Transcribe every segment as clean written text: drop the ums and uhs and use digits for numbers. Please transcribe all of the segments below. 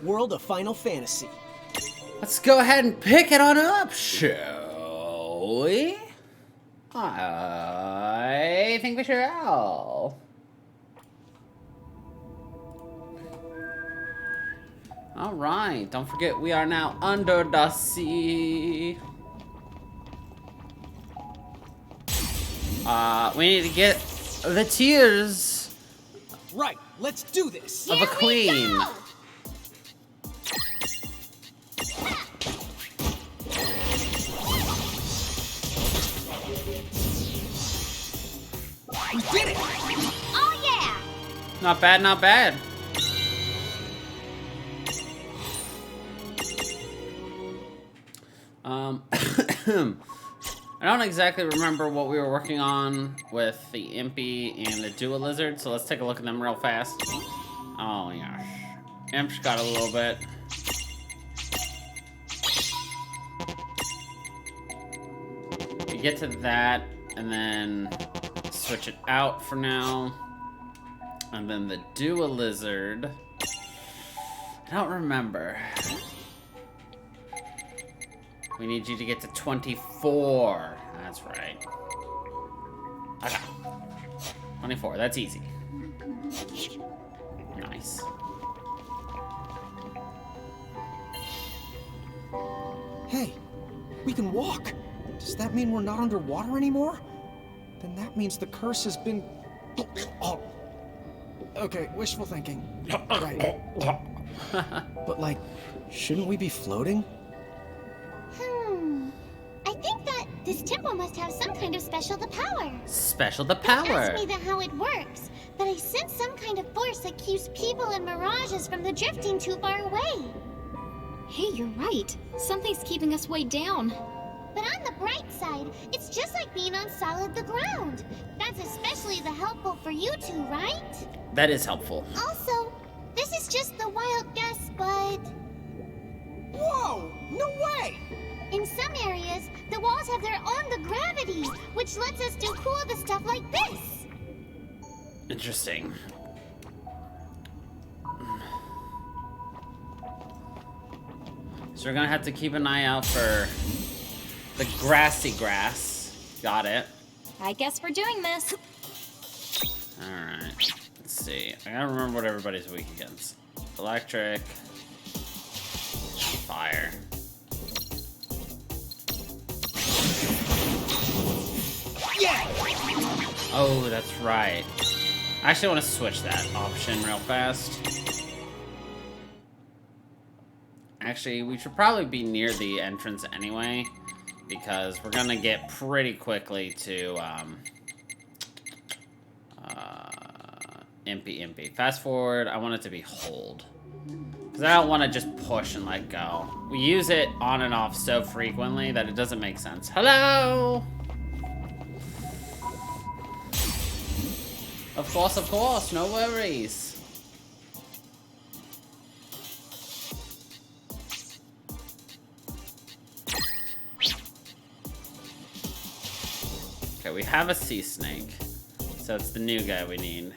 World of Final Fantasy. Let's go ahead and pick it on up, shall we? I think we shall. Alright, don't forget we are now under the sea. We need to get the tears Right, let's do this. of a queen. We did it! Oh yeah! Not bad, not bad. I don't exactly remember what we were working on with the Impy and the Dua Lizard, so let's take a look at them real fast. Oh my gosh. Imp's got a little bit. We get to that, and then switch it out for now. And then the Dua Lizard. I don't remember. We need you to get to 24. That's right. Okay. 24, that's easy. Nice. Hey, we can walk. Does that mean we're not underwater anymore? Then that means the curse has been... Oh. Okay, wishful thinking. Right. But like, shouldn't we be floating? I think that this temple must have some kind of special to power. Special to They power. asked me that how it works, but I sense some kind of force that keeps people and mirages from the drifting too far away. Hey, you're right. Something's keeping us way down. But on the bright side, it's just like being on solid the ground. That's especially helpful for you two, right? That is helpful. Also, this is just the wild guess, but Whoa! No way! in some areas, the walls have their own gravity, which lets us do cool the stuff like this. Interesting. So we're gonna have to keep an eye out for the grassy grass. Got it. I guess we're doing this. Alright. Let's see. I gotta remember what everybody's weak against. Electric. Fire. Yeah! Oh, that's right. I actually want to switch that option real fast. Actually, we should probably be near the entrance anyway, because we're gonna get pretty quickly to Impy. Fast forward, I want it to be hold. Because I don't want to just push and let go. We use it on and off so frequently that it doesn't make sense. Hello! Of course, no worries. Okay, we have a sea snake. So it's the new guy we need.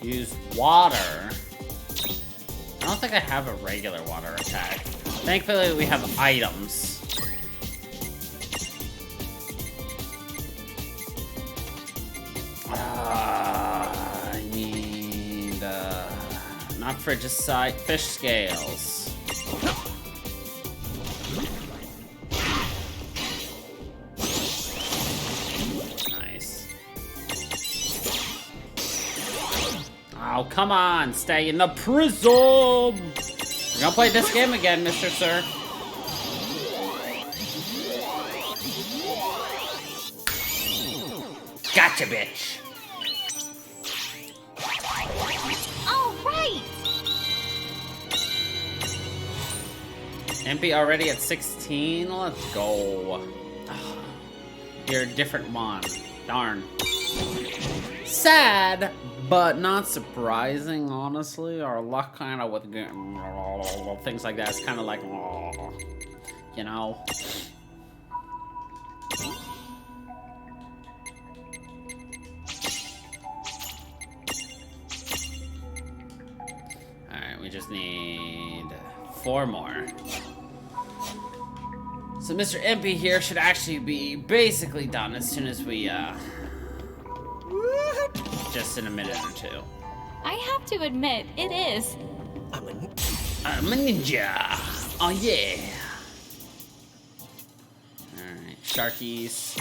Use water. I don't think I have a regular water attack. Thankfully, we have items. I need, not Trejjie-Wejjie, fish scales. Oh, come on, stay in the prism! We're gonna play this game again, Mr. Sir. Gotcha, bitch! All right! MP already at 16? Let's go. You're a different Mon. Darn. Sad, but not surprising, honestly. Our luck kind of with things like that is kind of like, you know? Alright, we just need 4 more. So Mr. MP here should actually be basically done as soon as we, just in a minute or 2. I have to admit, it is. I'm a ninja. Oh yeah. Alright, Sharkies.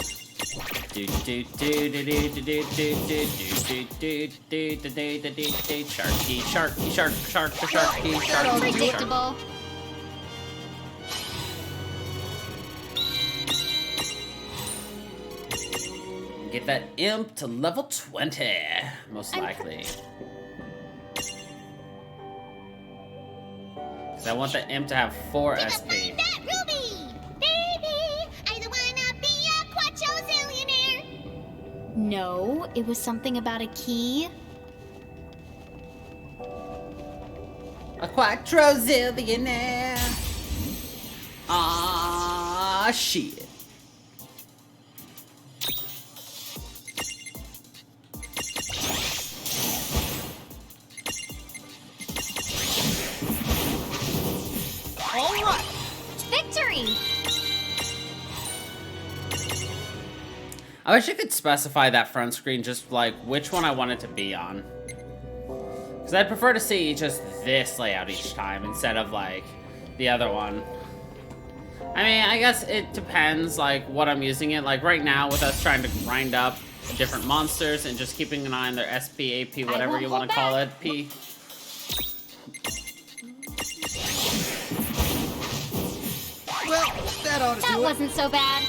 Sharky. Predictable. Get that imp to level 20, most likely. Because I want the imp to have 4 SP. Find that ruby! Baby, I don't wanna be a quadrillionaire. No, it was something about a key. A quadrillionaire. Ah, shit. Victory! I wish I could specify that front screen just like which one I want it to be on. Because I'd prefer to see just this layout each time instead of like the other one. I mean, I guess it depends like what I'm using it. Like right now with us trying to grind up different monsters and just keeping an eye on their SP, AP, whatever you want to call it, P. Well, that ought to That do it. wasn't so bad.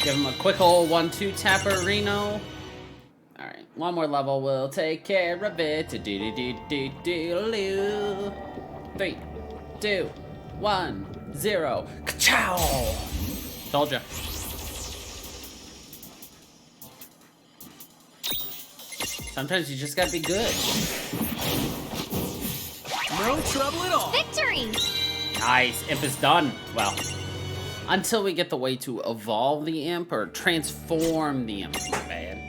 Give him a quick old 1-2 tapper, Reno. Alright, one more level, we'll take care of it. 3, 2, 1, 0. Ka-chow! Told ya. Sometimes you just gotta be good. No trouble at all. Victory! Nice, imp is done. Well, until we get the way to evolve the imp or transform the imp. My bad.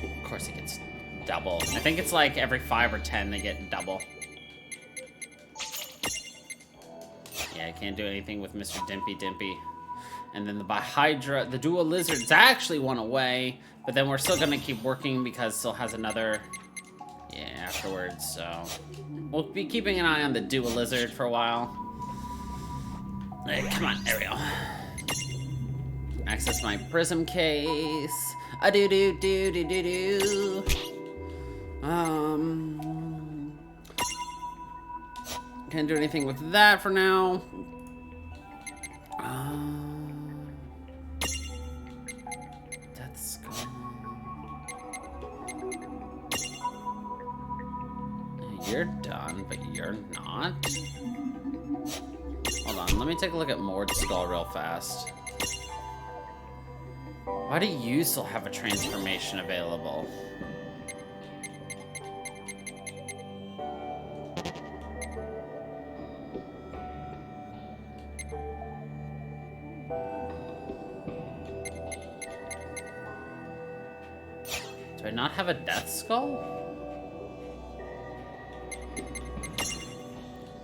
Of course, it gets double. I think it's like every 5 or 10 they get double. Yeah, I can't do anything with Mr. Dimpy. And then the Bihydra, the dual lizards actually went away, but then we're still gonna keep working because it still has another, afterwards, so. We'll be keeping an eye on the dual lizard for a while. Hey, come on, there we go. Access my prism case. A-do-do-do-do-do-do. Can't do anything with that for now. That's gone. You're done, but you're not. Hold on, let me take a look at Mord's skull real fast. Why do you still have a transformation available? Do I not have a death skull?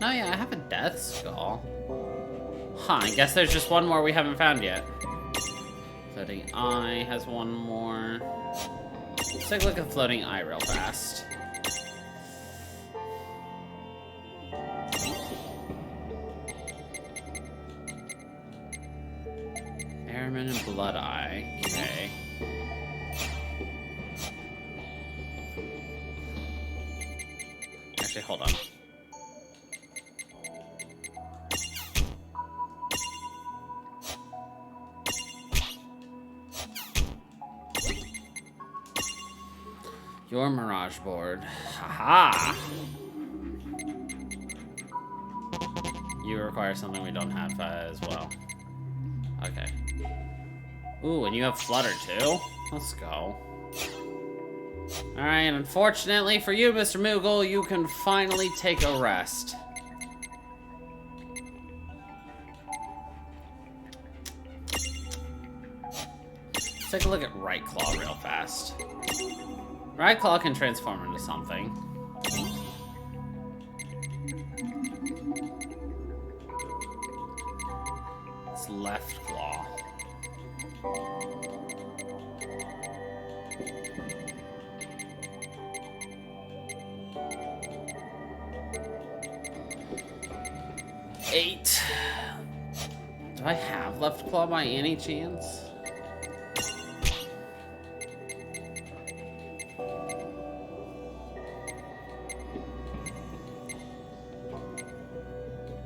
No, yeah, I have a death skull. Huh, I guess there's just one more we haven't found yet. Floating Eye has one more. Let's take a look at Floating Eye real fast. Airman and Blood Eye. Okay. Actually, hold on. Your Mirage Board. Haha! You require something we don't have as well. Okay. Ooh, and you have Flutter too? Let's go. Alright, unfortunately for you, Mr. Moogle, you can finally take a rest. Let's take a look at Right Claw real fast. Right Claw can transform into something. It's Left Claw. Eight. Do I have Left Claw by any chance?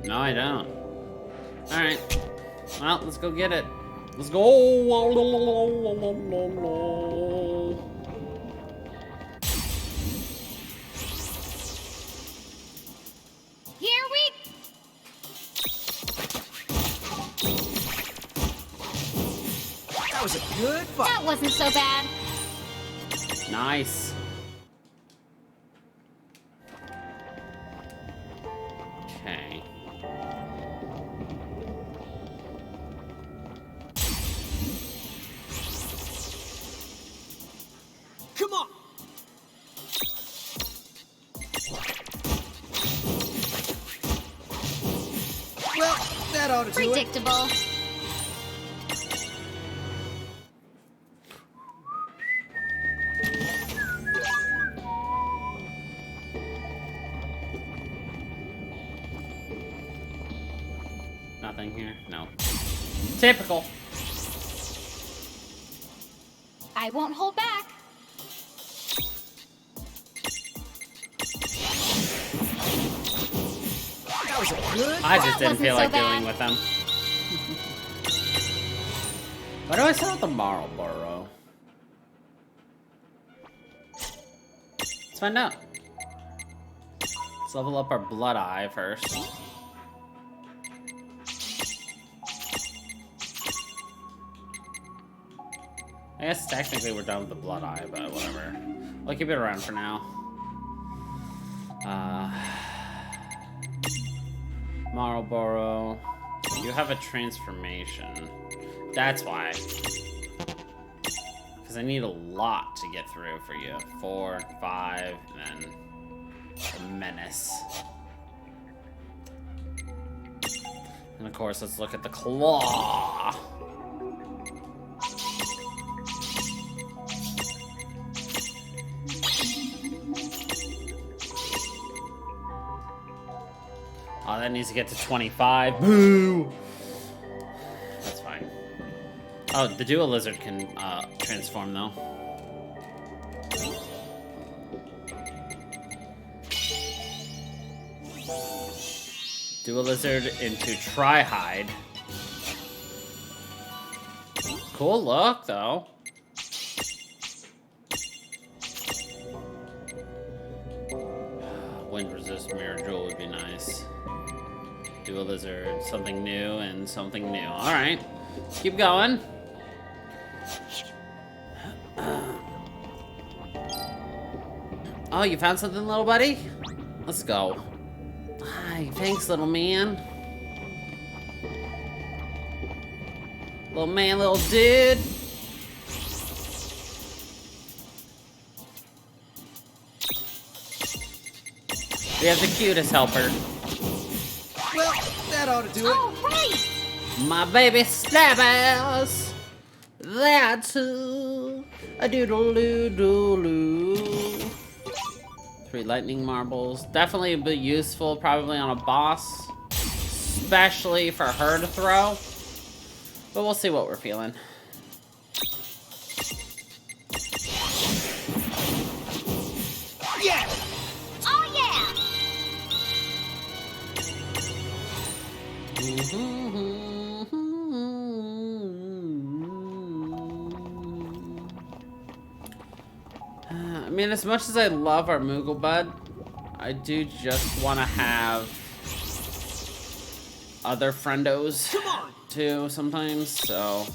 No, I don't. Alright. Well, let's go get it. Let's go. Here we... That was a good fight. That wasn't so bad. Nice. Okay. Come on. Well, that ought to do it. Predictable. Nothing here? No. Typical. I won't hold back. That was a good I fight. just didn't wasn't feel so like bad. dealing with them. Why do I start with the Marlboro? Let's find out. Let's level up our Blood Eye first. I guess technically we're done with the Blood Eye, but whatever. I'll keep it around for now. Marlboro. You have a transformation. That's why. Because I need a lot to get through for you. 4, 5, and then the Menace. And of course, let's look at the Claw. Oh, that needs to get to 25. Boo! That's fine. Oh, the Dual Lizard can transform, though. Dual Lizard into Trejjie-Wejjie. Cool look, though. Wind Resist Mirror Jewel would be nice. Dual Lizard, something new and something new. Alright, keep going. Oh, you found something, little buddy? Let's go. Hi, thanks, little man. Little man, little dude. We have the cutest helper. Well, that ought to do it. Oh, right. My baby Snappers. That's who. A doodle-doo-doo-doo. 3 lightning marbles. Definitely be useful, probably on a boss. Especially for her to throw. But we'll see what we're feeling. Yeah. Oh, yeah. I mean, as much as I love our Moogle Bud, I do just want to have other friendos. Come on. too sometimes, so.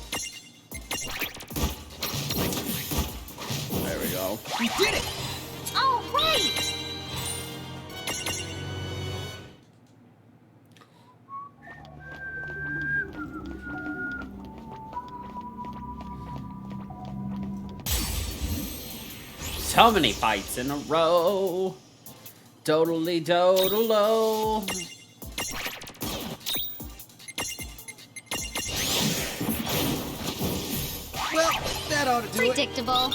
There we go. We did it! All right! So many fights in a row. Totally dodolo. Well, that ought to do it. Predictable.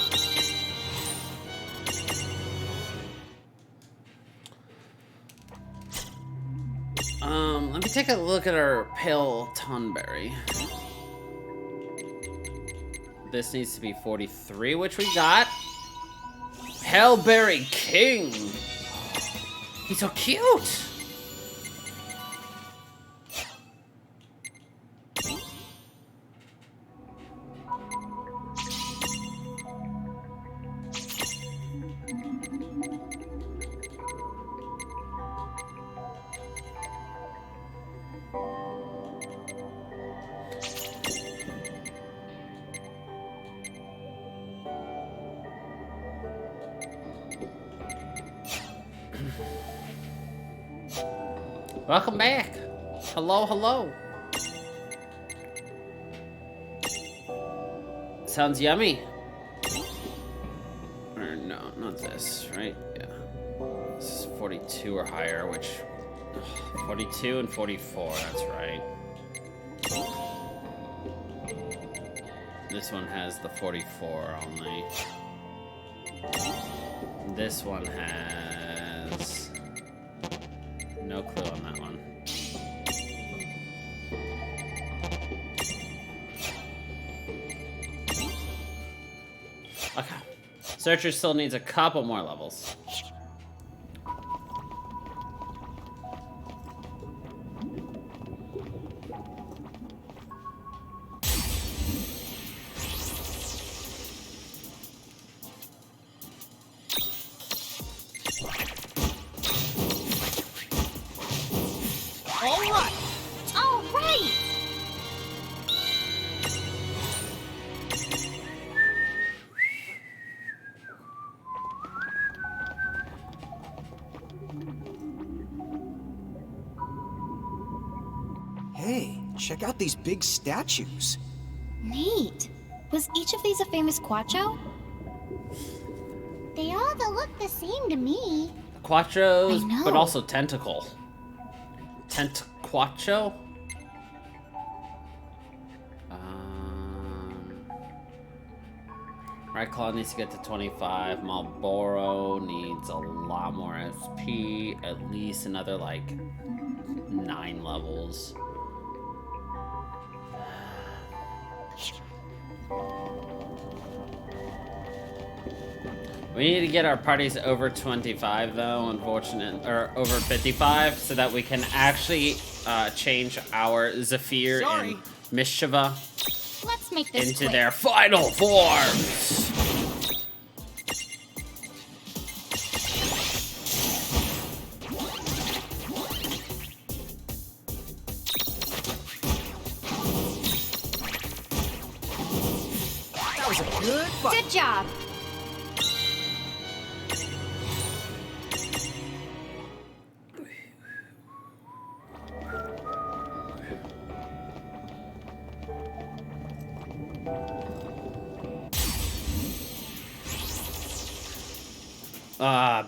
Let me take a look at our pale tonberry. This needs to be 43, which we got. Paleberry King. He's so cute. Welcome back. Hello, hello. Sounds yummy. Or no, not this, right? Yeah. This is 42 or higher, which... 42 and 44, that's right. This one has the 44 only. This one has... no clue on that one. Okay. Searcher still needs a couple more levels. All right! All right! Hey, check out these big statues. Neat. Was each of these a famous Quacho? They all look the same to me. Quattros, I know. but also tentacle. Tentaquacho? Right Claw needs to get to 25. Marlboro needs a lot more SP. At least another, like, 9 levels. We need to get our parties over 25, though, unfortunately, or over 55, so that we can actually change our Zephyr Sorry. and Mischieva Let's make this into quick. their final forms. That was a good fight. Good job.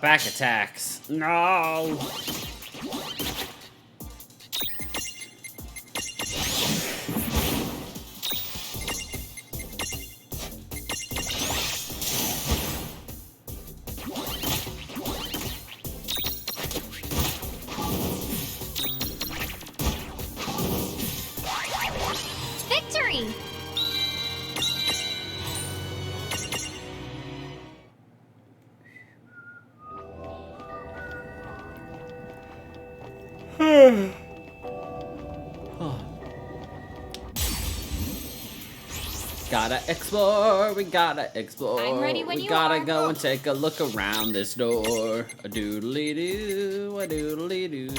Back attacks. No. Victory! Gotta explore, we gotta explore. I'm ready when we you gotta are. go and take a look around this door. A doodly doo, a doodly doo.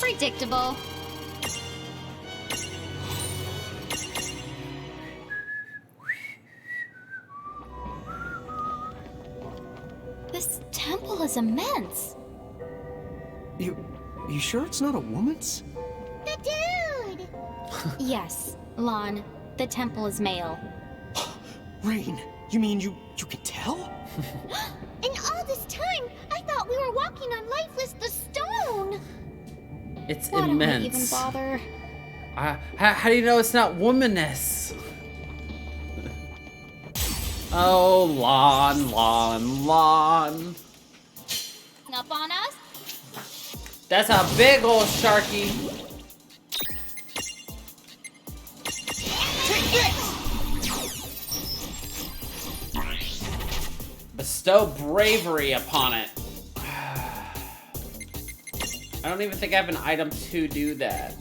Predictable. This temple is immense. You sure it's not a woman's? The dude! Yes, Lon. The temple is male. Rain, you mean you can tell? And all this time, I thought we were walking on Lifeless the Stone! It's Why don't we even immense. bother? How do you know it's not womaness? Oh, Lon. Up on us? That's a big old sharky. Take this! Bestow bravery upon it. I don't even think I have an item to do that.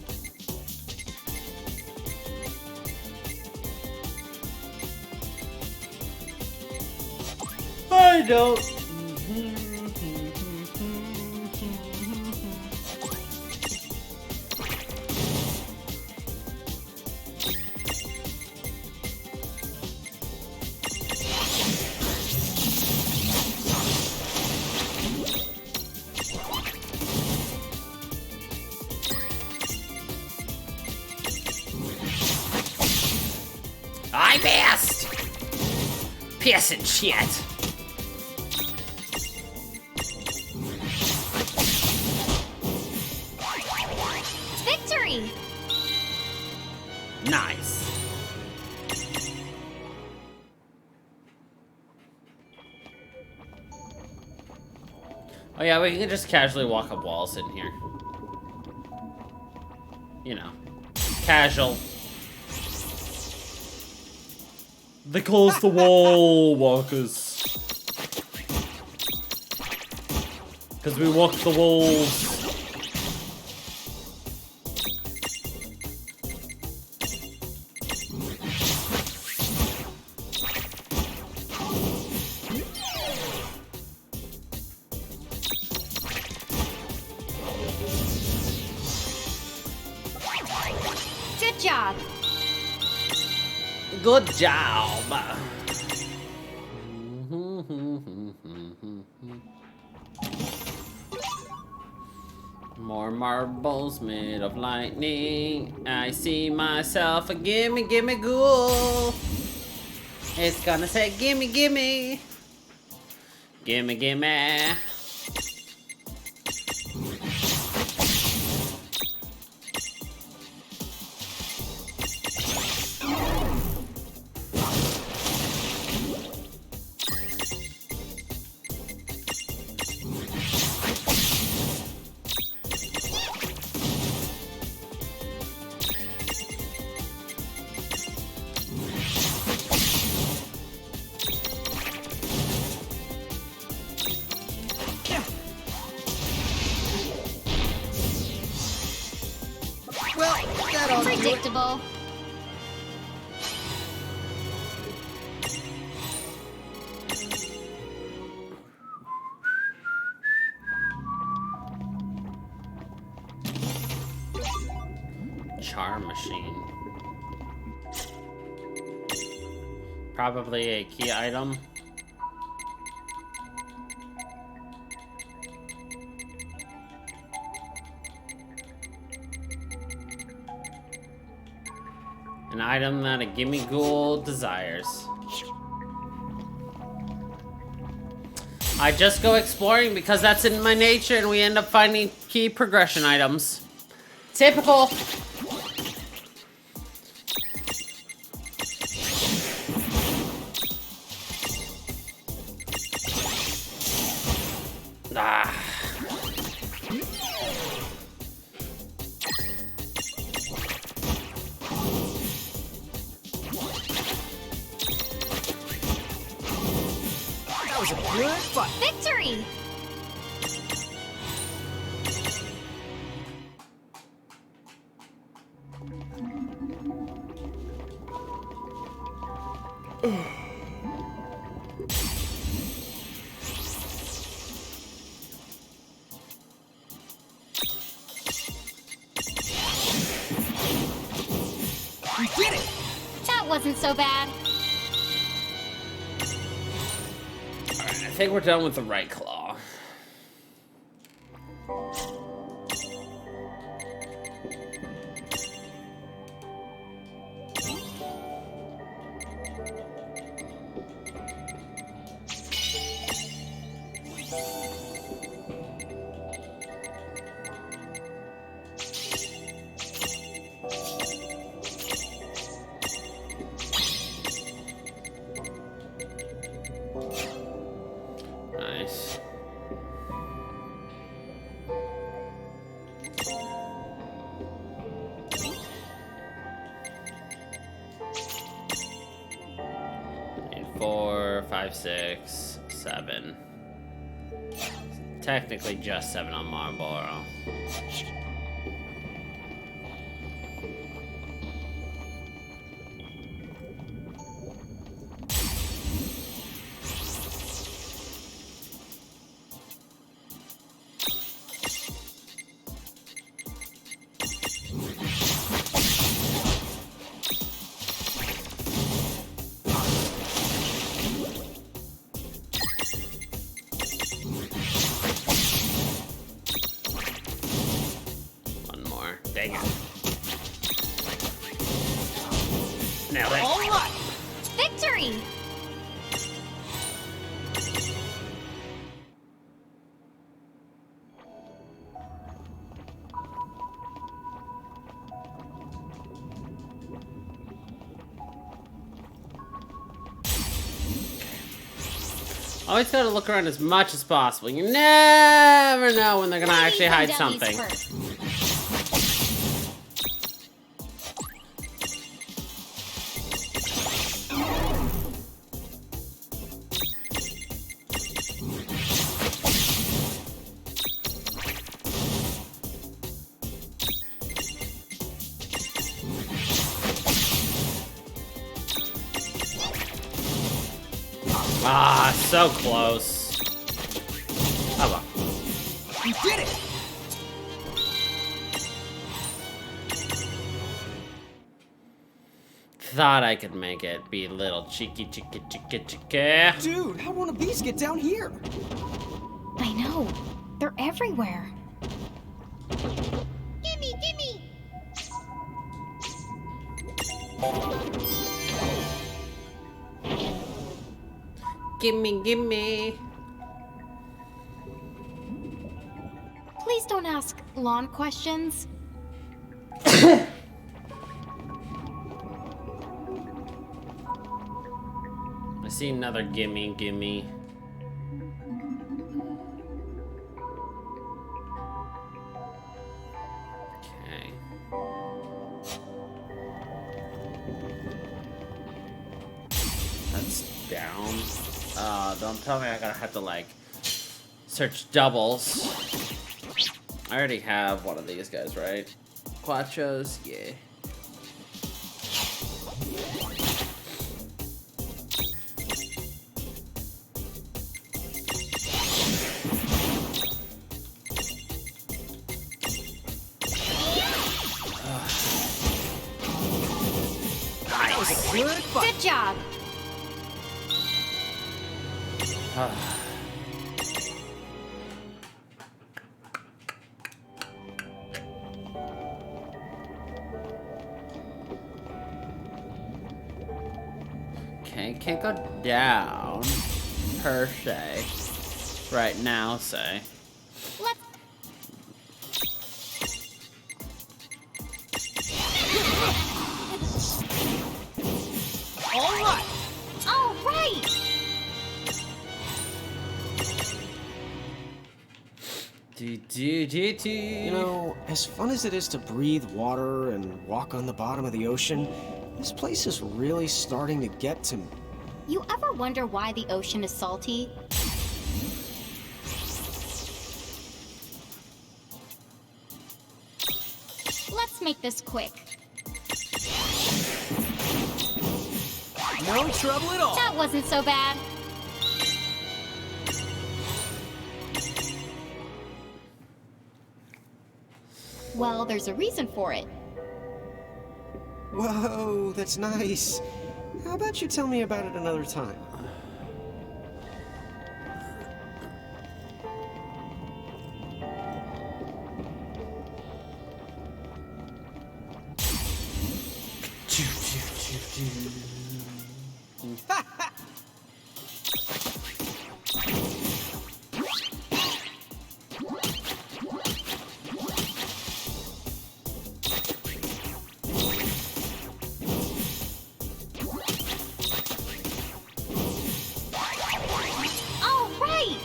I don't. I missed! Piss and shit. Victory! Nice. Oh yeah, we can just casually walk up walls in here. You know, casual. They call us the wall walkers. Because we walk the walls. Good job. Good job. More marbles made of lightning. I see myself a gimme, gimme ghoul. It's gonna say gimme, gimme. Gimme, gimme. Well, that ought to do it. Predictable. Charm machine. Probably a key item. An item that a gimme ghoul desires. I just go exploring because that's in my nature and we end up finding key progression items. Typical. Ah. That was a good fight. Victory! That wasn't so bad. Alright, I think we're done with the right claw. Nice. Need 4, 5, 6, 7. Technically just 7 on Marlboro. Dang it. Nailed it. All right. Victory! Always gotta look around as much as possible. You never know when they're gonna actually hide something. Ah, so close. Oh well. You did it! Thought I could make it. Be little cheeky. Dude, how one of these get down here? I know. They're everywhere. Gimme, gimme! Gimme. Please don't ask lawn questions. I see another gimme. Okay. That's down. Don't tell me I gotta have to, like, search doubles. I already have one of these guys, right? Quachos, yeah. Good job. Okay, can't go down per se. Right now, say. Let's... All right! All right! You know, as fun as it is to breathe water and walk on the bottom of the ocean, this place is really starting to get to me. You ever wonder why the ocean is salty? Let's make this quick. No trouble at all! That wasn't so bad. Well, there's a reason for it. Whoa, that's nice. How about you tell me about it another time? All right!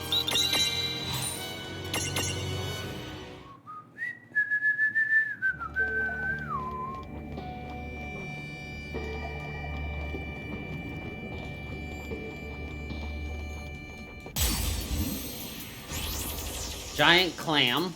Giant clam.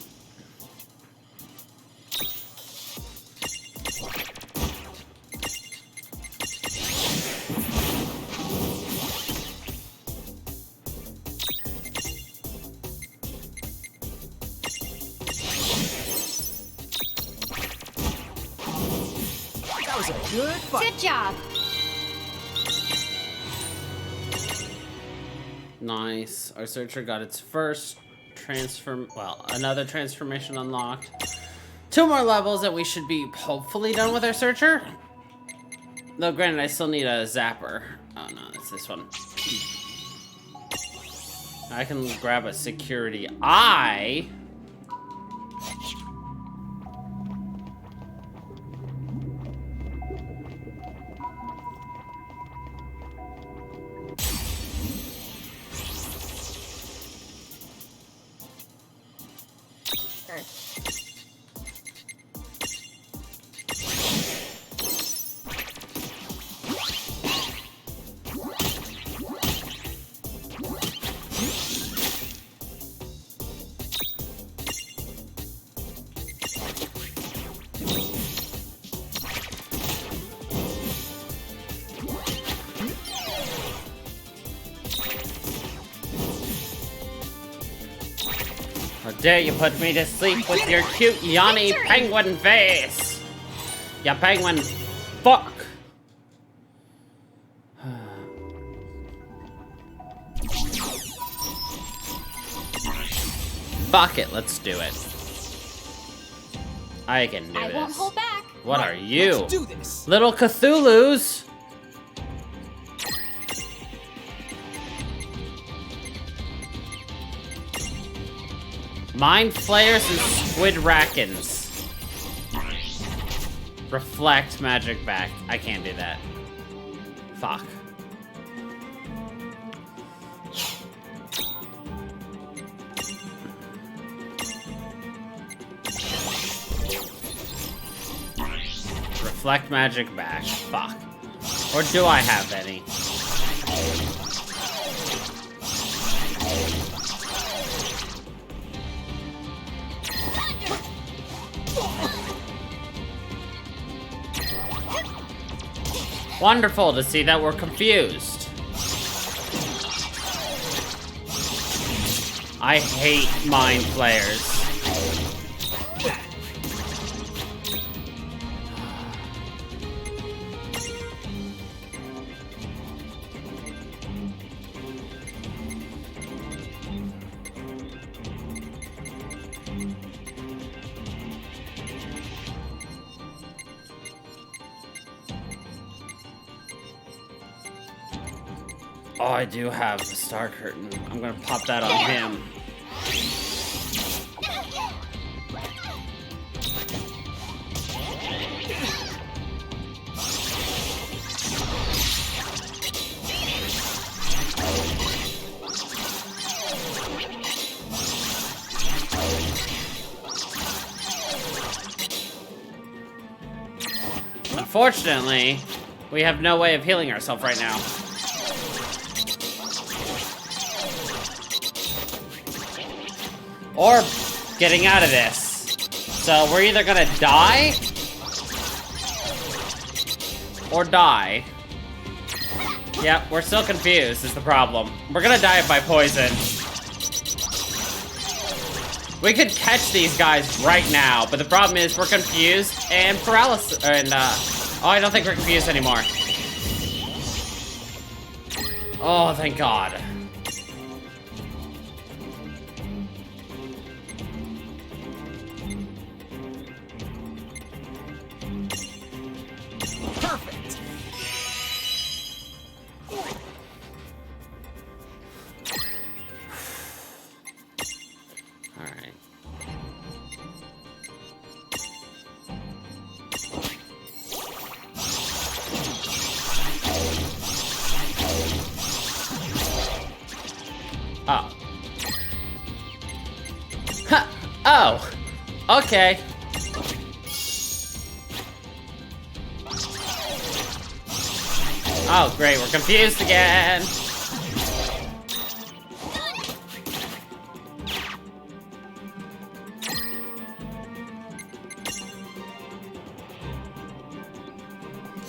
That was a good fight. Good job. Nice. Our searcher got its first another transformation unlocked. 2 more levels and we should be hopefully done with our searcher. Though granted, I still need a zapper. Oh no, it's this one. I can grab a security eye. How dare you put me to sleep with your cute Yanni Victory! penguin face! Ya penguin fuck! Fuck it, let's do it. I can do I this. won't hold back. What are you? Let's do this. Little Cthulhu's? Mind flayers and squid rackens. Reflect magic back. I can't do that. Fuck. Reflect magic back. Fuck. Or do I have any? Wonderful to see that we're confused. I hate mind flayers. Oh, I do have the star curtain. I'm gonna pop that on him. Unfortunately, we have no way of healing ourselves right now. Or getting out of this. So we're either gonna die or die. Yep, we're still confused is the problem. We're gonna die by poison. We could catch these guys right now, but the problem is we're confused and paralysis, and oh, I don't think we're confused anymore. Oh, thank God. Perfect. All right. Oh. Ha! Oh! Okay. Oh, great, we're confused again.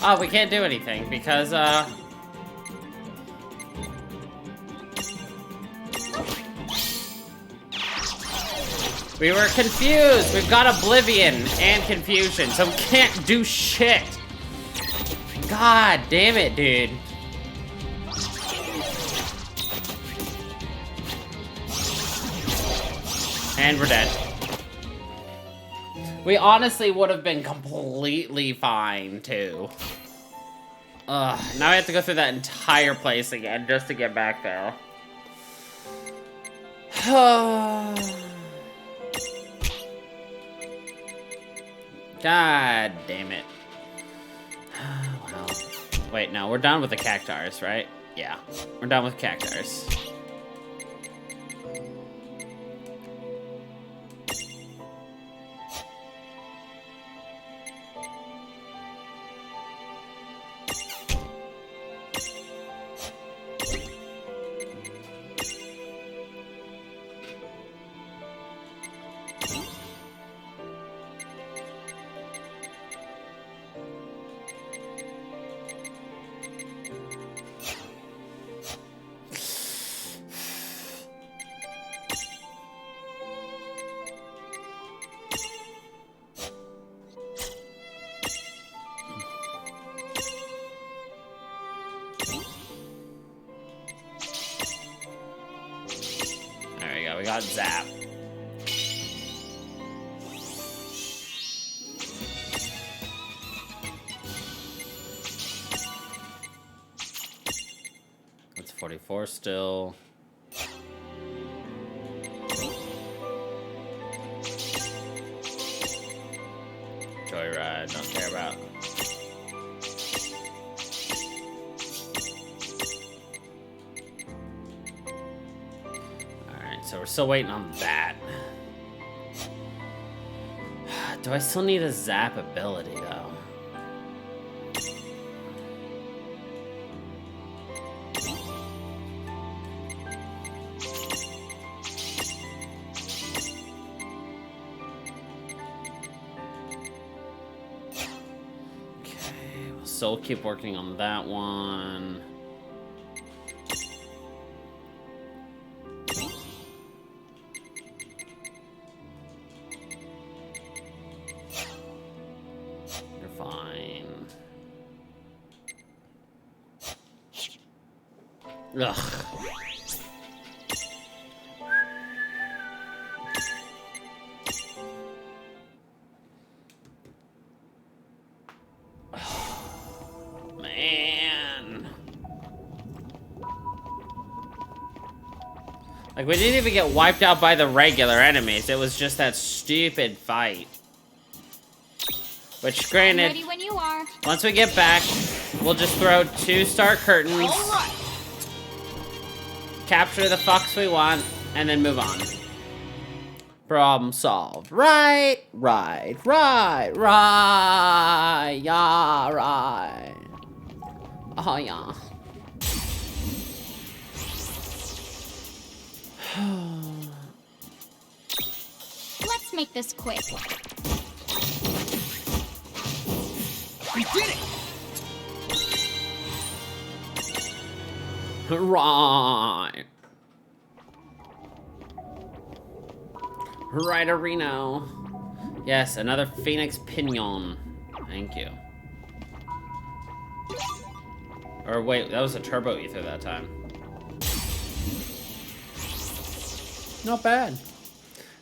Oh, we can't do anything because, we were confused. We've got oblivion and confusion, so we can't do shit. God damn it, dude. And we're dead. We honestly would have been completely fine, too. Ugh, now I have to go through that entire place again just to get back there. God damn it. Well, wait, no, we're done with the cactars, right? Yeah, we're done with cactars. We got Zap. It's 44 still. Joyride, don't care about. So we're still waiting on that. Do I still need a zap ability, though? Okay, we'll still keep working on that one. Ugh. Man. Like, we didn't even get wiped out by the regular enemies. It was just that stupid fight. Which, granted, I'm ready when you are. Once we get back, we'll just throw 2 star curtains. All right. Capture the fucks we want, and then move on. Problem solved. Right, yeah, right. Oh, yeah. Let's make this quick. We did it! Right. Right, Reno. Yes, another Phoenix Pinion. Thank you. Or wait, that was a turbo ether that time. Not bad.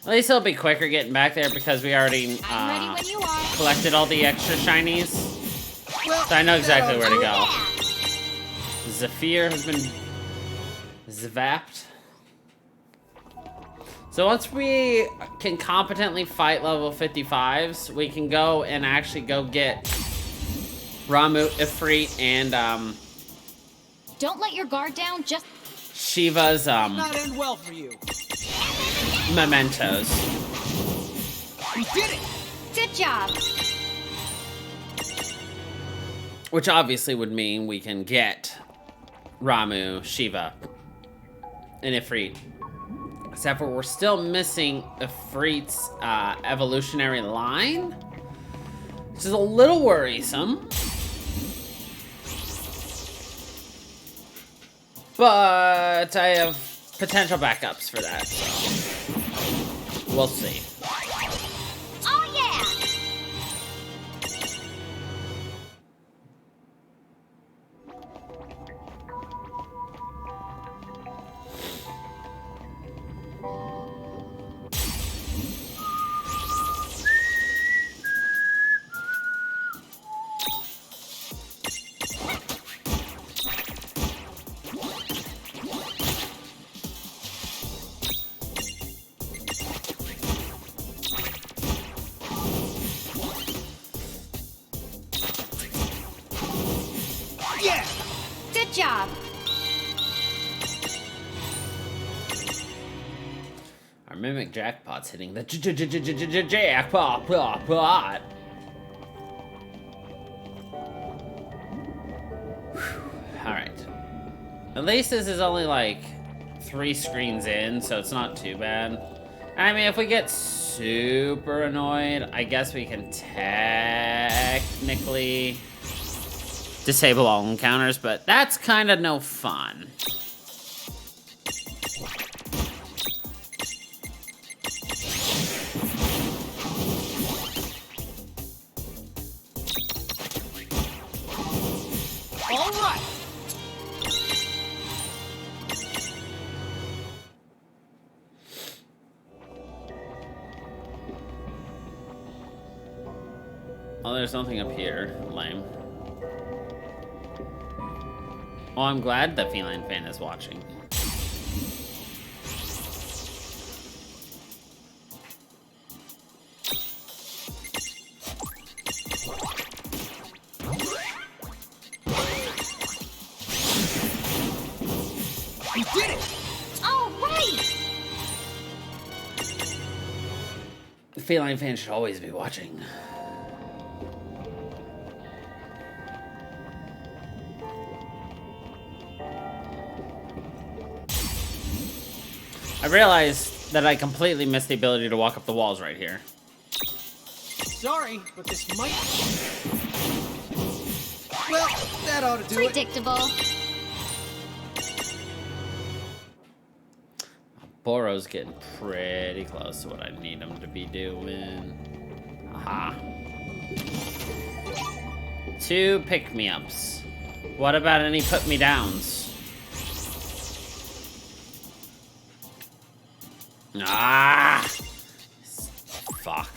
At least it'll be quicker getting back there because we already I'm ready when you are. collected all the extra shinies. Well, So I know exactly where to Oh, go. yeah. Zephyr has been zvapped. So once we can competently fight level 55s, we can go and actually go get Ramuh, Ifrit, and Don't let your guard down, just... Shiva's Not end well for you. mementos. We did it! Good job. Which obviously would mean we can get Ramuh, Shiva, and Ifrit. Except for we're still missing Ifrit's evolutionary line, which is a little worrisome. But I have potential backups for that, so we'll see. Oh, yeah. Yeah! Good job. Our mimic jackpot's hitting the jackpot. Alright. At least this is only like 3 screens in, so it's not too bad. I mean, if we get super annoyed, I guess we can technically disable all encounters, but that's kind of no fun. All right! Oh, there's nothing up here. Lame. Oh, I'm glad the feline fan is watching. We did it! All right. The feline fan should always be watching. I realized that I completely missed the ability to walk up the walls right here. Sorry, but this might... Well, that ought to do it. Predictable. Boro's getting pretty close to what I need him to be doing. Aha. 2 pick-me-ups. What about any put-me-downs? Ah! Fuck.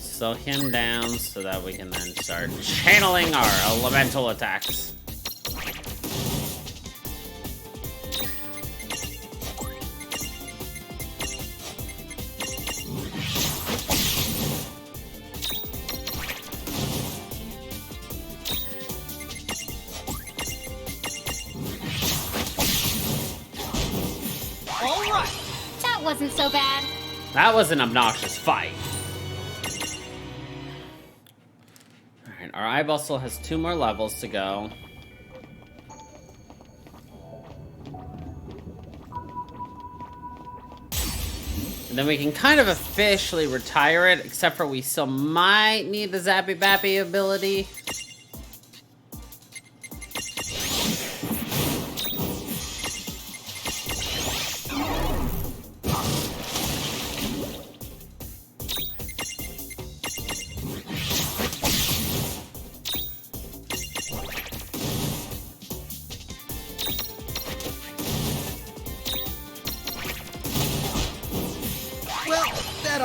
Slow him down so that we can then start channeling our elemental attacks. All right! That wasn't so bad. That was an obnoxious fight. Alright, our eyeball still has 2 more levels to go. And then we can kind of officially retire it, except for we still might need the Zappy Bappy ability.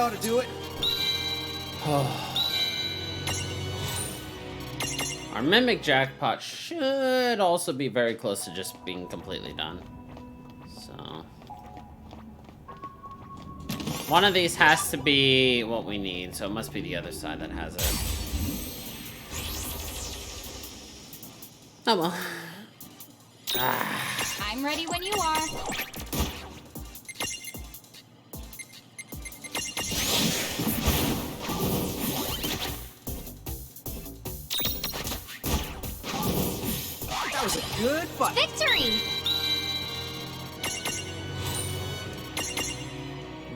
ought to do it. Our Mimic Jackpot should also be very close to just being completely done. So... one of these has to be what we need, so it must be the other side that has it. Oh well. I'm ready when you are. That was a good fight. Victory!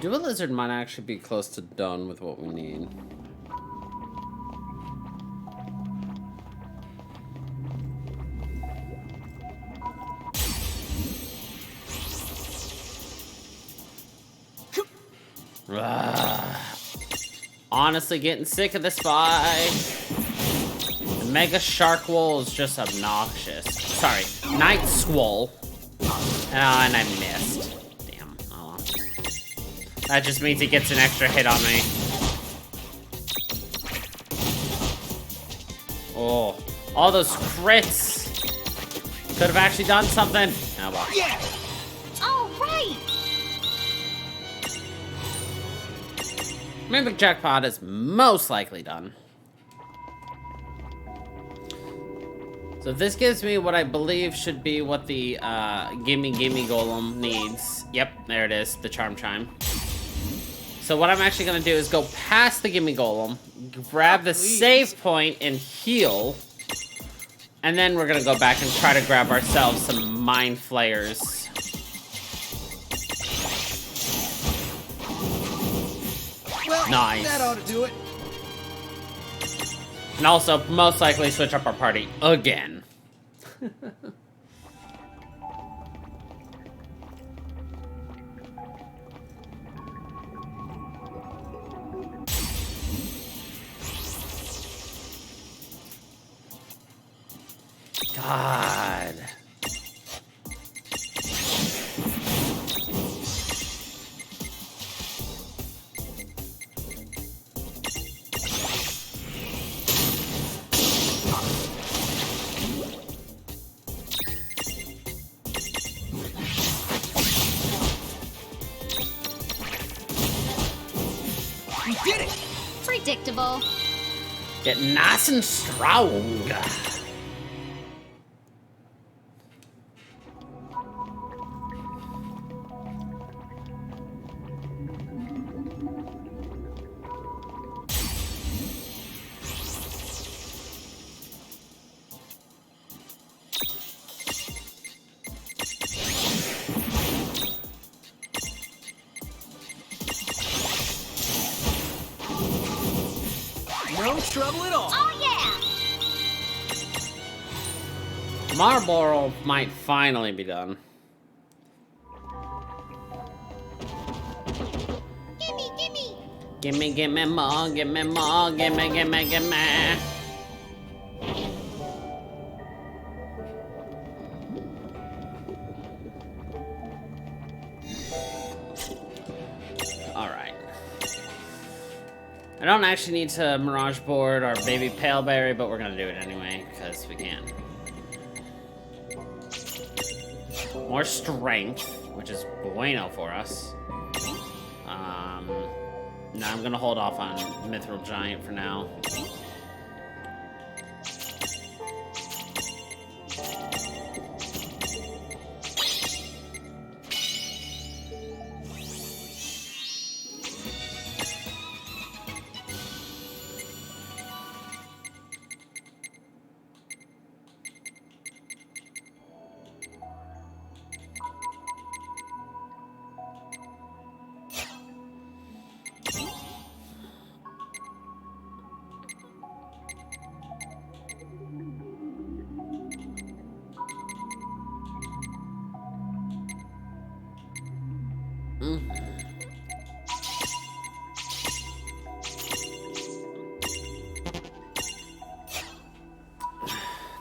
Dual Lizard might actually be close to done with what we need. Honestly, getting sick of this fight. The Mega Shark Wool is just obnoxious. Sorry, Night Squall. And I missed. Damn. Oh well. That just means he gets an extra hit on me. Oh, all those crits. Could have actually done something. Oh well. Yeah. All right! Mimic Jackpot is most likely done. So this gives me what I believe should be what the Gimme Gimme Golem needs. Yep, there it is, the Charm Chime. So what I'm actually going to do is go past the Gimme Golem, grab the save point and heal. And then we're going to go back and try to grab ourselves some Mind Flayers. Well, Nice. that ought to do it. And also, most likely switch up our party again. God. We did it. Predictable. Get nice and strong. No trouble at all. Oh, yeah! Marlboro might finally be done. Gimme, gimme! Gimme, gimme more, gimme more, gimme, gimme, gimme. Alright. I don't actually need to Mirage Board our baby Paleberry, but we're gonna do it anyway, because we can. More strength, which is bueno for us. No, I'm gonna hold off on Mithril Giant for now.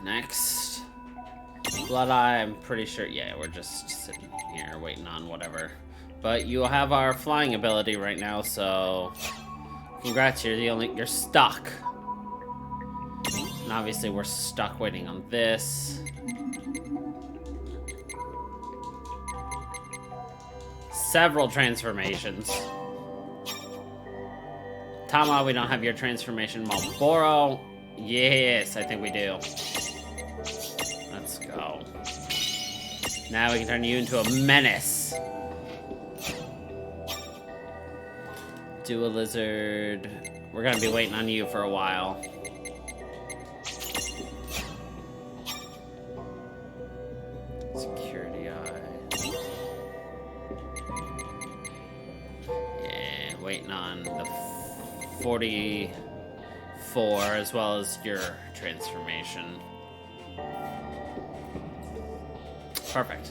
Next. Blood Eye, I'm pretty sure, yeah, we're just sitting here waiting on whatever But you have our flying ability right now, so congrats, you're stuck. And obviously we're stuck waiting on this. Several transformations. Tama, we don't have your transformation. Marlboro, yes, I think we do. Let's go. Now we can turn you into a menace. Do a lizard. We're gonna be waiting on you for a while. Security eye. Yeah, waiting on the 44 as well as your transformation. Perfect.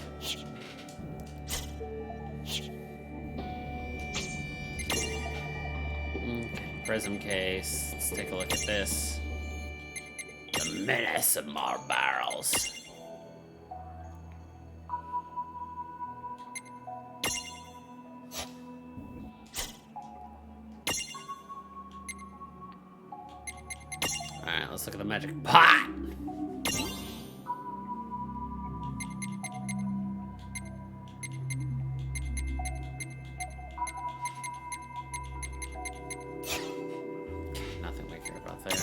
Prism case. Let's take a look at this. The menace of more barrels. Alright, let's look at the magic pot. Nothing we care about there.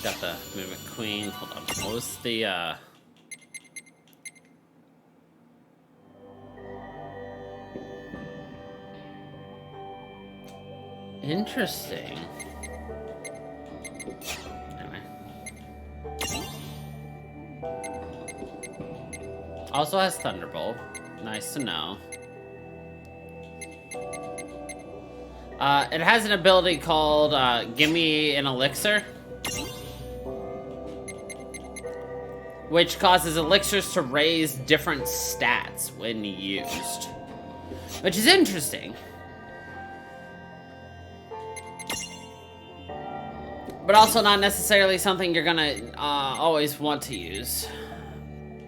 Got the movement queen. Hold on. What was the interesting. Anyway. Also has Thunderbolt. Nice to know. It has an ability called Give Me an Elixir, which causes elixirs to raise different stats when used, which is interesting. But also not necessarily something you're gonna always want to use,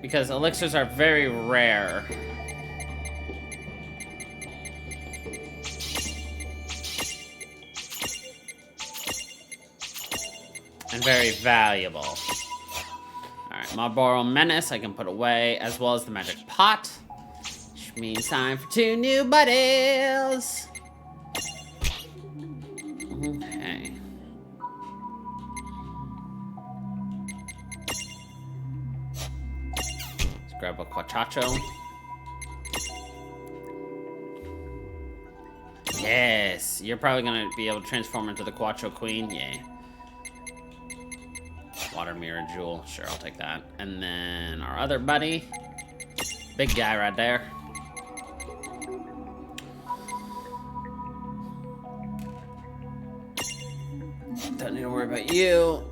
because elixirs are very rare. And very valuable. Alright, Marlboro Menace I can put away, as well as the magic pot. Which means time for 2 new buddies. Okay. Let's grab a Quachacho. Yes, you're probably gonna be able to transform into the Quacho Queen. Yay. Water Mirror Jewel. Sure, I'll take that. And then our other buddy. Big guy right there. Don't need to worry about you.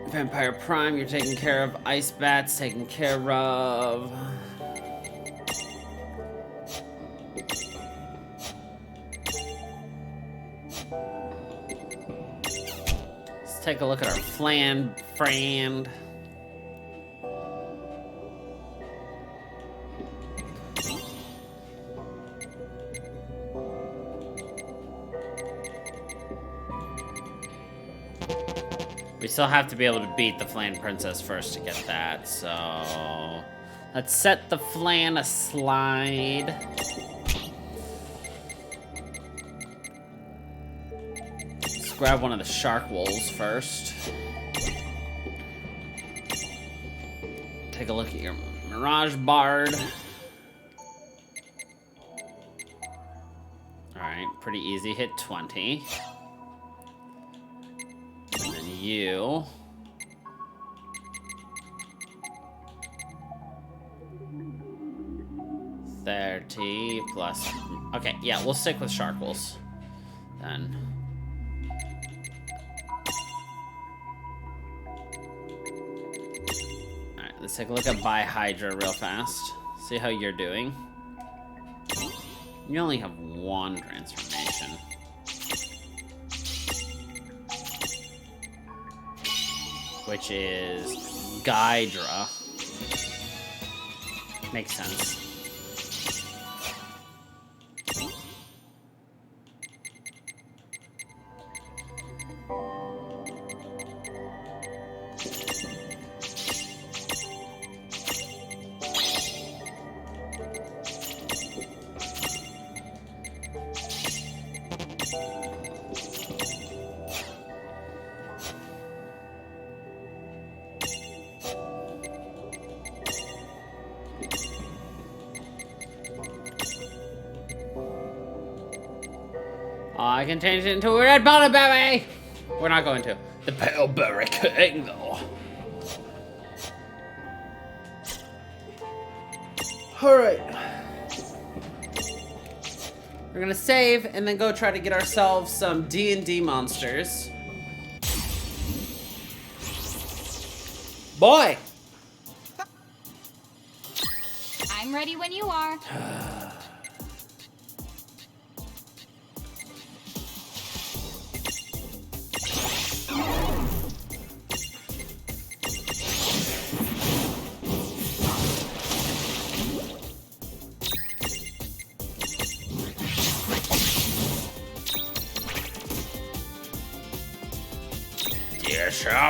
Vampire Prime, you're taking care of. Ice Bats, taken care of. Let's take a look at our friend. We still have to be able to beat the Flan Princess first to get that, so let's set the Flan aside. Let's grab one of the Shark Wolves first. Take a look at your Mirage Bard. Alright, pretty easy, hit 20. And then you. $30 plus. Okay, yeah, we'll stick with Shark Wolves then. let's take a look at Bihydra real fast. See how you're doing. You only have one transformation. Which is Gydra. Makes sense. I can change it into a red berry. We're not going to. The pale berry king, though. Alright. We're gonna save and then go try to get ourselves some D&D monsters. Boy! I'm ready when you are.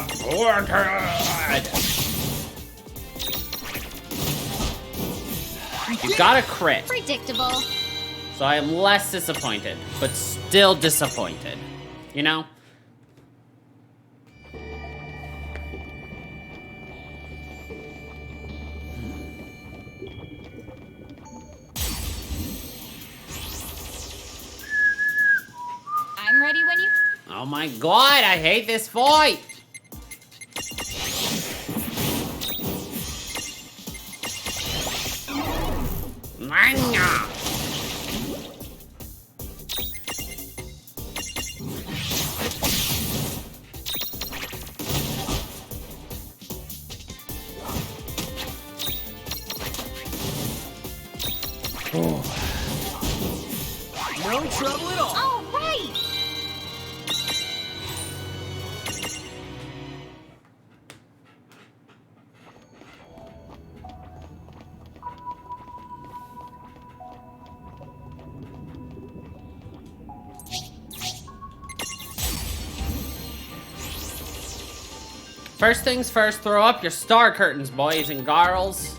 Disappointed! You got a crit. Predictable. So I am less disappointed, but still disappointed. You know? I'm ready when you... Oh my god, I hate this fight! Manga! No trouble at all. All right. First things first, throw up your star curtains, boys and girls.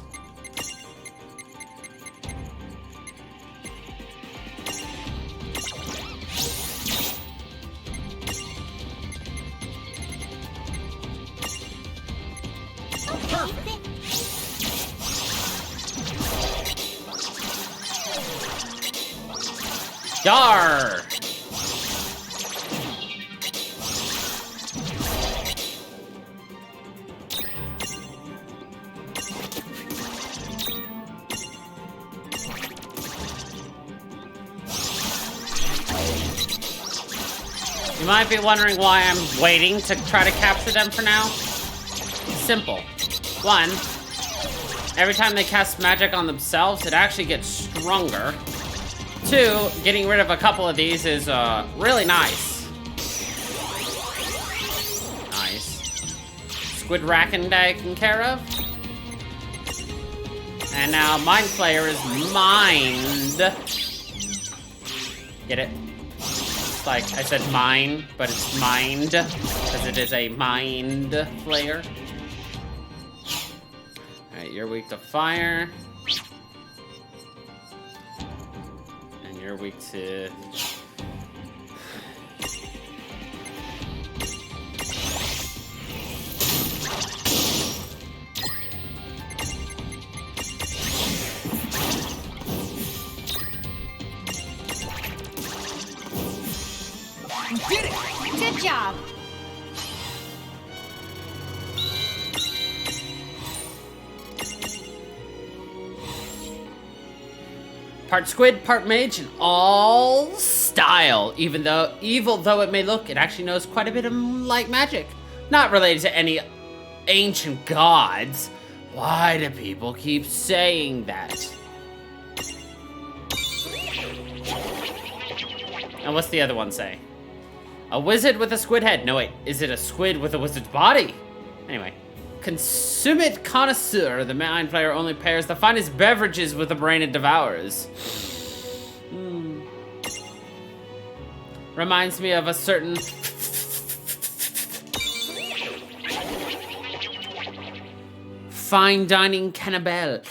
Yar! You might be wondering why I'm waiting to try to capture them for now. Simple. One, every time they cast magic on themselves, it actually gets stronger. Two, getting rid of a couple of these is really nice. Nice. Squid Racken taken care of. And now Mind Flayer is mined. Get it? It's like I said mine, but it's mined, because it is a mind flayer. Alright, you're weak to fire. And you're weak to... You did it! Good job. Part squid, part mage, and all style. Even though evil though it may look, it actually knows quite a bit of light magic. Not related to any ancient gods, Why do people keep saying that? And what's the other one say? A wizard with a squid head. No, wait. Is it a squid with a wizard's body? Anyway. Consummate connoisseur. The mind player only pairs the finest beverages with the brain it devours. Reminds me of a certain... fine dining cannibal.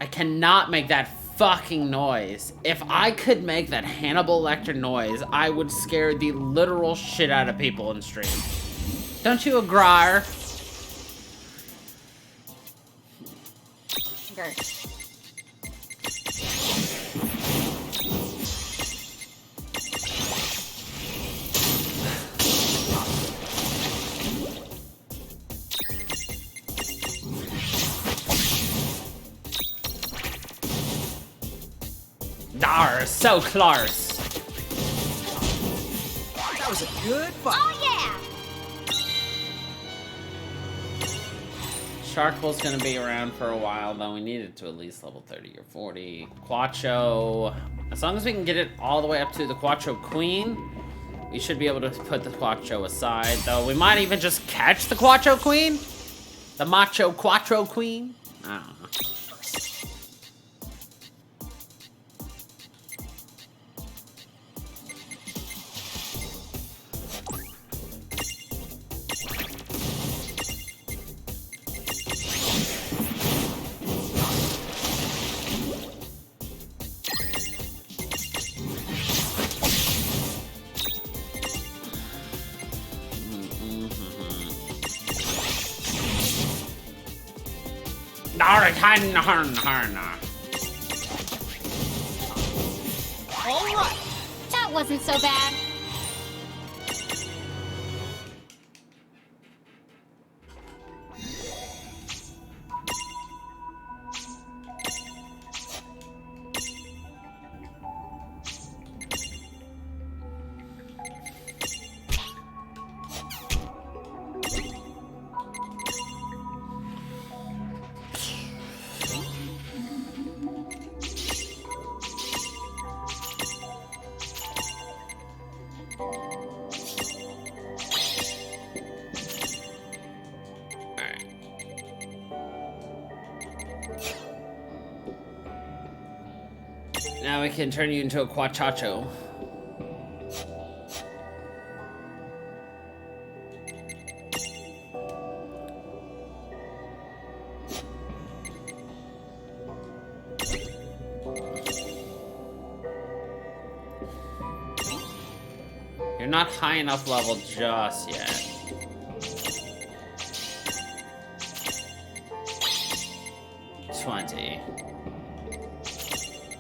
I cannot make that fucking noise. If I could make that Hannibal Lecter noise, I would scare the literal shit out of people in stream. Don't you agree? Dar, so close. That was a good fight. Oh yeah! Shark Bull's gonna be around for a while, though. We need it to at least level 30 or 40. Quacho, as long as we can get it all the way up to the Quacho Queen, we should be able to put the Quacho aside. Though we might even just catch the Quacho Queen? The Macho Quattro Queen? I don't know. Alright! That wasn't so bad. Now we can turn you into a Quachacho. You're not high enough level just yet.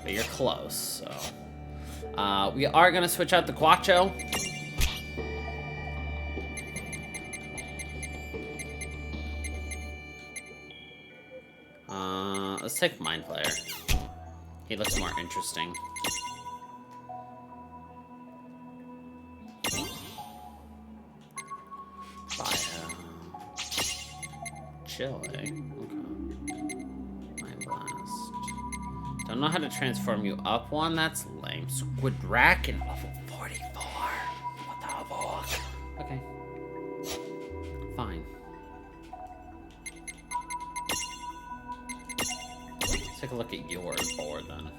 But you're close, so. We are gonna switch out the Quacho. Let's take Mind Player. He looks more interesting. Chill, eh? Okay. Mind Blast. Don't know how to transform you up one? That's lame. Squid Dragon, level 44. What the fuck? Okay. Fine. Let's take a look at your board then.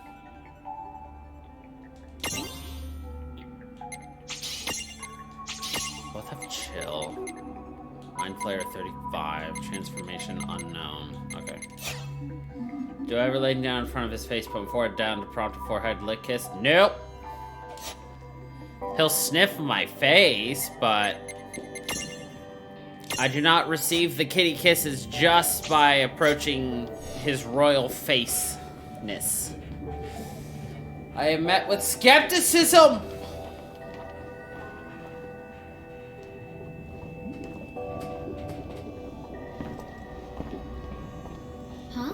Both have chill. Mind Flayer 35. Transformation unknown. Okay. Do I ever lay down in front of his face, put forward down to prompt a forehead lick kiss? Nope. He'll sniff my face, but I do not receive the kitty kisses just by approaching his royal face-ness. I am met with skepticism! Huh?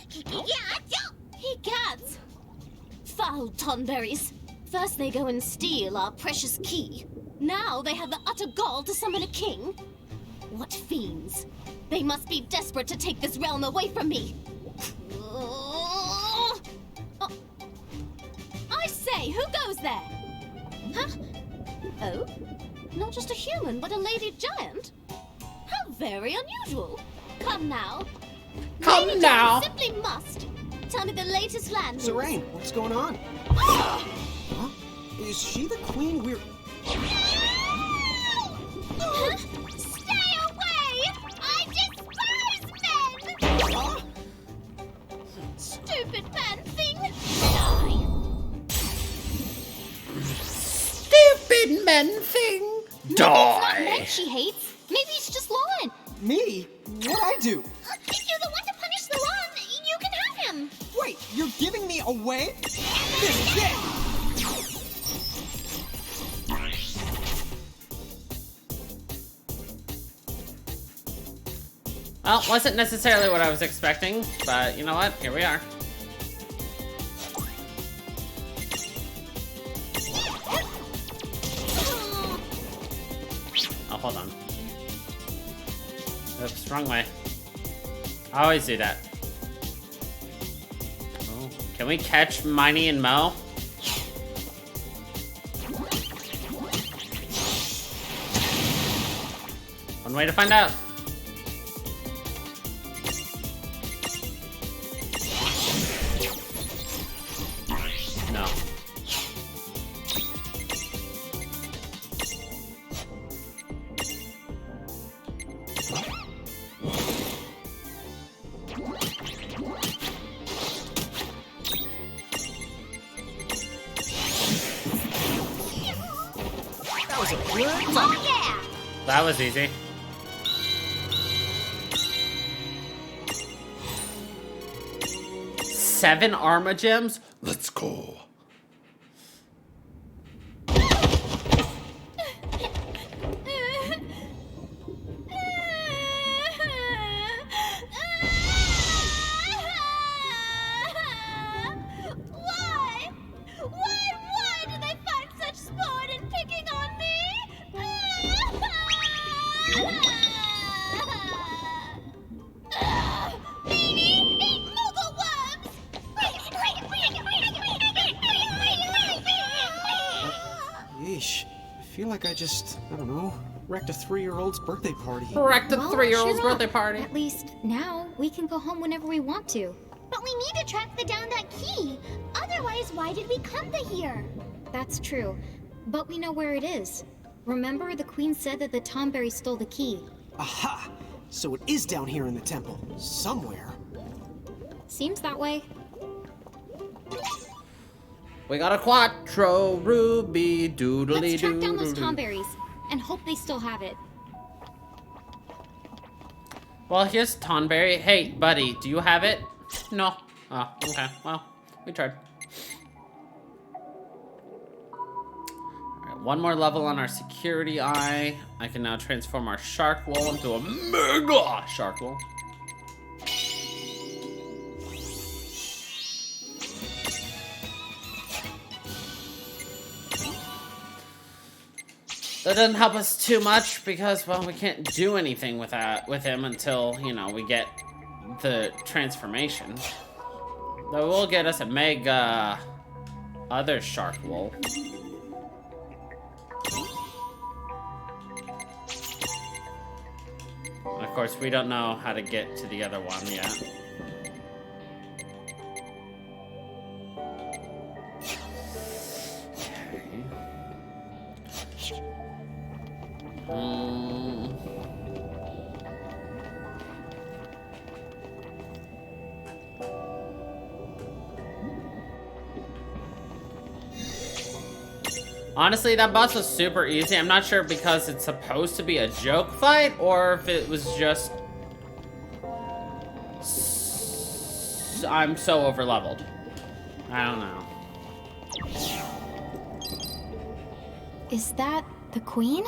He cats! Foul Tonberries. First they go and steal our precious key. Now they have the utter gall to summon a king. What fiends. They must be desperate to take this realm away from me. Oh. I say, who goes there? Huh? Oh? Not just a human, but a lady giant? How very unusual. Come now. Come Lady now. Giant simply must. Tell me the latest land news. Serene, what's going on? Ah! Huh? Is she the queen we're... Huh? Stay away! I despise men! Huh? Stupid man thing! Die! Stupid men thing. Maybe it's not Die. men she hates. Maybe it's just Lauren. Me? What'd I do? If you're the one to punish the lawn, you can have him. Wait, you're giving me away? This is it! Well, wasn't necessarily what I was expecting, but you know what? Here we are. Oh, hold on. Oops, wrong way. I always do that. Oh, can we catch Miney and Mo? One way to find out. No. That was a good time. Oh, yeah. That was easy. Seven Arma Gems? Let's go. Why? Why do they find such sport in picking on me? Meanie, eat Moogle worms! Yeesh. I feel like I just, I don't know, wrecked a 3-year-old's birthday party. Correct the Well, 3-year-old's cheer up. birthday party. At least now we can go home whenever we want to. But we need to track down that key. Otherwise, why did we come to here? That's true. But we know where it is. Remember, the queen said that the Tomberry stole the key. Aha! So it is down here in the temple. Somewhere. Seems that way. We got a Quattro Ruby doodly Let's track down those doodly. Tomberries and hope they still have it. Well, here's Tonberry. Hey, buddy, do you have it? No. Oh, okay. Well, we tried. Alright, one more level on our security eye. I can now transform our shark wool into a mega shark wool. That doesn't help us too much because, well, we can't do anything with him until, you know, we get the transformation. Though will get us a mega other shark wool. And of course, we don't know how to get to the other one yet. Honestly, that boss was super easy. I'm not sure because it's supposed to be a joke fight or if it was just... I'm so overleveled. I don't know. Is that the queen?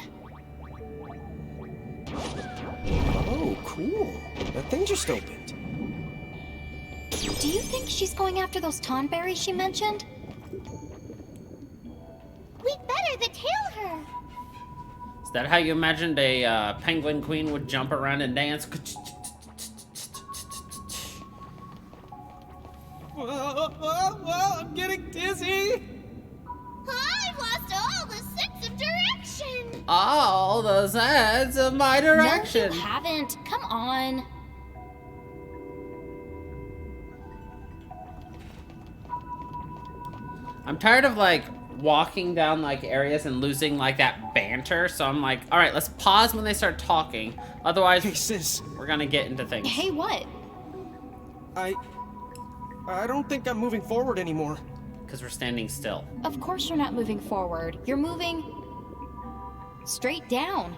Oh, cool. That thing just opened. Do you think she's going after those tonberries she mentioned? We'd better tail her. Is that how you imagined a penguin queen would jump around and dance? Whoa, I'm getting dizzy. I've lost all the sense of direction. All the sense of my direction. No, you haven't. Come on. I'm tired of like walking down like areas and losing like that banter, so I'm like, all right, let's pause when they start talking. Otherwise, Hey, sis. we're gonna get into things. Hey, what? I don't think I'm moving forward anymore. Because we're standing still. Of course you're not moving forward. You're moving straight down.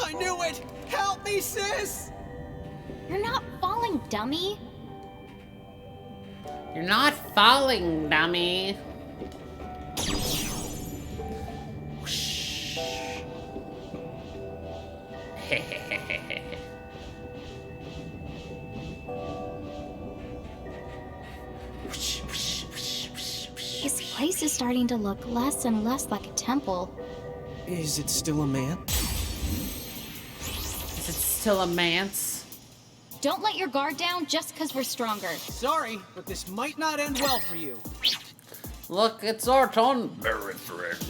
I knew it! Help me, sis! You're not falling, dummy. You're not falling, dummy. Whoosh. This place is starting to look less and less like a temple. Is it still a man? Is it still a manse? Don't let your guard down just because we're stronger. Sorry, but this might not end well for you. Look, it's our turn, very friends.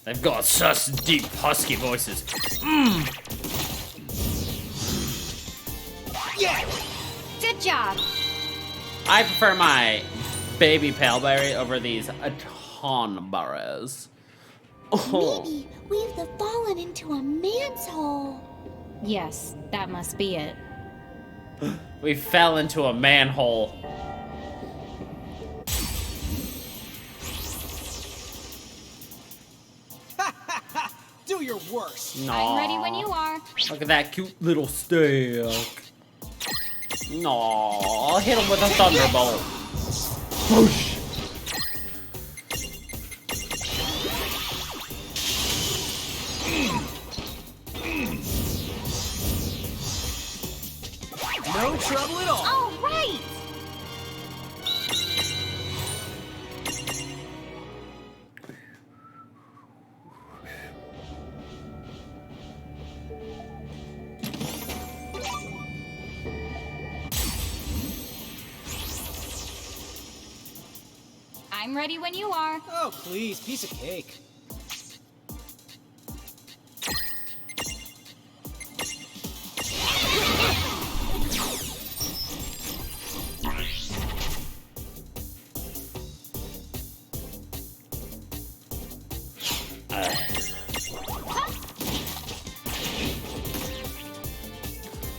They've got such deep, husky voices. Yeah! Good job. I prefer my baby paleberry over these tonberries. Oh. Maybe we've fallen into a man's hole. Yes, that must be it. We fell into a manhole. Do your worst. I'm ready when you are. Look at that cute little stick. No, hit him with a thunderbolt. Whoosh. No trouble at all. All right. I'm ready when you are. Oh, please, piece of cake.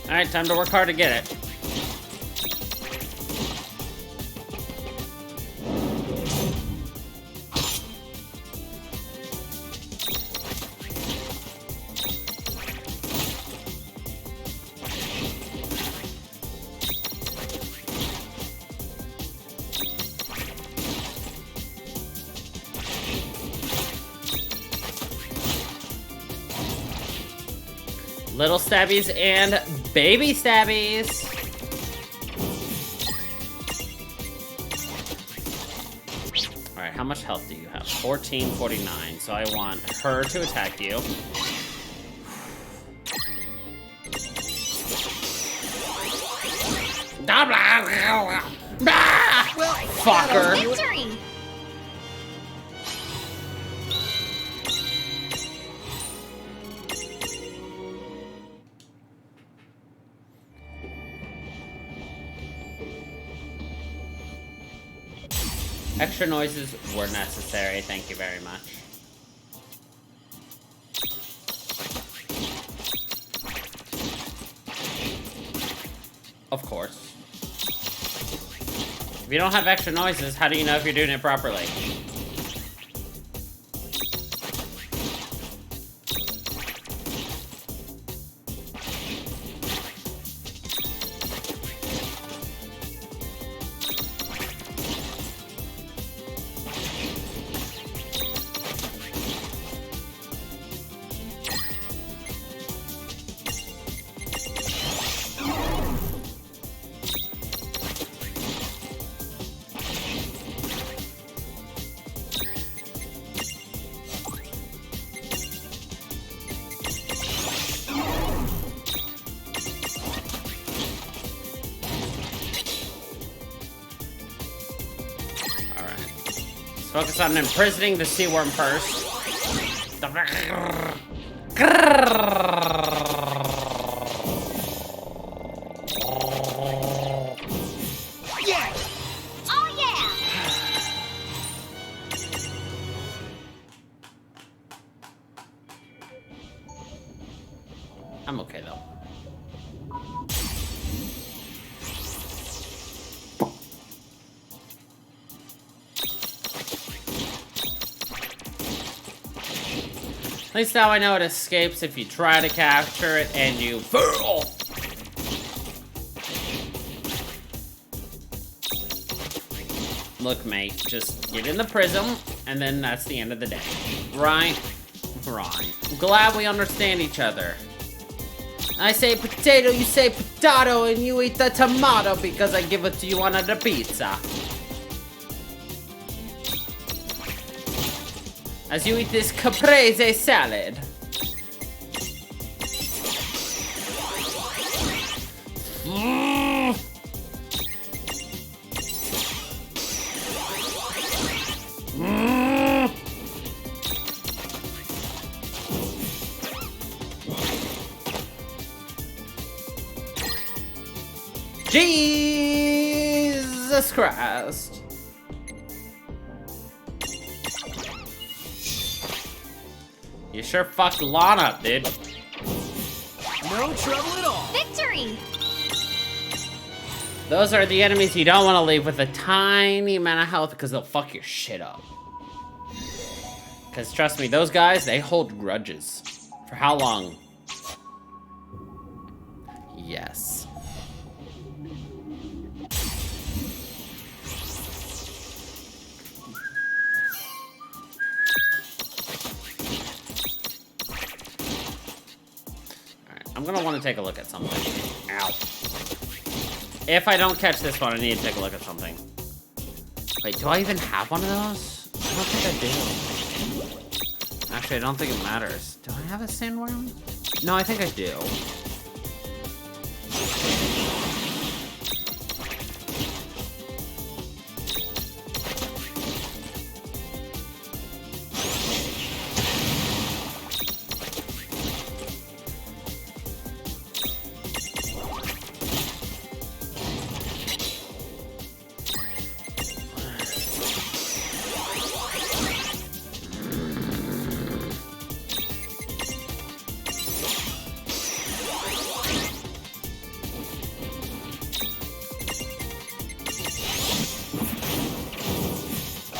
Alright, time to work hard to get it. Little stabbies and baby stabbies. Alright, how much health do you have? 1449. So I want her to attack you. Well, fucker. Victory! Extra noises were necessary, thank you very much. Of course. If you don't have extra noises, how do you know if you're doing it properly? Focus on imprisoning the sea worm first. Yeah! Oh yeah! I'm okay though. At least now I know it escapes if you try to capture it and you fail. Look, mate, just get in the prism, and then that's the end of the day. Right? Right. I'm glad we understand each other. I say potato, you say potato, and you eat the tomato because I give it to you on the pizza. As you eat this caprese salad. Jesus Christ. You sure fucked Lon up, dude. No trouble at all. Victory! Those are the enemies you don't want to leave with a tiny amount of health because they'll fuck your shit up. Because trust me, those guys, they hold grudges. For how long? Yes. I'm gonna want to take a look at something. Ow. If I don't catch this one, I need to take a look at something. Wait, do I even have one of those? I don't think I do. Actually, I don't think it matters. Do I have a sandworm? No, I think I do.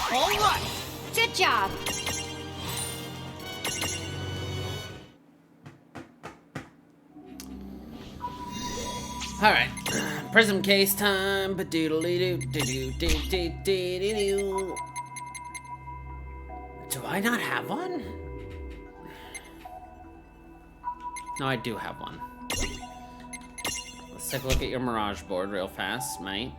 All right. Good job. All right, prism case time. Do I not have one? No, I do have one. Let's take a look at your mirage board real fast, mate.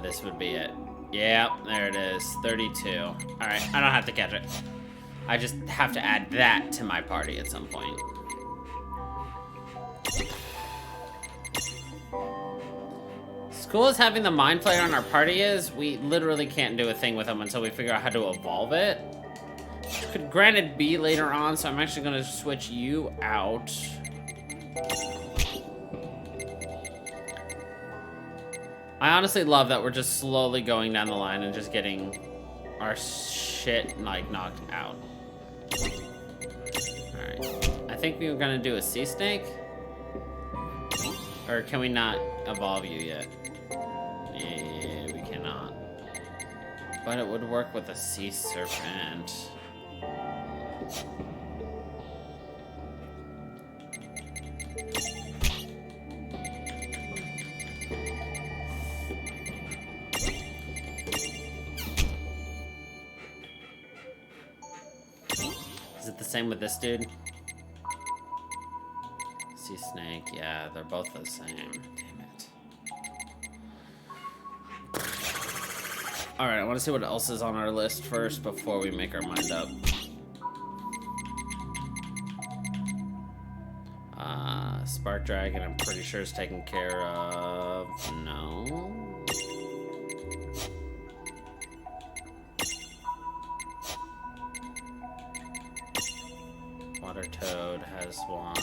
This would be it. Yep, there it is. 32. All right, I don't have to catch it. I just have to add that to my party at some point. As cool as having the mind flayer on our party is, we literally can't do a thing with him until we figure out how to evolve it. Which could granted be later on, so I'm actually gonna switch you out. I honestly love that we're just slowly going down the line and just getting our shit, like, knocked out. Alright. I think we were gonna do a sea snake. Or can we not evolve you yet? Yeah, we cannot. But it would work with a sea serpent. Is it the same with this dude? Sea snake, yeah, they're both the same. Damn it. Alright, I want to see what else is on our list first before we make our mind up. Spark Dragon, I'm pretty sure is taken care of. No. Water Toad has one.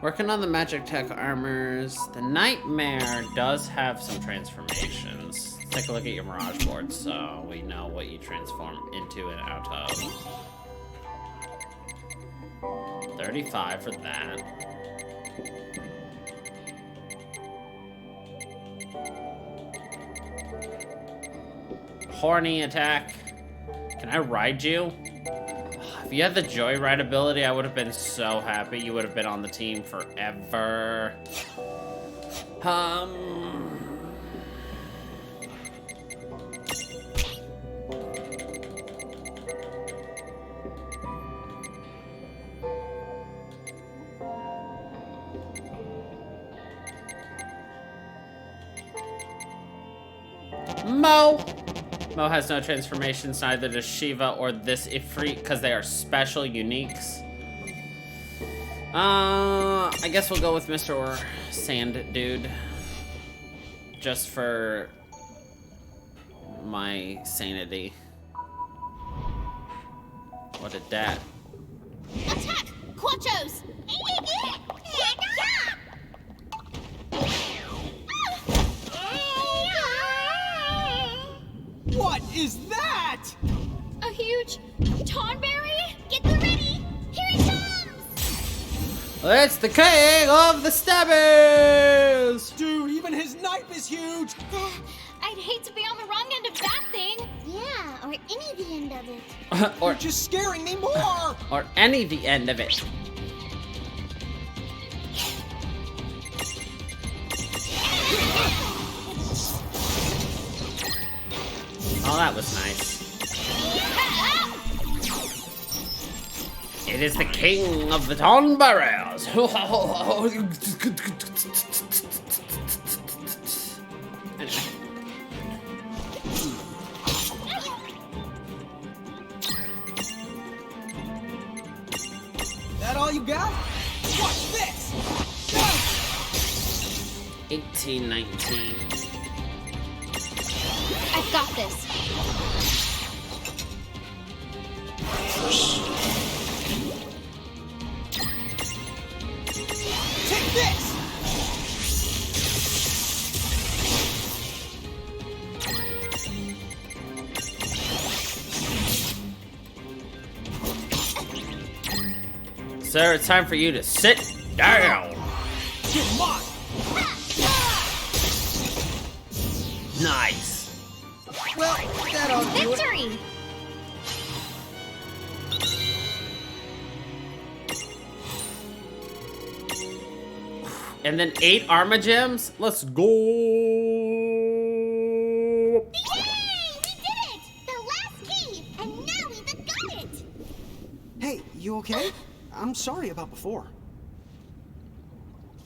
Working on the magic tech armors. The Nightmare does have some transformations. Let's take a look at your Mirage board so we know what you transform into and out of. 35 for that. Horny attack. Can I ride you? If you had the Joyride ability, I would have been so happy. You would have been on the team forever. Mo has no transformations, neither does Shiva or this Ifrit, because they are special uniques. I guess we'll go with Mr. Sand Dude. Just for my sanity. What did that? Attack! Quachos! What is that? A huge Tonberry? Get the ready! Here it comes! It's the king of the Stabbers! Dude, even his knife is huge! I'd hate to be on the wrong end of that thing. Yeah, or any the end of it. or You're just scaring me more! or any the end of it. Oh, that was nice. It is the king of the Tonberries. Anyway. That all you got? Watch this! 1819. I've got this. Take this! Sir, it's time for you to sit down. You're mine! Nice. Well, that'll do it. Victory! And then 8 Arma Gems? Let's go. Yay! We did it! The last key! And now we've got it! Hey, you okay? I'm sorry about before.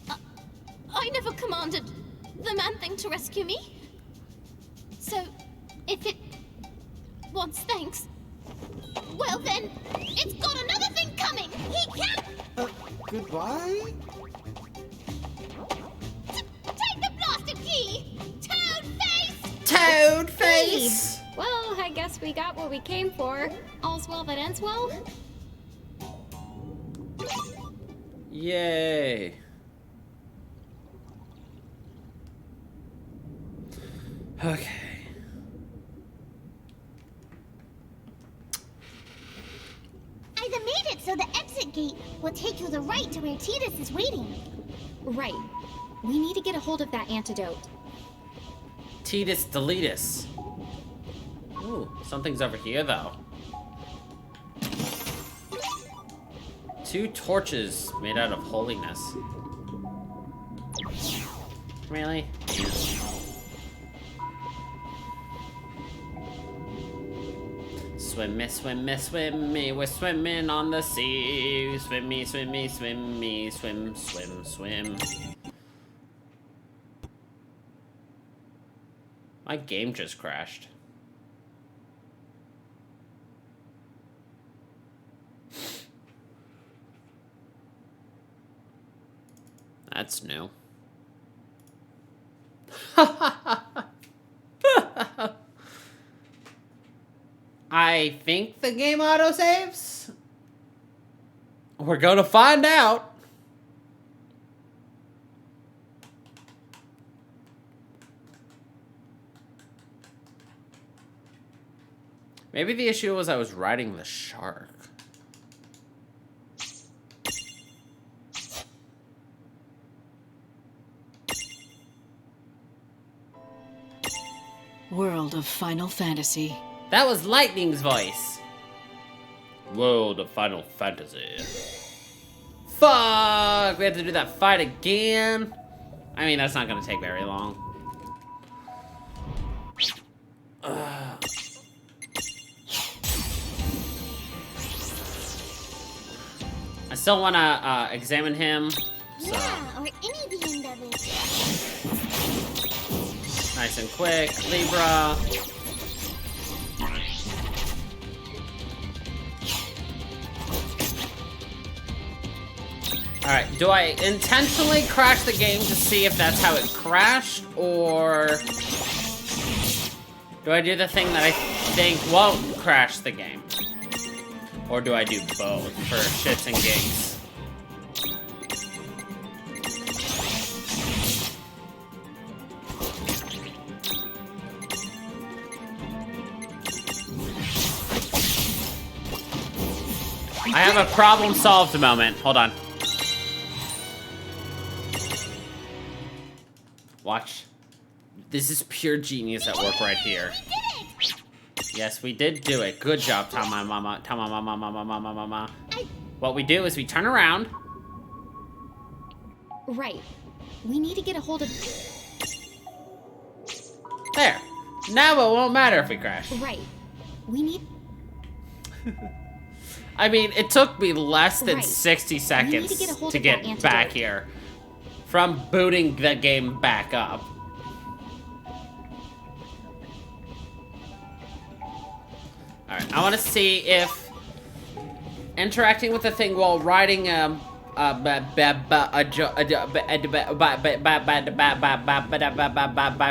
I never commanded the man-thing to rescue me. So, if it wants thanks, well then, it's got another thing coming! He can't Goodbye? take the blasted key! Toad face! Toad face. Well, I guess we got what we came for. All's well that ends well. Yay. Okay. Either made it so the exit gate will take you the right to where Tidus is waiting. Right. We need to get a hold of that antidote. Tidus Deletus. Ooh, something's over here though. 2 torches made out of holiness. Really? Swim me, swim me, swim me, we're swimming on the sea. Swim me, swim me, swim me, swim, swim, swim. My game just crashed. That's new. I think the game autosaves. We're gonna find out. Maybe the issue was I was riding the shark. World of Final Fantasy. That was Lightning's voice. World of Final Fantasy. Fuck! We have to do that fight again. I mean, that's not gonna take very long. I still wanna examine him. So. Yeah, or any of the end of it. Nice and quick, Libra. Alright, do I intentionally crash the game to see if that's how it crashed, or do I do the thing that I think won't crash the game? Or do I do both for shits and gigs? I have a problem solved moment. Hold on. Watch. This is pure genius at work right here. We did it! Yes, we did do it. Good job, Mama. What we do is we turn around. Right. We need to get a hold of... There. Now it won't matter if we crash. Right. We need... I mean, it took me less than Right. 60 We need seconds to get a hold to of that get back antidote. here. From booting the game back up. Alright, I want to see if interacting with the thing while riding by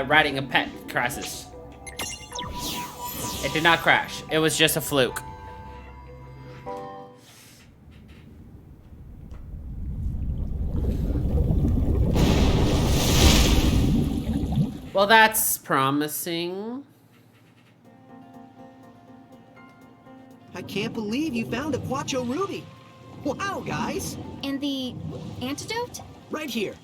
riding a pet crashes. It did not crash. It was just a fluke. Well, that's promising. I can't believe you found a Quattro Ruby. Wow, guys. And the antidote? Right here.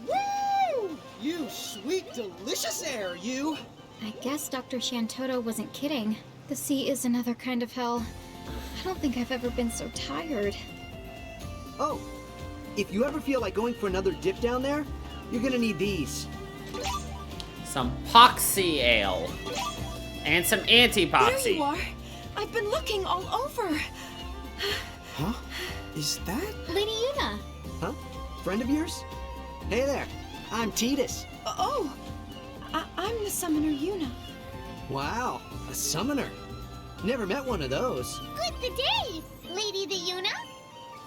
Woo! You sweet, delicious air, you. I guess Dr. Shantoto wasn't kidding. The sea is another kind of hell. I don't think I've ever been so tired. Oh, if you ever feel like going for another dip down there, you're gonna need these. Some poxy ale. And some There anti-poxy. you are. I've been looking all over. Huh? Is that? Lady Yuna! Huh? Friend of yours? Hey there, I'm Titus. Oh, I'm the summoner Yuna. Wow, a summoner. Never met one of those. Good the day, Lady the Yuna.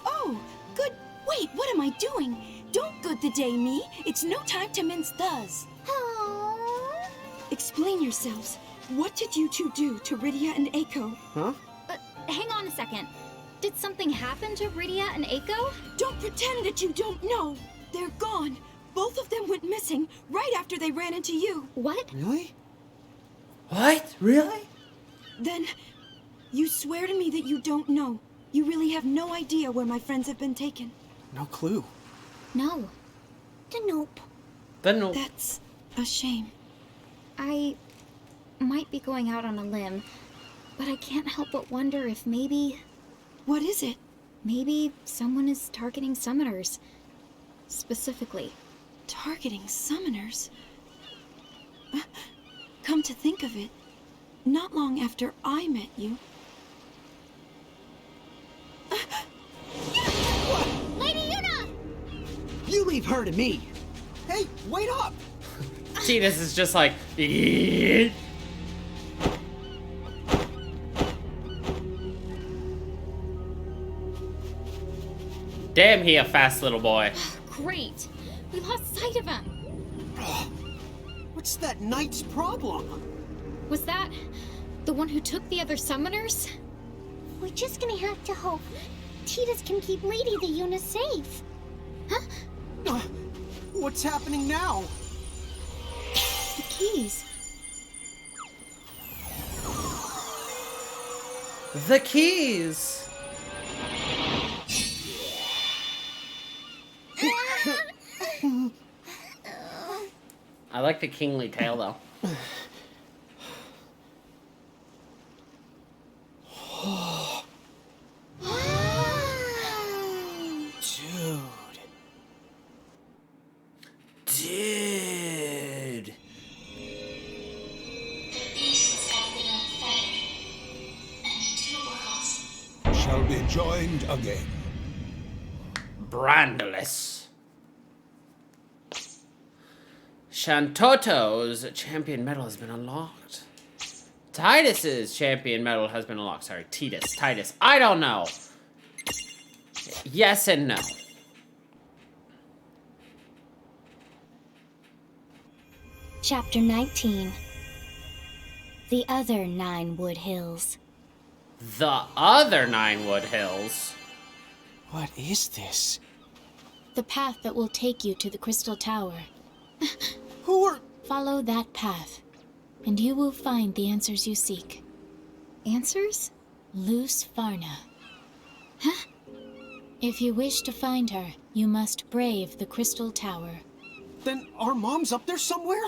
Oh, good. Wait, what am I doing? Don't good the day me. It's no time to mince thus. Oh. Explain yourselves. What did you two do to Rydia and Eiko? Huh? Hang on a second. Did something happen to Rydia and Eiko? Don't pretend that you don't know. They're gone. Both of them went missing right after they ran into you. What? Really? What? Really? Then, you swear to me that you don't know. You really have no idea where my friends have been taken. No clue. No. Nope. Then no. That's a shame. I might be going out on a limb, but I can't help but wonder if maybe What is it? someone is targeting summoners. Specifically. Targeting summoners? Come to think of it, not long after I met you. Lady Yuna! You leave her to me. Hey, Hey, wait up! Tidus is just like, "Eeeeh." Damn, he a fast little boy. Great. We lost sight of him. What's that knight's problem? Was that the one who took the other summoners? We're just gonna have to hope Tidus can keep Lady the Yuna safe. What's happening now? The keys. The keys. I like the kingly tail though. Dude. Shall be joined again. Brandless. Shantoto's champion medal has been unlocked. Tidus's champion medal has been unlocked. Sorry, Titus. I don't know. Yes and no. Chapter 19. The Other 9 Wood Hills. The other 9 Wood Hills. What is this? The path that will take you to the Crystal Tower. Who are... Follow that path, and you will find the answers you seek. Answers? Luce Farna. Huh? If you wish to find her, you must brave the Crystal Tower. Then our mom's up there somewhere?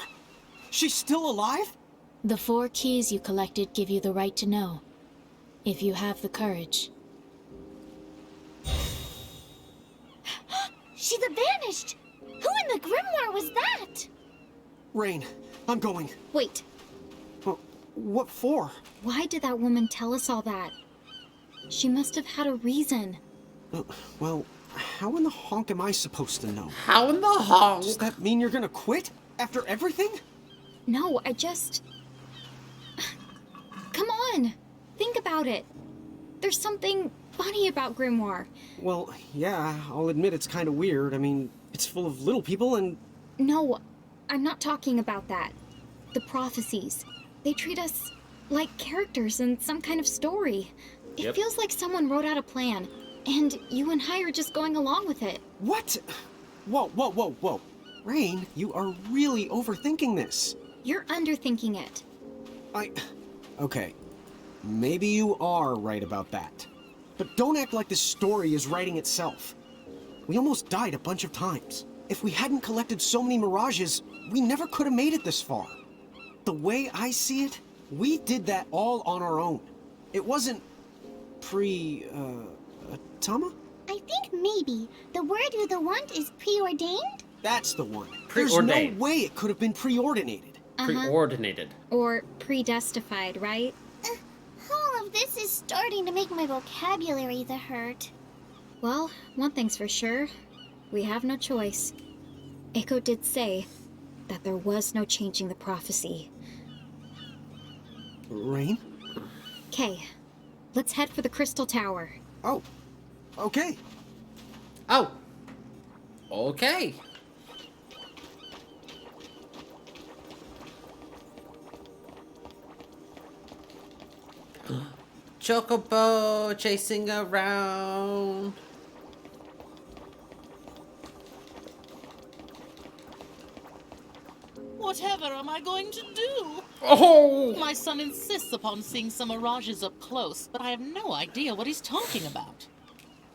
She's still alive? The 4 keys you collected give you the right to know, if you have the courage. She's vanished! Who in the grimoire was that? Rain, I'm going. Wait, What for? why did that woman tell us all that? She must have had a reason. Well, how in the honk am I supposed to know? How in the honk? Does that mean you're gonna quit? After everything? No, I just... Come on! Think about it. There's something funny about Grimoire. Well, yeah, I'll admit it's kind of weird. I mean, it's full of little people and... No, I'm not talking about that. The prophecies. They treat us like characters in some kind of story. It Yep. feels like someone wrote out a plan, and you and I are just going along with it. What? Whoa. Rain, you are really overthinking this. You're underthinking it. Okay, maybe you are right about that. But don't act like this story is writing itself. We almost died a bunch of times. If we hadn't collected so many mirages, we never could have made it this far. The way I see it, we did that all on our own. It wasn't Tama? I think maybe the word you want is preordained? That's the one. Preordained. There's no way it could have been preordinated. Preordinated. Or predestified, right? All of this is starting to make my vocabulary hurt. Well, one thing's for sure. We have no choice. Echo did say that there was no changing the prophecy. Rain? Okay, let's head for the Crystal Tower. Oh, okay. Oh. Okay. Chocobo chasing around. Whatever am I going to do? Oh! My son insists upon seeing some mirages up close, but I have no idea what he's talking about.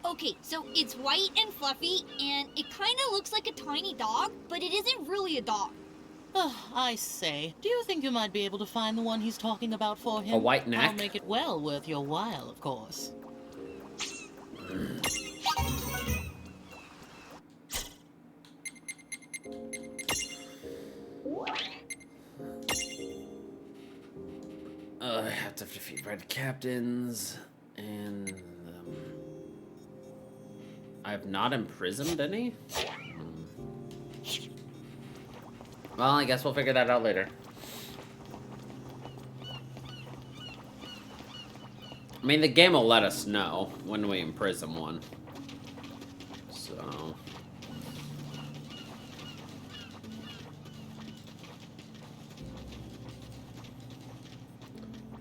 Okay, so it's white and fluffy, and it kind of looks like a tiny dog, but it isn't really a dog. I say, do you think you might be able to find the one he's talking about for him? A white neck? I'll make it well worth your while, of course. I have to defeat red captains, and I have not imprisoned any. Well, I guess we'll figure that out later. I mean, the game will let us know when we imprison one. So...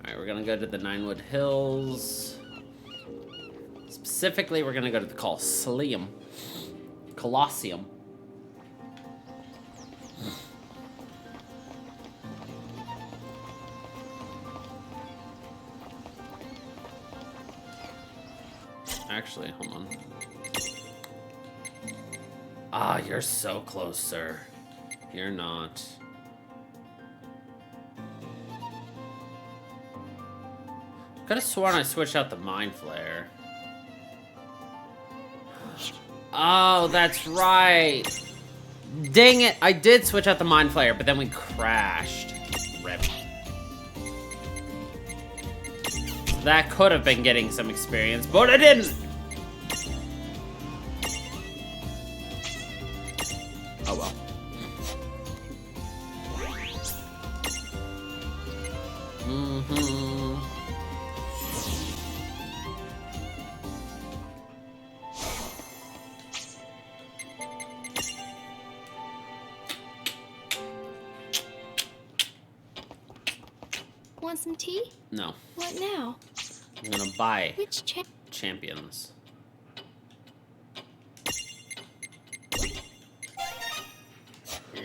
Alright, we're gonna go to the Ninewood Hills. Specifically, we're gonna go to the Colosseum. Colosseum. Actually, hold on. Ah, you're so close, sir. You're not. Could have sworn I switched out the Mind Flare. Oh, that's right. Dang it, I did switch out the Mind Flare, but then we crashed. Rip. That could have been getting some experience, but I didn't! Oh well. Want some tea? No. What now? I'm gonna buy Which champions.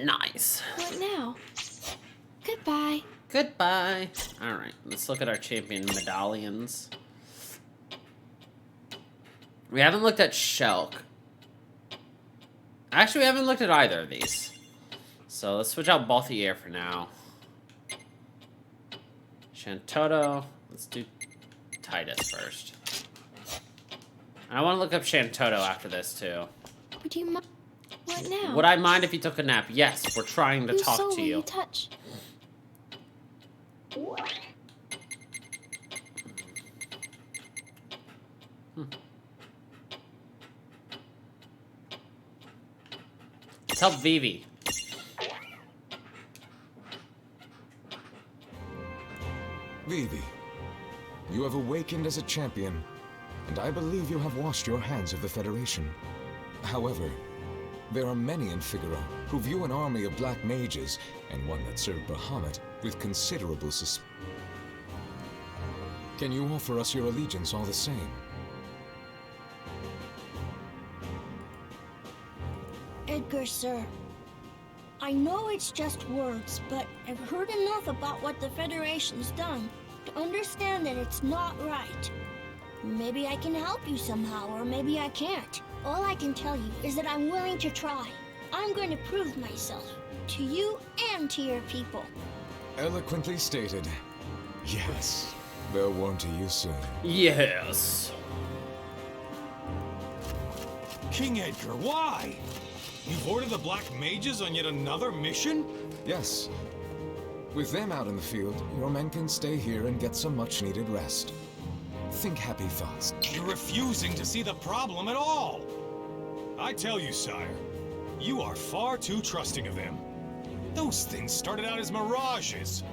Nice. What now? Goodbye. Goodbye. Alright, let's look at our champion medallions. We haven't looked at Shulk. Actually, we haven't looked at either of these. So let's switch out Balthier for now. Shantoto. Let's do Titus first. I want to look up Shantoto after this, too. Would you mind? What now? Would I mind if you took a nap? Yes, we're trying to talk soul to will you. Touch? Let's help Vivi. Vivi, you have awakened as a champion, and I believe you have washed your hands of the Federation. However, there are many in Figaro who view an army of black mages, and one that served Bahamut, with considerable suspicion. Can you offer us your allegiance all the same? Edgar, sir. I know it's just words, but I've heard enough about what the Federation's done to understand that it's not right. Maybe I can help you somehow, or maybe I can't. All I can tell you is that I'm willing to try. I'm going to prove myself, to you and to your people. Eloquently stated. Yes, they'll warm to you soon. Yes. King Edgar, why? You've ordered the Black Mages on yet another mission? Yes. With them out in the field, your men can stay here and get some much-needed rest. Think happy thoughts. You're refusing to see the problem at all. I tell you, sire, you are far too trusting of them. Those things started out as mirages.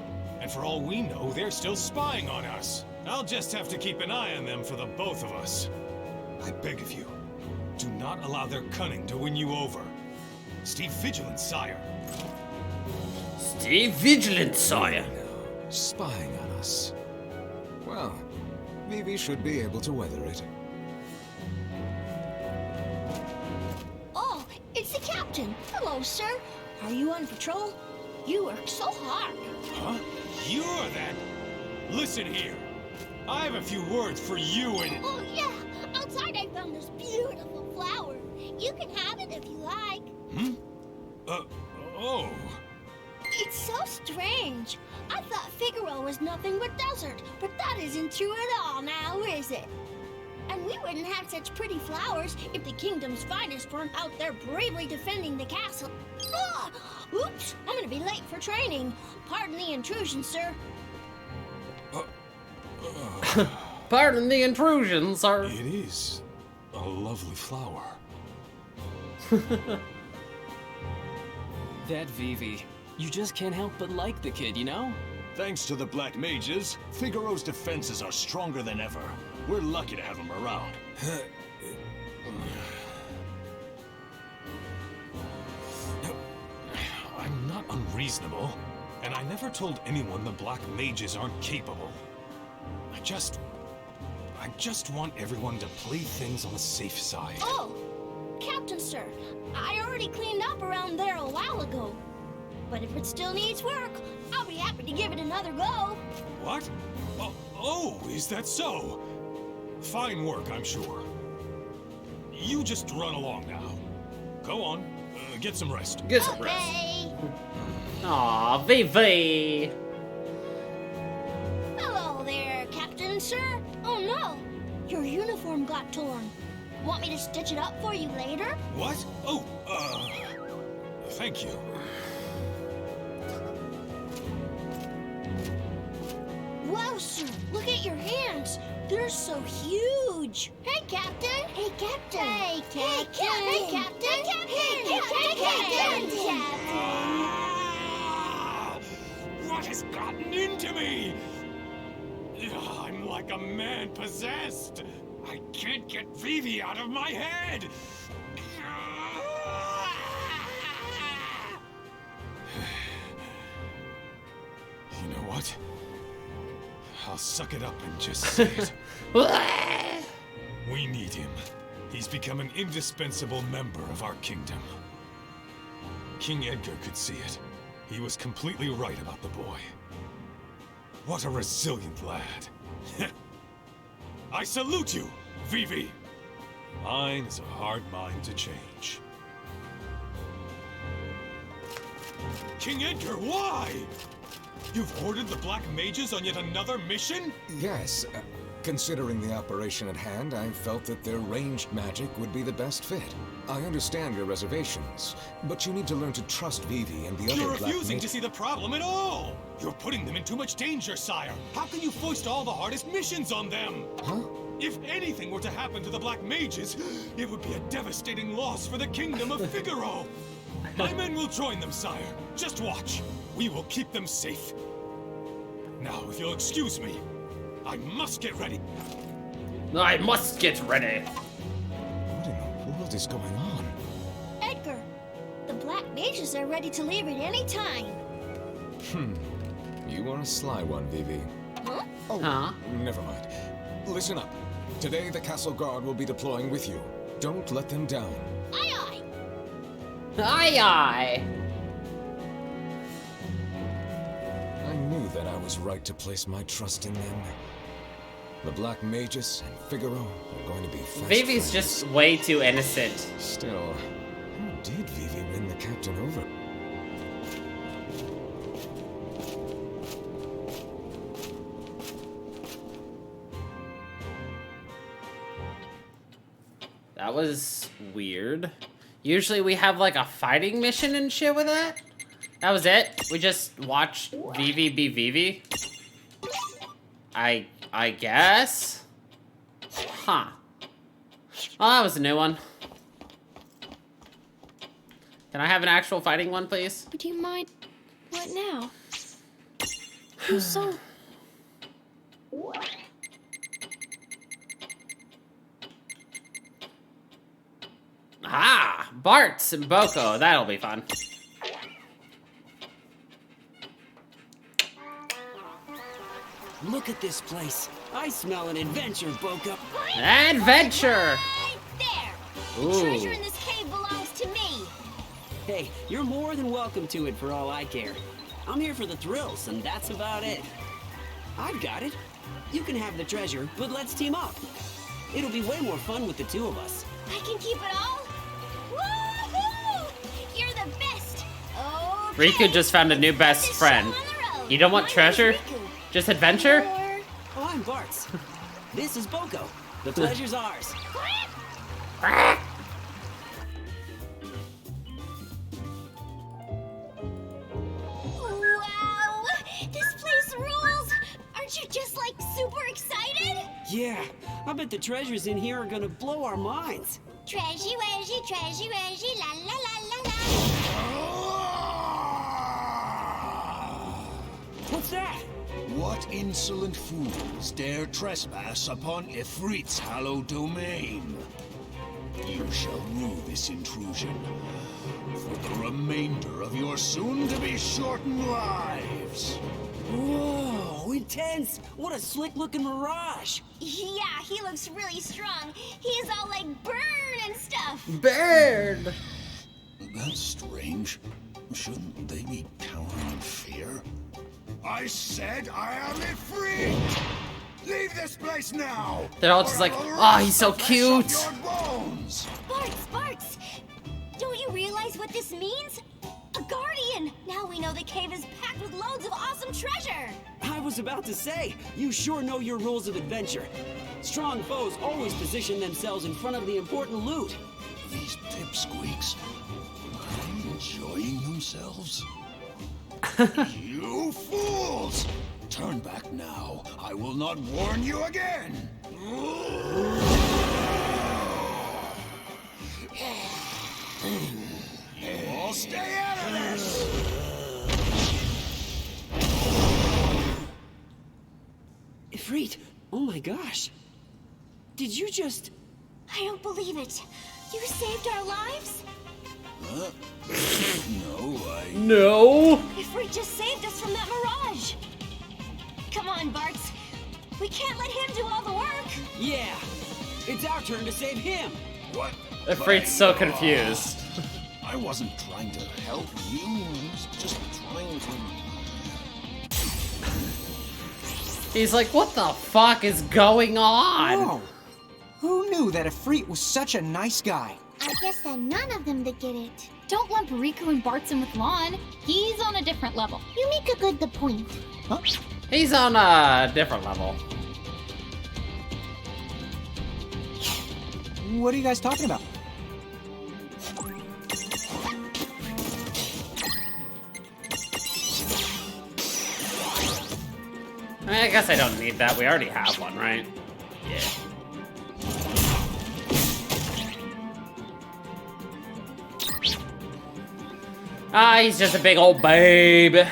And for all we know, they're still spying on us. I'll just have to keep an eye on them for the both of us. I beg of you, do not allow their cunning to win you over. Stay vigilant, sire. Stay vigilant, sire. Spying on us. Well, Vivi should be able to weather it. Oh, it's the captain. Hello, sir. Are you on patrol? You work so hard. Huh? You're that? Listen here. I have a few words for you and... Oh, yeah. Outside I found this beautiful flower. You can have it if you like. Hmm? Oh. It's so strange. I thought Figaro was nothing but desert, but that isn't true at all now, is it? And we wouldn't have such pretty flowers if the kingdom's finest weren't out there bravely defending the castle. Ah! Oops! I'm gonna be late for training. Pardon the intrusion, sir. Pardon the intrusion, sir. It is a lovely flower. That Vivi. You just can't help but like the kid, you know? Thanks to the Black Mages, Figaro's defenses are stronger than ever. We're lucky to have him around. I'm not unreasonable, and I never told anyone the Black Mages aren't capable. I just want everyone to play things on the safe side. Oh, Captain Sir, I already cleaned up around there a while ago. But if it still needs work, I'll be happy to give it another go. What? Oh, is that so? Fine work, I'm sure. You just run along now. Go on, get some rest. Get some rest. Aw, Vivi! Hello there, Captain Sir. Oh no, your uniform got torn. Want me to stitch it up for you later? What? Oh, thank you. Wow, sir, look at your hands. They're so huge. Hey, Captain. Hey, Captain. Hey, Captain. Hey, Captain. Hey, Captain. Hey, Captain. What has gotten into me? I'm like a man possessed. I can't get Vivi out of my head. You know what? I'll suck it up and just say it. We need him. He's become an indispensable member of our kingdom. King Edgar could see it. He was completely right about the boy. What a resilient lad. I salute you, Vivi. Mine is a hard mind to change. King Edgar, why? You've ordered the Black Mages on yet another mission? Yes. Considering the operation at hand, I felt that their ranged magic would be the best fit. I understand your reservations, but you need to learn to trust Vivi and the other You're Black refusing to Mages. see the problem at all! You're putting them in too much danger, sire! How can you foist all the hardest missions on them? Huh? If anything were to happen to the Black Mages, it would be a devastating loss for the kingdom of Figaro! My men will join them, sire. Just watch. We will keep them safe. Now, if you'll excuse me, I must get ready. I must get ready. What in the world is going on? Edgar, the Black Mages are ready to leave at any time. You are a sly one, Vivi. Huh? Oh, never mind. Listen up. Today, the Castle Guard will be deploying with you. Don't let them down. Aye, aye. Aye, aye. I knew that I was right to place my trust in them. The Black Mages and Figaro are going to be fast Vivi's friends. just way too innocent. Still, how did Vivi win the captain over? That was weird. Usually we have like a fighting mission and shit with that. That was it? We just watched Vivi be Vivi? I guess? Huh. Oh, that was a new one. Can I have an actual fighting one, please? Do you mind? What now? I'm so... Ah! Bart's and Boko. That'll be fun. Look at this place. I smell an adventure, Boko. Adventure! Right there! The Ooh. treasure in this cave belongs to me. Hey, you're more than welcome to it for all I care. I'm here for the thrills, and that's about it. I've got it. You can have the treasure, but let's team up. It'll be way more fun with the two of us. I can keep it all. Woohoo! You're the best. Oh, Riku just found a new best friend. You don't want treasure? Just adventure? Oh, I'm Bart's. This is Boko. The pleasure's ours. Wow! This place rules! Aren't you just like super excited? Yeah, I bet the treasures in here are gonna blow our minds. Trejjie-Wejjie, Trejjie-Wejjie, la la la la la. insolent fools dare trespass upon Ifrit's hallowed domain. You shall rue this intrusion for the remainder of your soon-to-be shortened lives. Whoa, intense! What a slick-looking mirage! Yeah, he looks really strong. He's all like burn and stuff. Bird! That's strange. Shouldn't they be cowering in fear? I said I am Ifrit! Leave this place now! They're all just like, oh, he's so cute! Barts! Don't you realize what this means? A guardian! Now we know the cave is packed with loads of awesome treasure! I was about to say, you sure know your rules of adventure. Strong foes always position themselves in front of the important loot. These pipsqueaks, are they enjoying themselves? You fools! Turn back now. I will not warn you again! All stay out of this! Ifrit, oh my gosh. Did you just... I don't believe it. You saved our lives? Huh? No, No! Ifrit just saved us from that mirage. Come on, Barts. We can't let him do all the work. Yeah, it's our turn to save him. What? Ifrit's so confused. I wasn't trying to help you. I was just trying to... He's like, what the fuck is going on? Whoa! Who knew that Ifrit was such a nice guy? I guess that none of them did get it. Don't lump Riku and Bart's in with Lon. He's on a different level. You make a good point. Huh? He's on a different level. What are you guys talking about? I guess I don't need that. We already have one, right? Yeah. Ah, he's just a big old babe.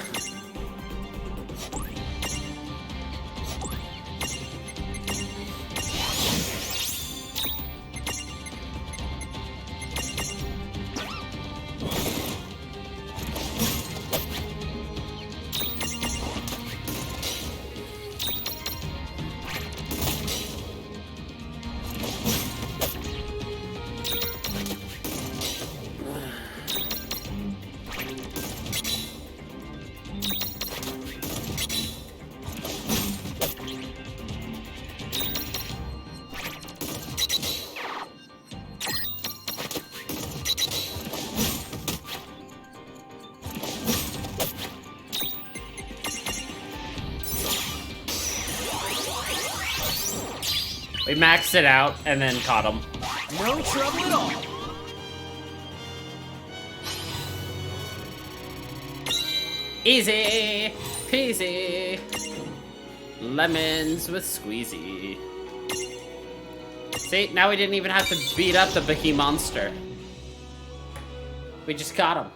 We maxed it out and then caught him. No trouble at all. Easy peasy. Lemons with squeezy. See, now we didn't even have to beat up the behemoth monster. We just caught him.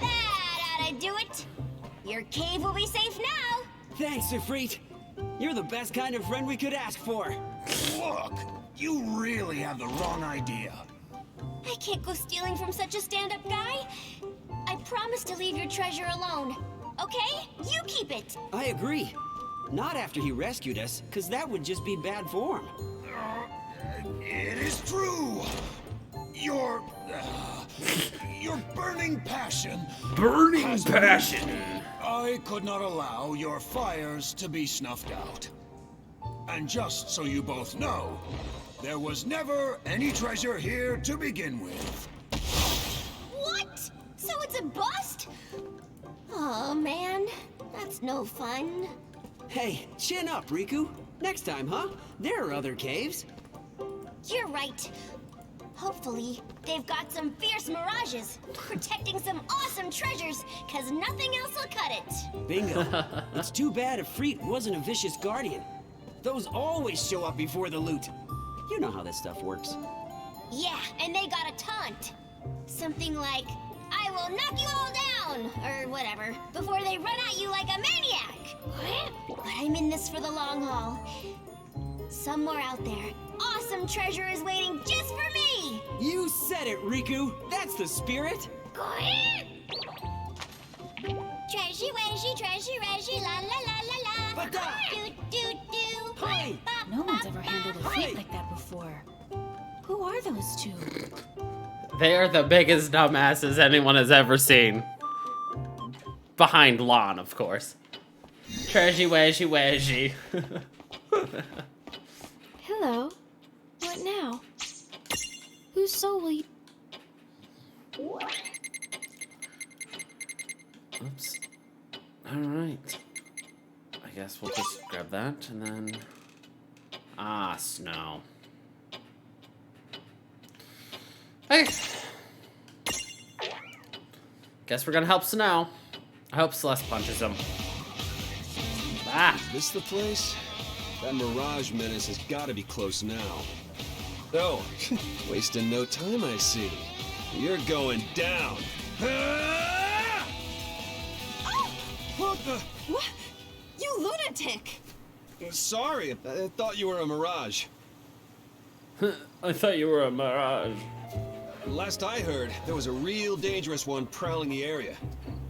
That ought to do it. Your cave will be safe now. Thanks, Ifrit. You're the best kind of friend we could ask for. Look, you really have the wrong idea. I can't go stealing from such a stand-up guy. I promise to leave your treasure alone. Okay? You keep it. I agree. Not after he rescued us, because that would just be bad form. It is true. Your burning passion. Burning passion. I could not allow your fires to be snuffed out. And just so you both know, there was never any treasure here to begin with. What? So it's a bust? Oh, man. That's no fun. Hey, chin up, Riku. Next time, huh? There are other caves. You're right. Hopefully, they've got some fierce mirages, protecting some awesome treasures, because nothing else will cut it. Bingo. It's too bad Ifrit wasn't a vicious guardian. Those always show up before the loot. You know how this stuff works. Yeah, and they got a taunt. Something like, I will knock you all down. down, or whatever, before they run at you like a maniac. But I'm in this for the long haul. Somewhere out there, awesome treasure is waiting just for me. You said it, Riku. That's the spirit. Trejjie-Wejjie, la la la la la. Do do do. No one's ever handled a feat like that before. Who are those two? They are the biggest dumbasses anyone has ever seen. Behind Lon, of course. Trejjie-Wejjie. Hello. What now? Whose soul will you... Oops. Alright. I guess we'll just grab that and then... Ah, snow. Hey. Guess we're gonna help Snow. I hope Celeste punches him. Ah! Is this the place? That Mirage Menace has got to be close now. Oh, wasting no time, I see. You're going down. What the? What? You lunatic! Sorry, I thought you were a Mirage. I thought you were a Mirage. Last I heard, there was a real dangerous one prowling the area.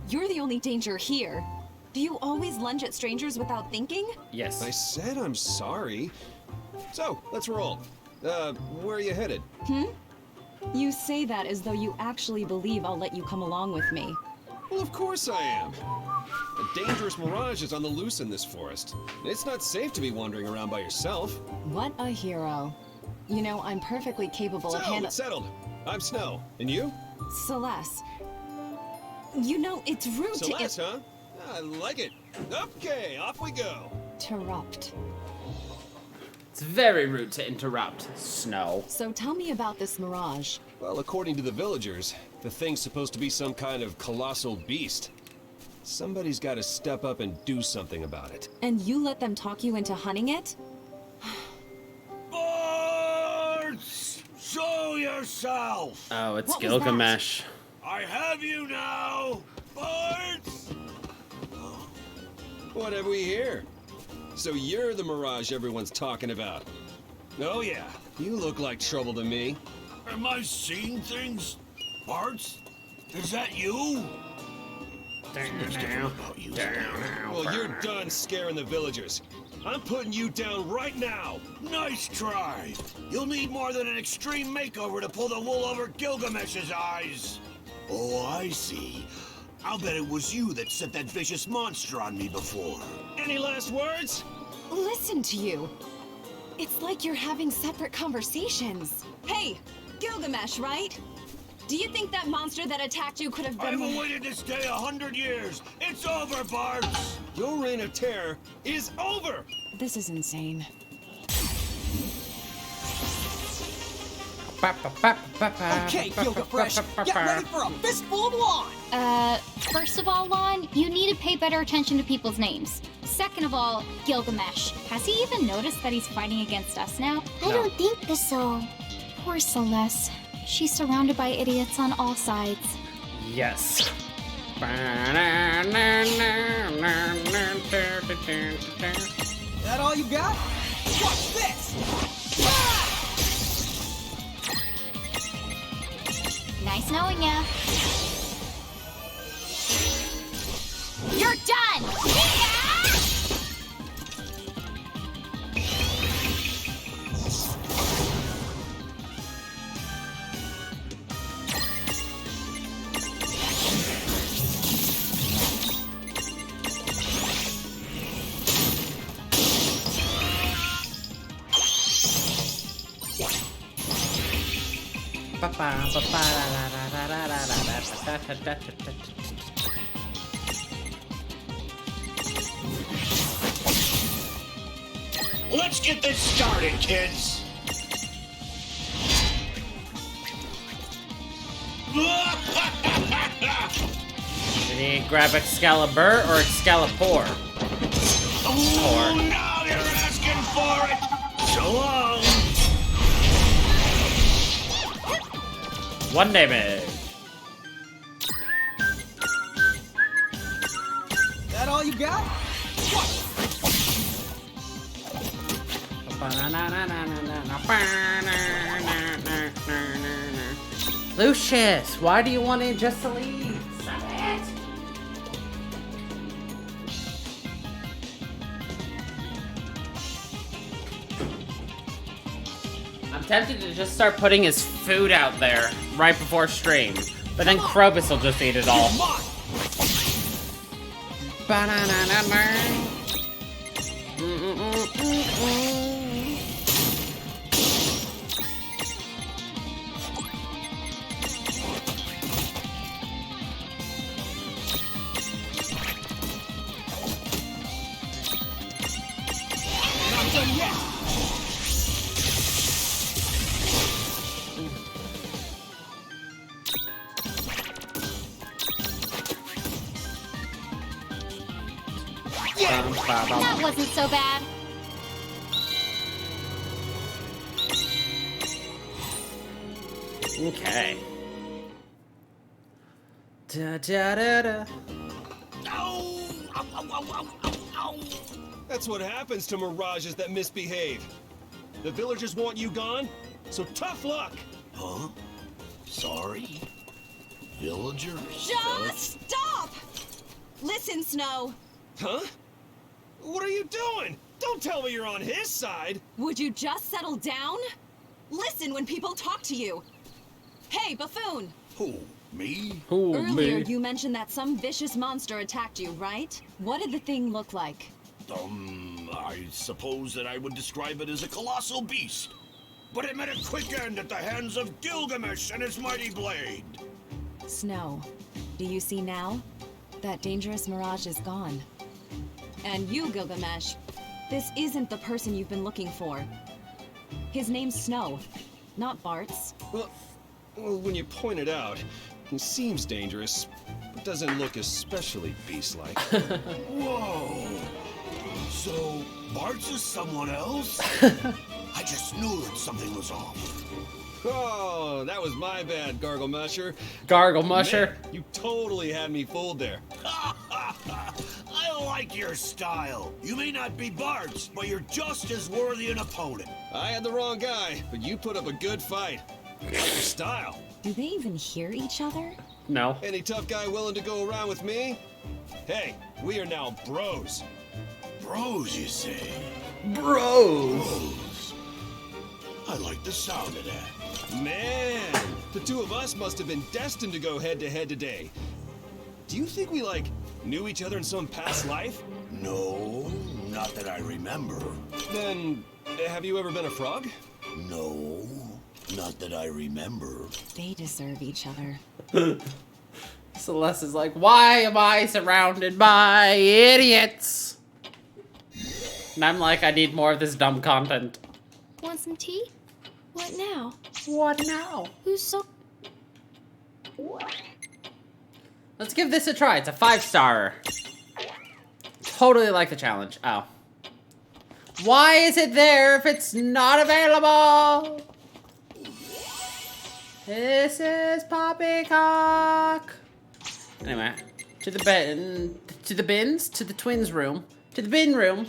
You're the only danger here. Do you always lunge at strangers without thinking? Yes. I said I'm sorry. So, let's roll. Where are you headed? You say that as though you actually believe I'll let you come along with me. Well, of course I am. A dangerous mirage is on the loose in this forest. It's not safe to be wandering around by yourself. What a hero. You know, I'm perfectly capable of handling... It's settled. I'm Snow. And you? Celeste. You know, it's rude Celeste, huh? I like it. Okay, off we go. Interrupt. It's very rude to interrupt, Snow. So tell me about this mirage. Well, according to the villagers, the thing's supposed to be some kind of colossal beast. Somebody's got to step up and do something about it. And you let them talk you into hunting it? Vods! Show yourself! Oh, it's Gilgamesh. I have you now! Vods! What have we here? So you're the mirage everyone's talking about. Oh yeah, you look like trouble to me. Am I seeing things? Vods? Is that you? Well, you're done scaring the villagers. I'm putting you down right now. Nice try. You'll need more than an extreme makeover to pull the wool over Gilgamesh's eyes. Oh, I see. I'll bet it was you that set that vicious monster on me before. Any last words? Listen to you. It's like you're having separate conversations. Hey, Gilgamesh, right? Do you think that monster that attacked you could have been... I've awaited this day 100 years. It's over, Vods. Your reign of terror is over. This is insane. Okay, Gilgafresh, get ready for a fistful of lawn! First of all, Lon, you need to pay better attention to people's names. Second of all, Gilgamesh. Has he even noticed that he's fighting against us now? I don't think so. Poor Celeste. She's surrounded by idiots on all sides. Yes. That all you got? Watch this! Ah! Nice knowing ya. You're done! Let's get this started, kids. Did he grab Excalibur or Excalibur? Oh, now you're asking for it. So long. One damage. Lucius, why do you want it just to leave? Stop it! I'm tempted to just start putting his food out there right before stream, but then Krobus will just eat it all. Not done yet! That wasn't so bad. Okay. Da da da da. Ow! Ow, ow, ow, ow, ow, ow! That's what happens to mirages that misbehave. The villagers want you gone, so tough luck! Huh? Sorry? Villagers? Just stop! Listen, Snow. Huh? What are you doing? Don't tell me you're on his side! Would you just settle down? Listen when people talk to you. Hey, Buffoon! Who? Me? Earlier you mentioned that some vicious monster attacked you, right? What did the thing look like? I suppose that I would describe it as a colossal beast. But it met a quick end at the hands of Gilgamesh and his mighty blade. Snow, do you see now? That dangerous mirage is gone. And you, Gilgamesh, this isn't the person you've been looking for. His name's Snow, not Bart's. Well, when you point it out, he seems dangerous, but doesn't look especially beast-like. Whoa! So, Bart's is someone else? I just knew that something was off. Oh, that was my bad, Gargle Musher. Gargle Musher? Man, you totally had me fooled there. I like your style. You may not be Bart's, but you're just as worthy an opponent. I had the wrong guy, but you put up a good fight. Like your style. Do they even hear each other? No. Any tough guy willing to go around with me? Hey, we are now bros. Bros, you say? Bros. I like the sound of that. Man, the two of us must have been destined to go head-to-head today. Do you think we, knew each other in some past life? No, not that I remember. Then, have you ever been a frog? No, not that I remember. They deserve each other. Celeste is like, why am I surrounded by idiots? And I'm like, I need more of this dumb content. Want some tea? What now? What now? Who's so... Let's give this a try. It's a 5-star. Totally like the challenge. Oh. Why is it there if it's not available? This is Poppycock. Anyway, to the bin, to the bins, to the twins' room, to the bin room.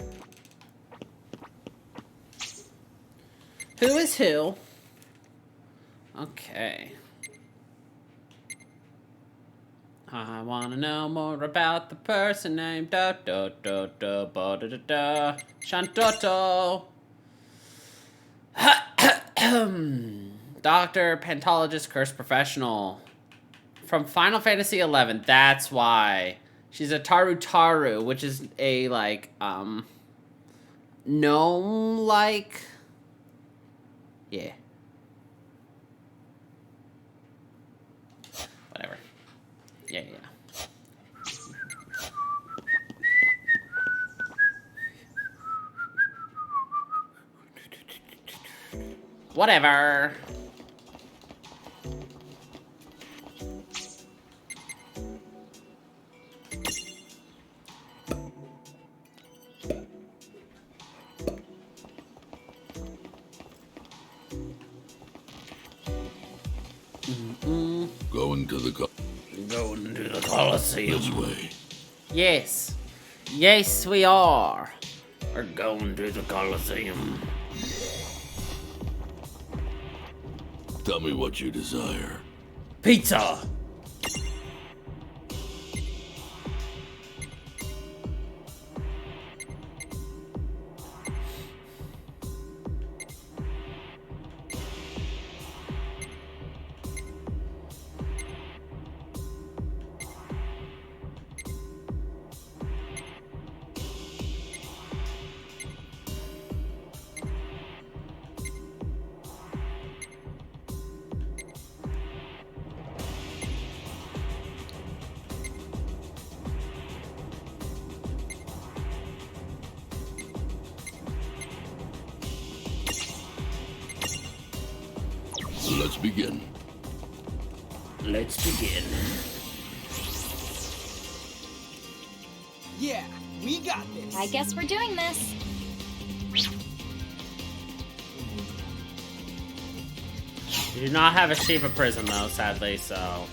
Who is who? Okay. I wanna know more about the person named Shantoto. Doctor, Pantologist, Curse Professional. From Final Fantasy XI, that's why. She's a Taru, which is a, gnome-like... Yeah. Whatever. Yeah. Whatever. Going to the Colosseum. This way. Yes. Yes, we are. We're going to the Colosseum. Tell me what you desire. Pizza! Let's begin. Let's begin. Yeah, we got this. I guess we're doing this. You do not have a Shiva prism though, sadly, so...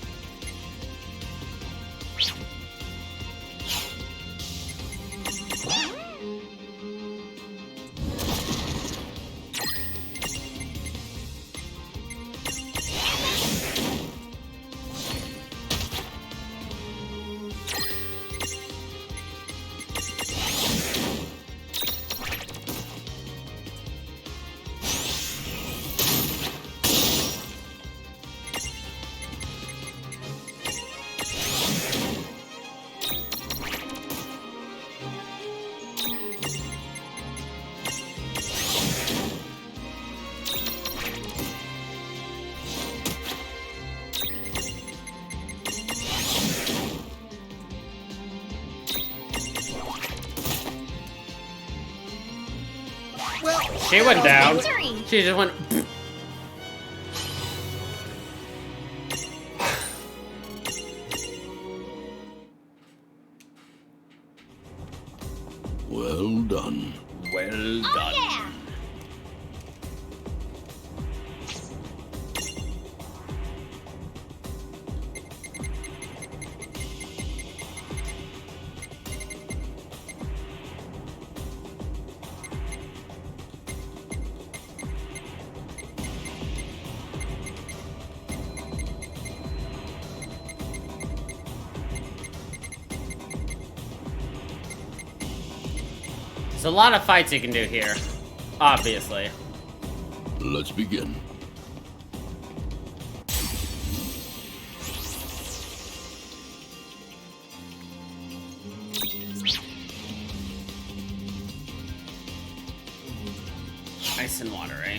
She went down. Victory. She just went. Well done. Well done. Oh, yeah. There's a lot of fights you can do here, obviously. Let's begin. Ice and water, eh?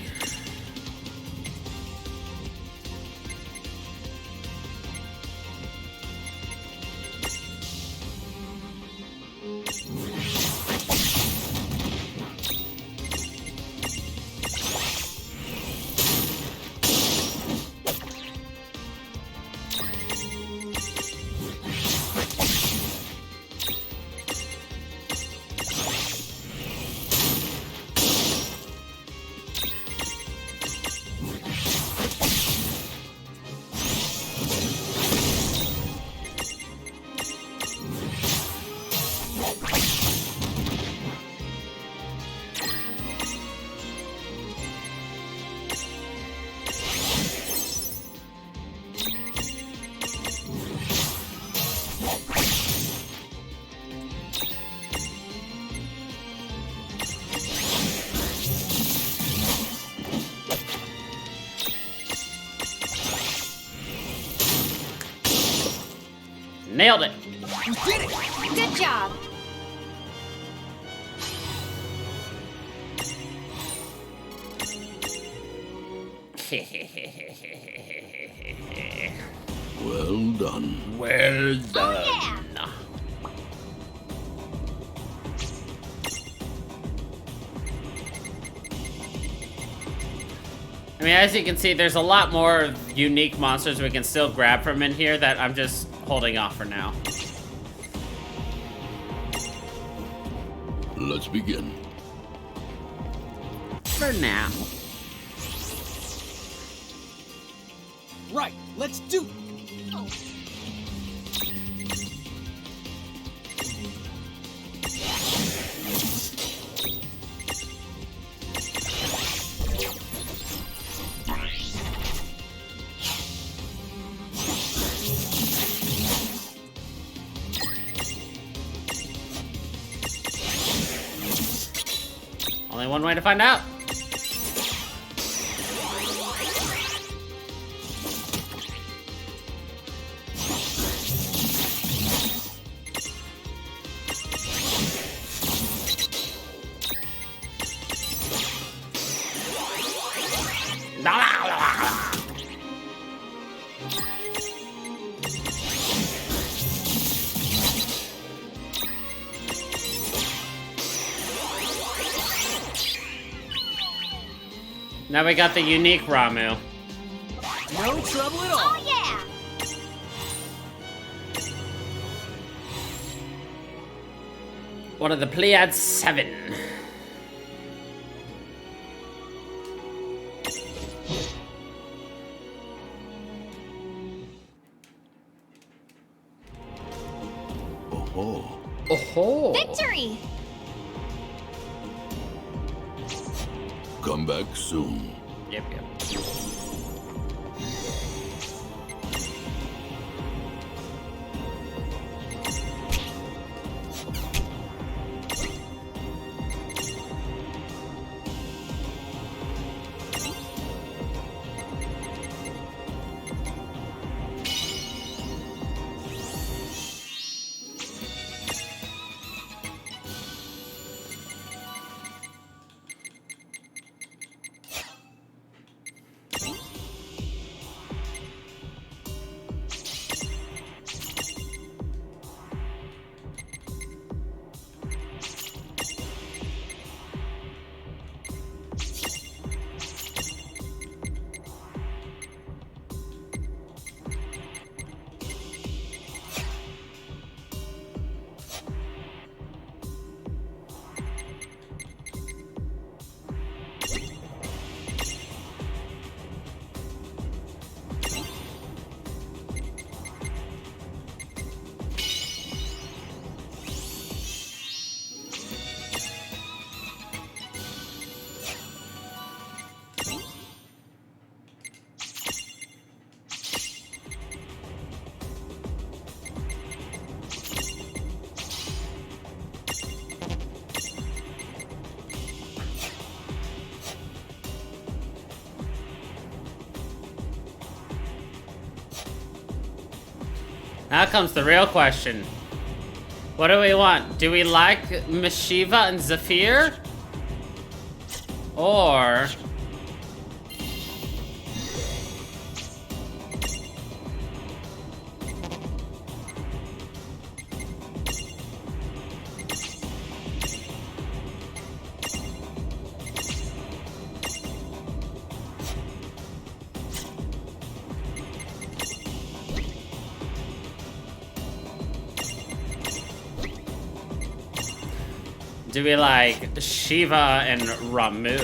Nailed it. You did it. Good job. Well done. Well done. Oh, yeah. I mean, as you can see, there's a lot more unique monsters we can still grab from in here that I'm just holding off for now. Let's begin. For now. Right, let's do. Oh. one way to find out. Now we got the unique Ramu. No trouble at all. Oh, yeah! One of the Pleiad 7. Oh. Oh. Victory! Come back soon. Yep. Now comes the real question. What do we want? Do we like Meshiva and Zephyr? Or... do we like Shiva and Ramu?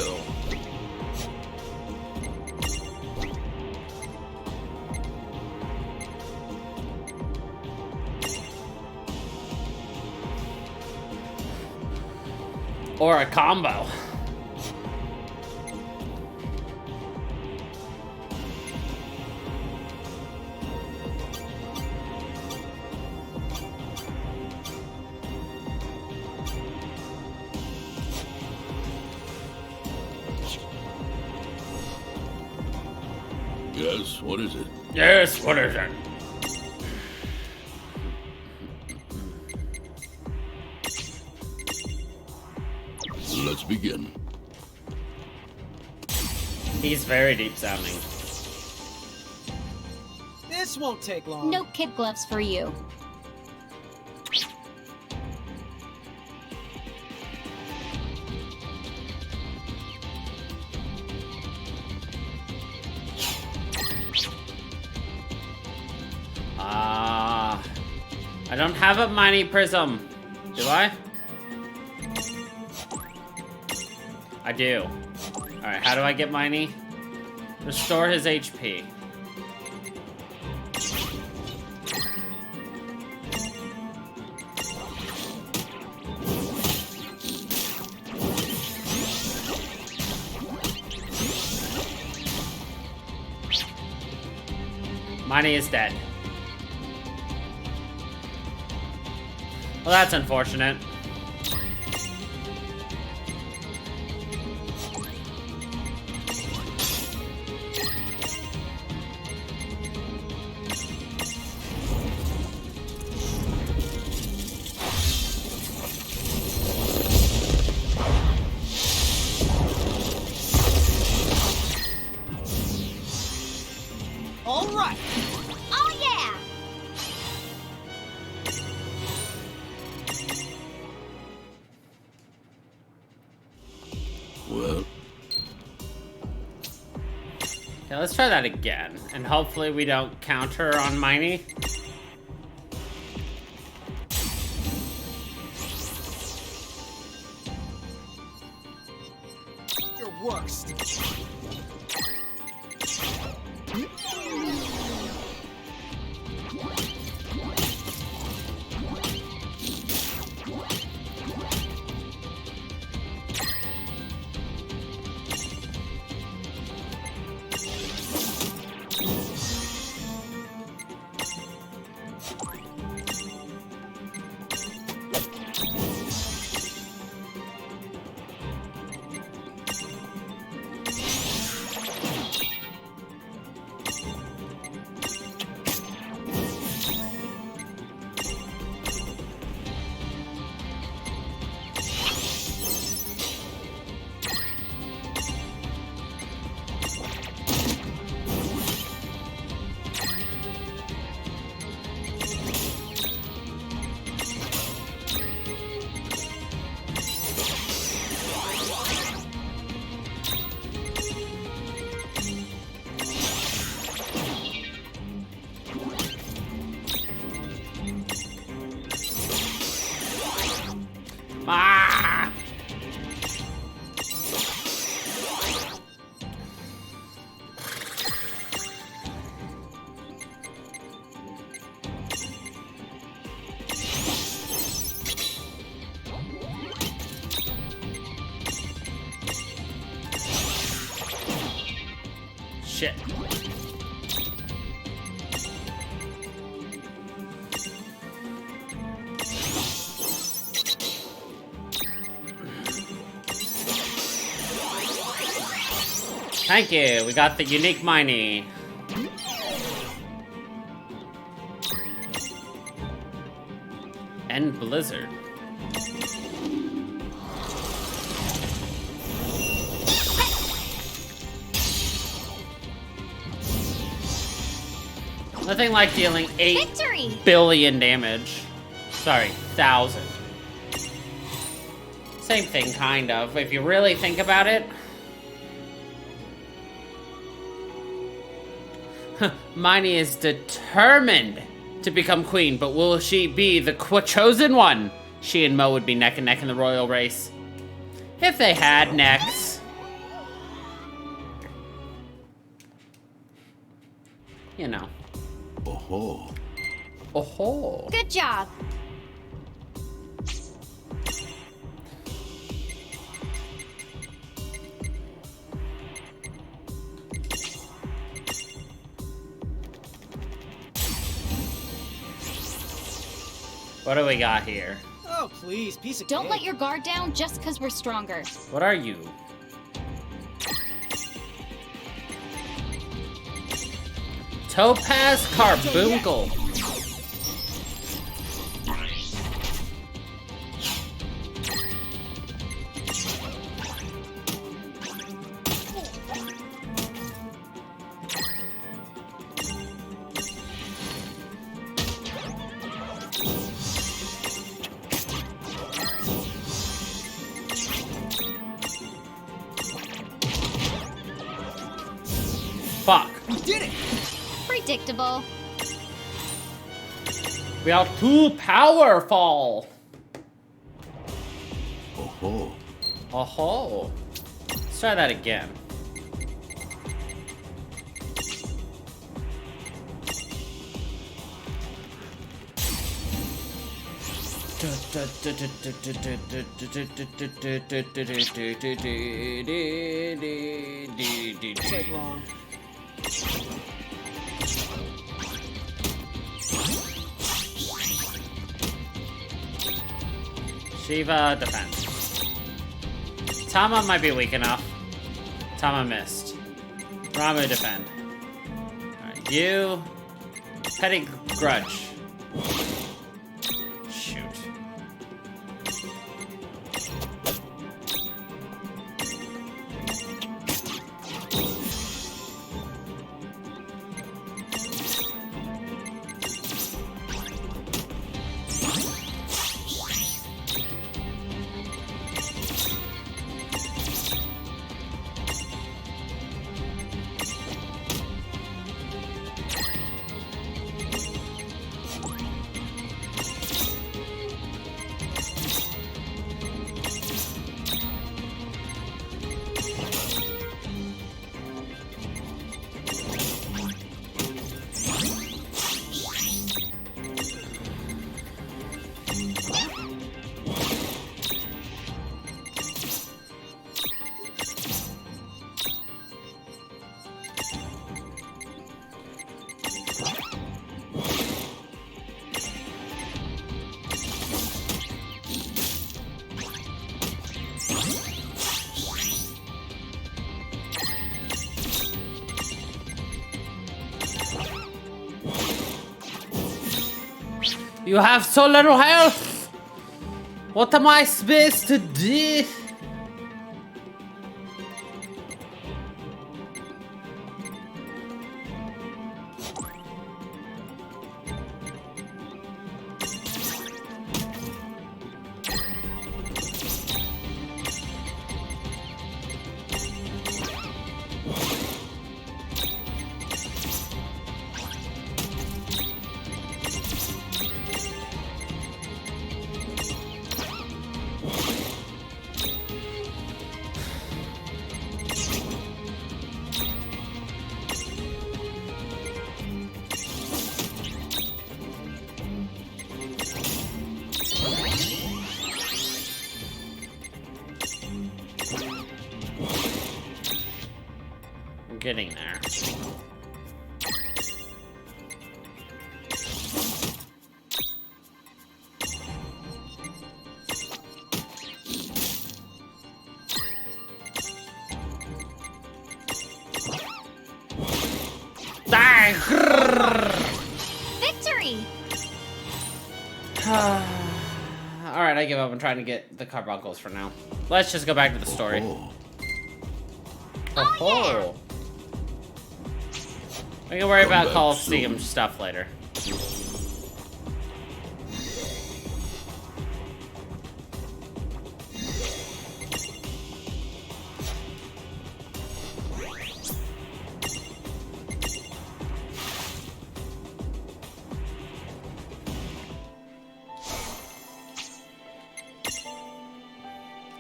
Or a combo? Yes, what is it? Yes, what is it? Let's begin. He's very deep sounding. This won't take long. No kid gloves for you. I don't have a mini prism. Do I? I do. Alright, how do I get Miney? Restore his HP. Miney is dead. Well, that's unfortunate. All right. Oh, yeah! Well, Okay, let's try that again. And hopefully we don't counter on Miney. Your worst. Ah! Shit. Thank you. We got the unique Miney. And Blizzard. Nothing like dealing 8 Victory! billion damage. Sorry, 1,000. Same thing, kind of, if you really think about it. Miney is determined to become queen, but will she be the chosen one? She and Mo would be neck and neck in the royal race. If they had necks. You know. oh-ho. Oh-ho. Good job. What do we got here? Oh, please, piece of Don't cake. let your guard down just because we're stronger. What are you? Topaz Carbuncle. Fuck. We did it! Predictable. We are too powerful. Oh-ho. Oh-ho. Let's try that again. Take long. Shiva, defense. Tama might be weak enough. Tama missed. Ramu, defend. Alright, you... Petty Grudge. Shoot. You have so little health! What am I supposed to do? I'm getting there. Victory! Alright, I give up. I'm trying to get the carbuncles for now. Let's just go back to the story. Oh. We can worry about Coliseum stuff later.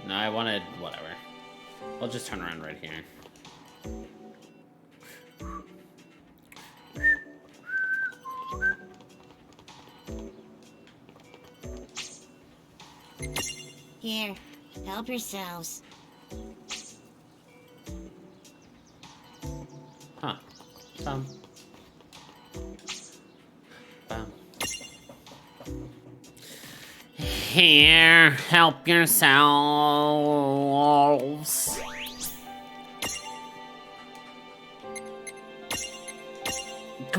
No, I wanted whatever. I'll just turn around right here. Here, help yourselves. Huh. Here, help yourselves.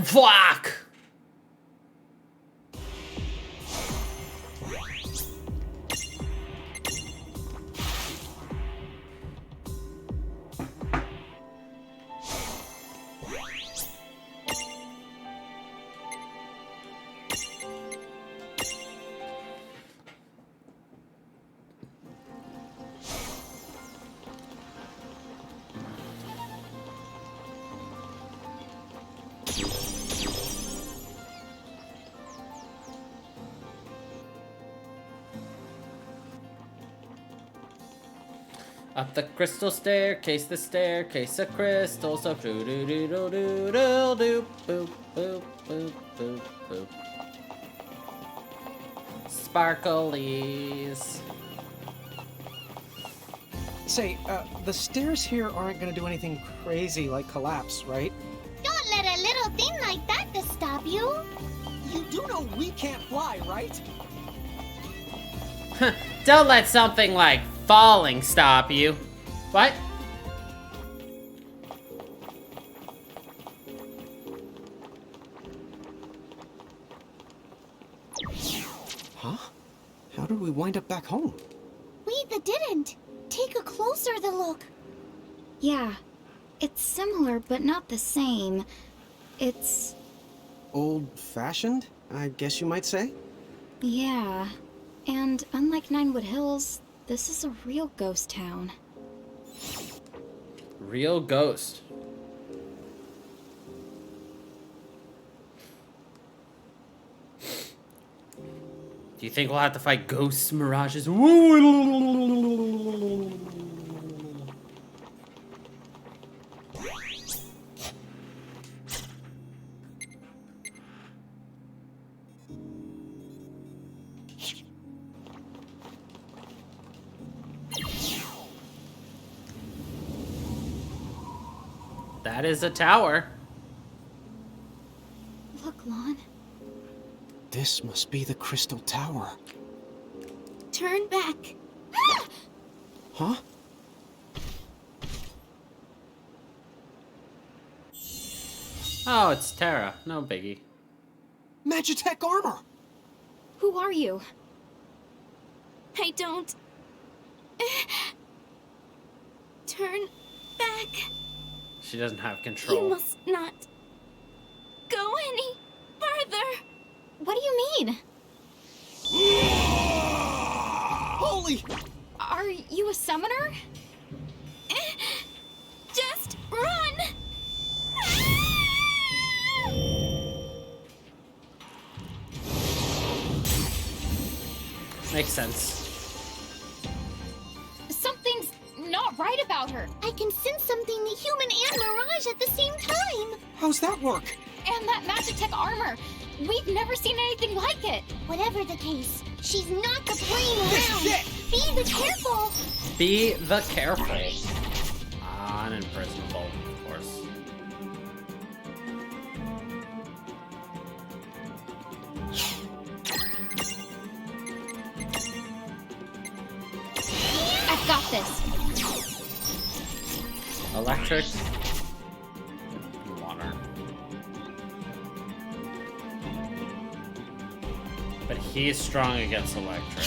Fuck! Up the crystal staircase, the staircase of crystals, so doo doo doo doo doo doo doo boop boop boop boop boop. Sparklies. Say, the stairs here aren't gonna do anything crazy like collapse, right? Don't let a little thing like that to stop you. You do know we can't fly, right? Don't let something like falling stop you. What? Huh? How did we wind up back home? We didn't. Take a closer look. Yeah, it's similar, but not the same. It's... old-fashioned, I guess you might say? yeah. And unlike Ninewood Hills, this is a real ghost town. Real ghost. Do you think we'll have to fight ghosts, mirages? That is a tower. Look, Lon. This must be the Crystal Tower. Turn back. Huh? Oh, it's Terra. No biggie. Magitech armor! Who are you? I don't... turn back. She doesn't have control. You must not go any further. What do you mean? Holy! Are you a summoner? Just run! Makes sense. Something's not right about her. I can sense something human and Mirage at the same time. How's that work? And that Magitech armor. We've never seen anything like it. Whatever the case, she's not the playing around. Shit! Be the careful. Be the careful. Unimprisonable, of course. I've got this. Electric. Water. But he's strong against electric.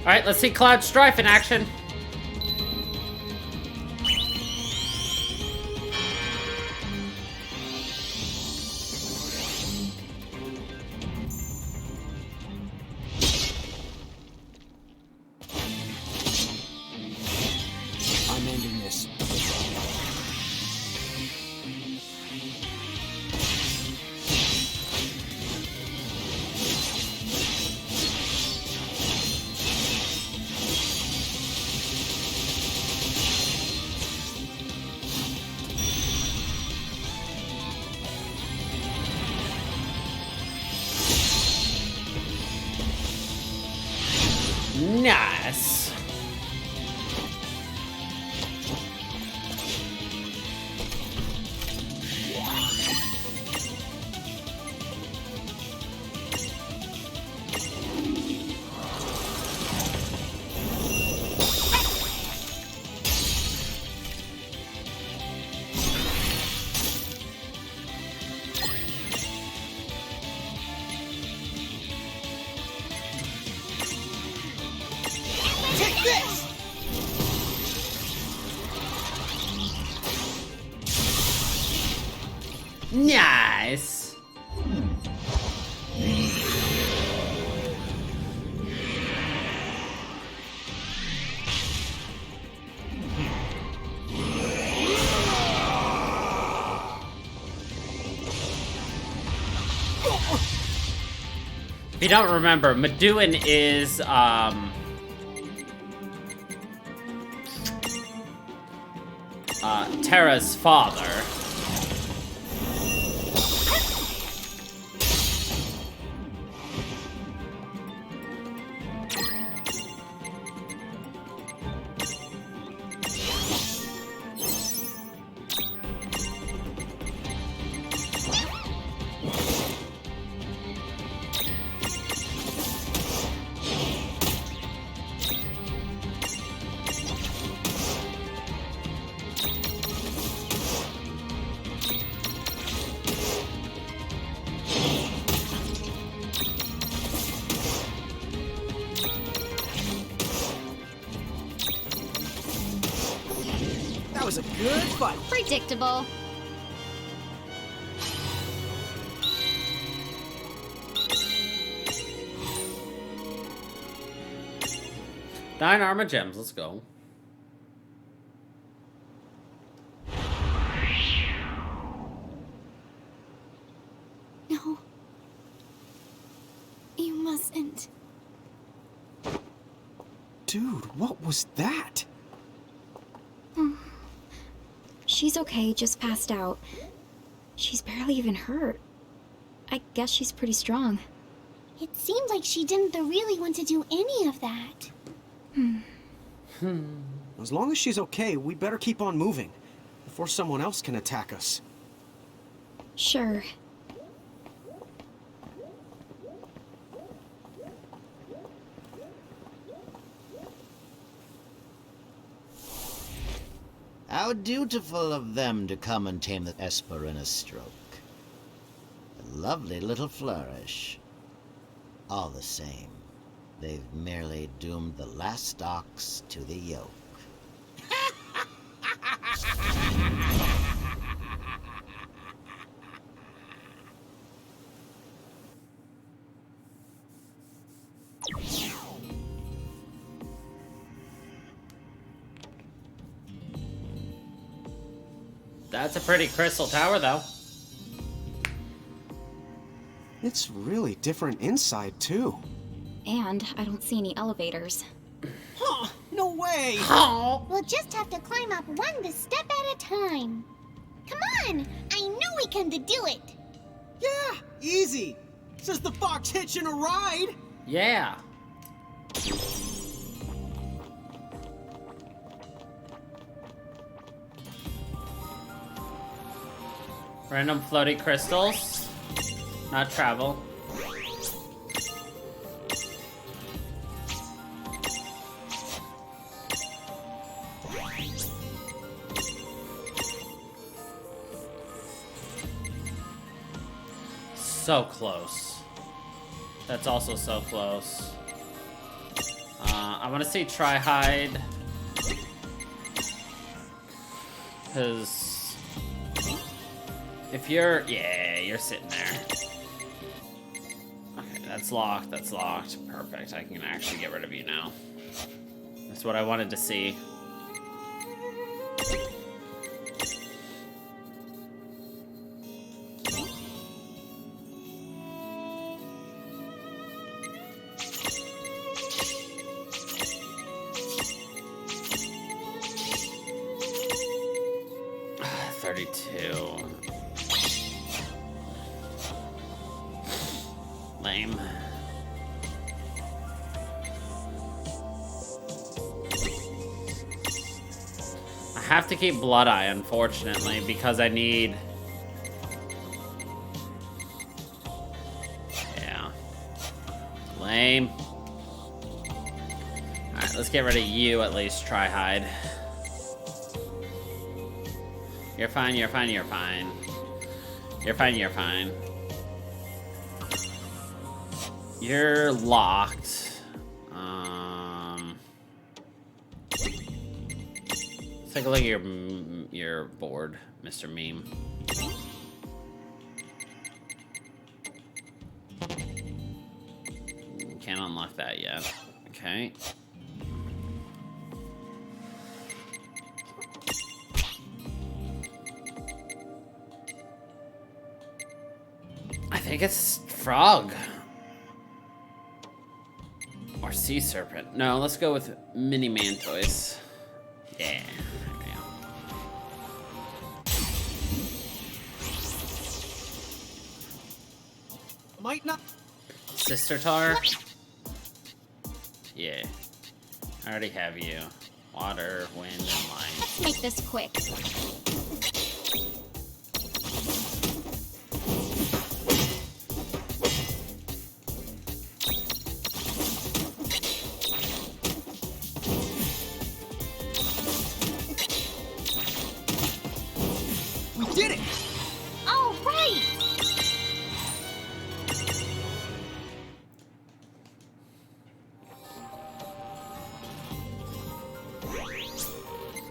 Alright, let's see Cloud Strife in action. I'm ending this. Nice. Take this! Nice. If you don't remember, Meduin is Terra's father. That was a good fight. Predictable. Nine armor gems, let's go. No. You mustn't. Dude, what was that? She's okay, just passed out. She's barely even hurt. I guess she's pretty strong. It seemed like she didn't really want to do any of that. As long as she's okay, we better keep on moving before someone else can attack us. Sure. How dutiful of them to come and tame the Esper in a stroke. A lovely little flourish. All the same, they've merely doomed the last ox to the yoke. That's a pretty crystal tower, though. It's really different inside, too. And I don't see any elevators. Huh, no way! We'll just have to climb up one step at a time. Come on! I know we can do it! Yeah, easy! Says the fox hitching a ride! Yeah. Random floaty crystals. Not travel. So close. That's also so close. I want to say try hide. Because if you're, yeah, you're sitting there. Okay, that's locked, that's locked. Perfect, I can actually get rid of you now. That's what I wanted to see. Lame. I have to keep Blood Eye, unfortunately, because I need... Yeah. Lame. Alright, let's get rid of you at least, try hide. You're fine, you're fine, you're fine. You're fine, you're fine. You're locked. Let's take a look at your board, Mr. Meme. Can't unlock that yet. Okay. I think it's frog. Or sea serpent. No, let's go with mini mantoise. Yeah. Okay. Might not. Sister Tar? Yeah. I already have you. Water, wind, and light. Let's make this quick.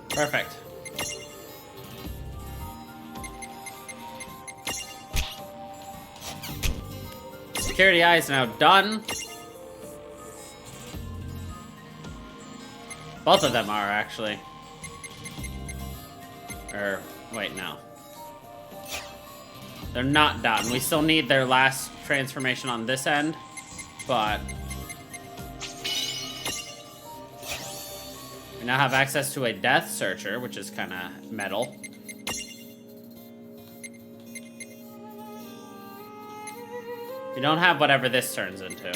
Perfect. Security Eye is now done. Both of them are, actually. Or, wait, no. They're not done. We still need their last transformation on this end, but... we now have access to a Death Searcher, which is kind of metal. We don't have whatever this turns into.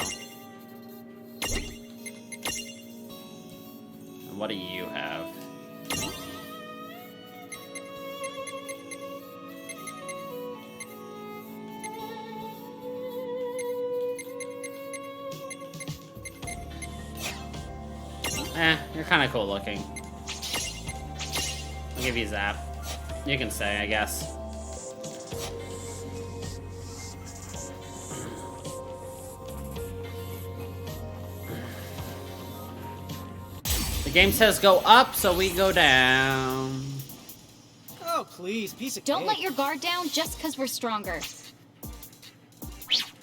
And what do you have? You're kind of cool looking. I'll give you Zap. You can say, I guess. The game says go up, so we go down. Oh, please, piece of Don't cake. let your guard down just because we're stronger.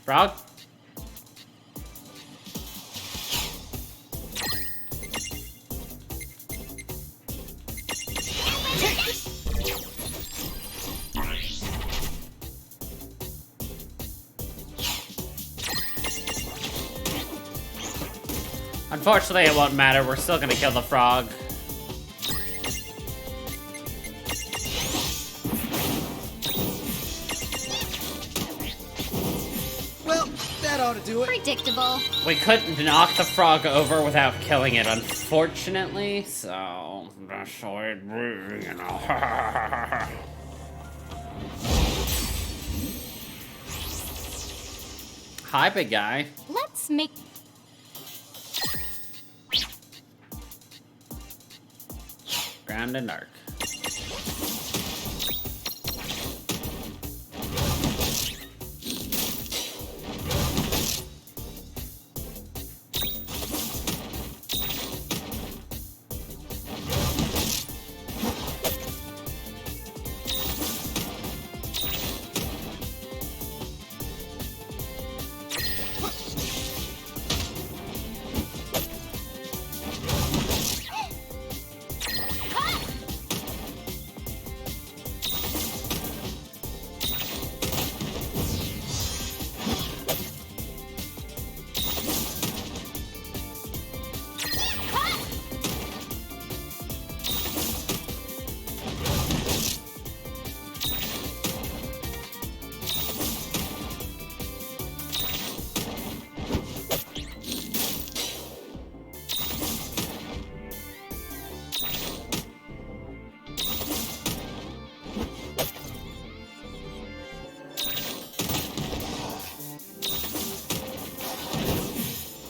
Frog? Unfortunately, it won't matter. We're still gonna kill the frog. Well, that ought to do it. Predictable. We couldn't knock the frog over without killing it, unfortunately, so that's the way it be, you know. Hi, big guy. Let's make... Ground and dark.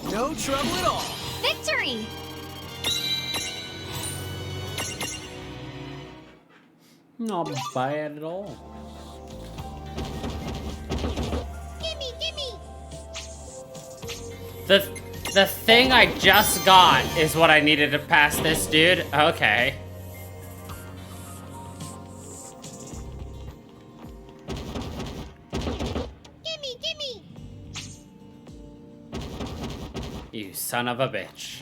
No trouble at all. Victory! Not bad at all. Gimme, gimme! The thing I just got is what I needed to pass this dude? Okay. Gimme, gimme! You son of a bitch.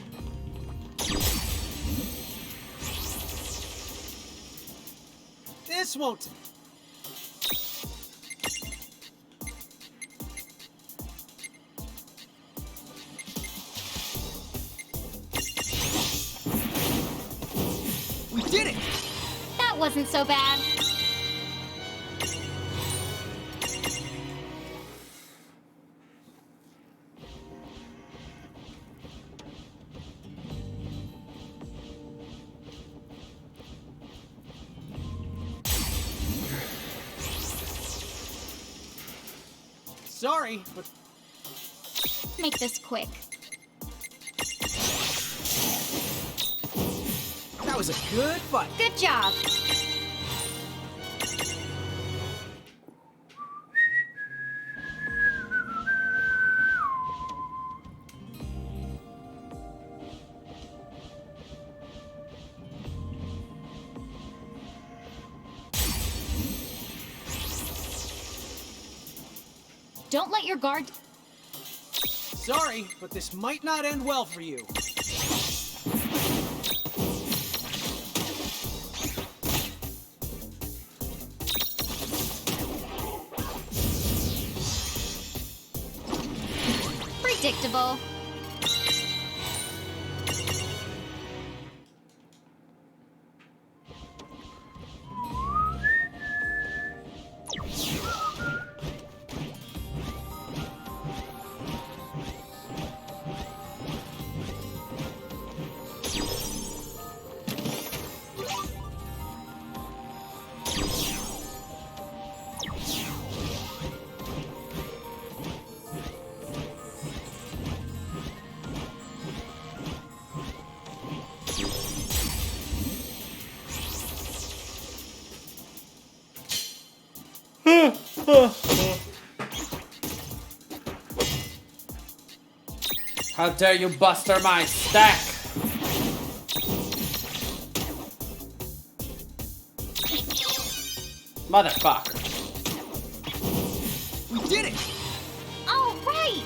This won't... We did it! That wasn't so bad. Sorry, but... Make this quick. That was a good fight. Good job. Don't let your guard... Sorry, but this might not end well for you. Predictable. How dare you buster my stack? Motherfucker. We did it! All right!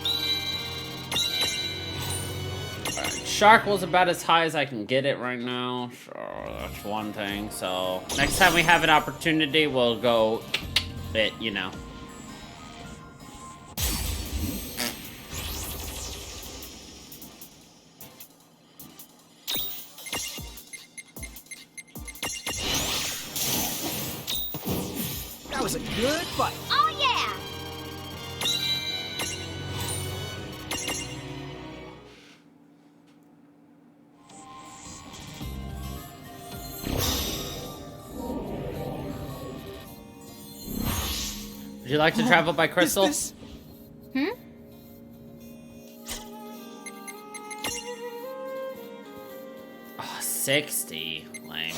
Alright, Shark was about as high as I can get it right now. Sure, that's one thing. So, next time we have an opportunity, we'll go it, you know. That was a good fight. Oh, yeah! Would you like to travel by crystal? Hmm? Oh, 60. Lame.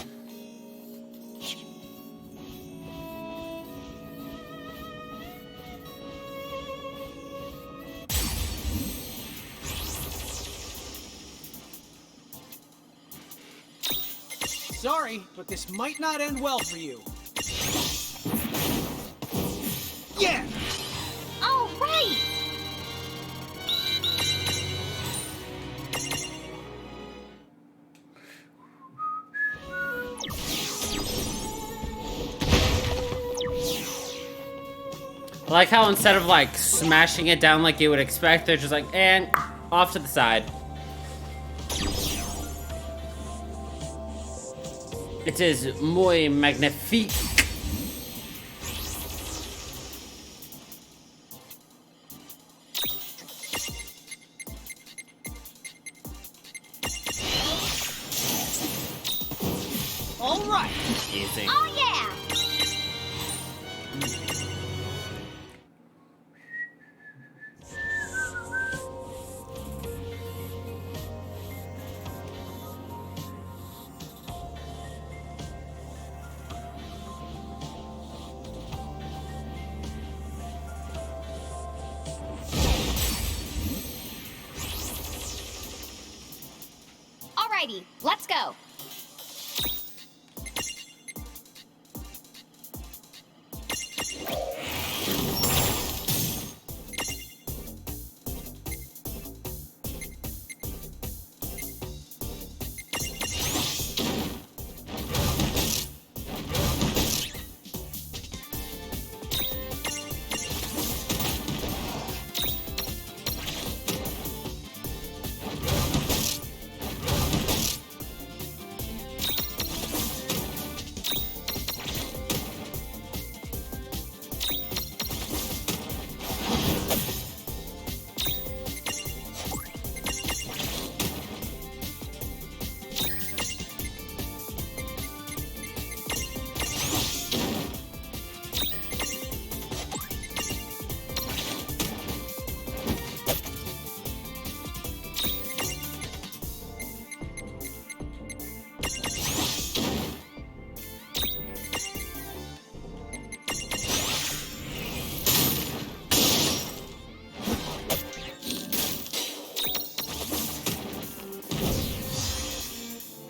Sorry, but this might not end well for you. Yeah! All right! I like how instead of like smashing it down like you would expect, they're just like, and off to the side. It is muy magnifique. All right. Easy. Oh, yeah! Alrighty, let's go.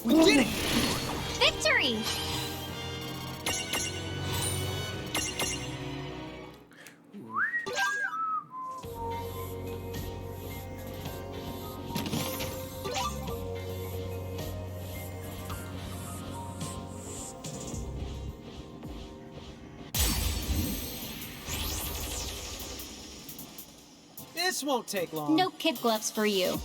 We did it! Victory! This won't take long. No kid gloves for you.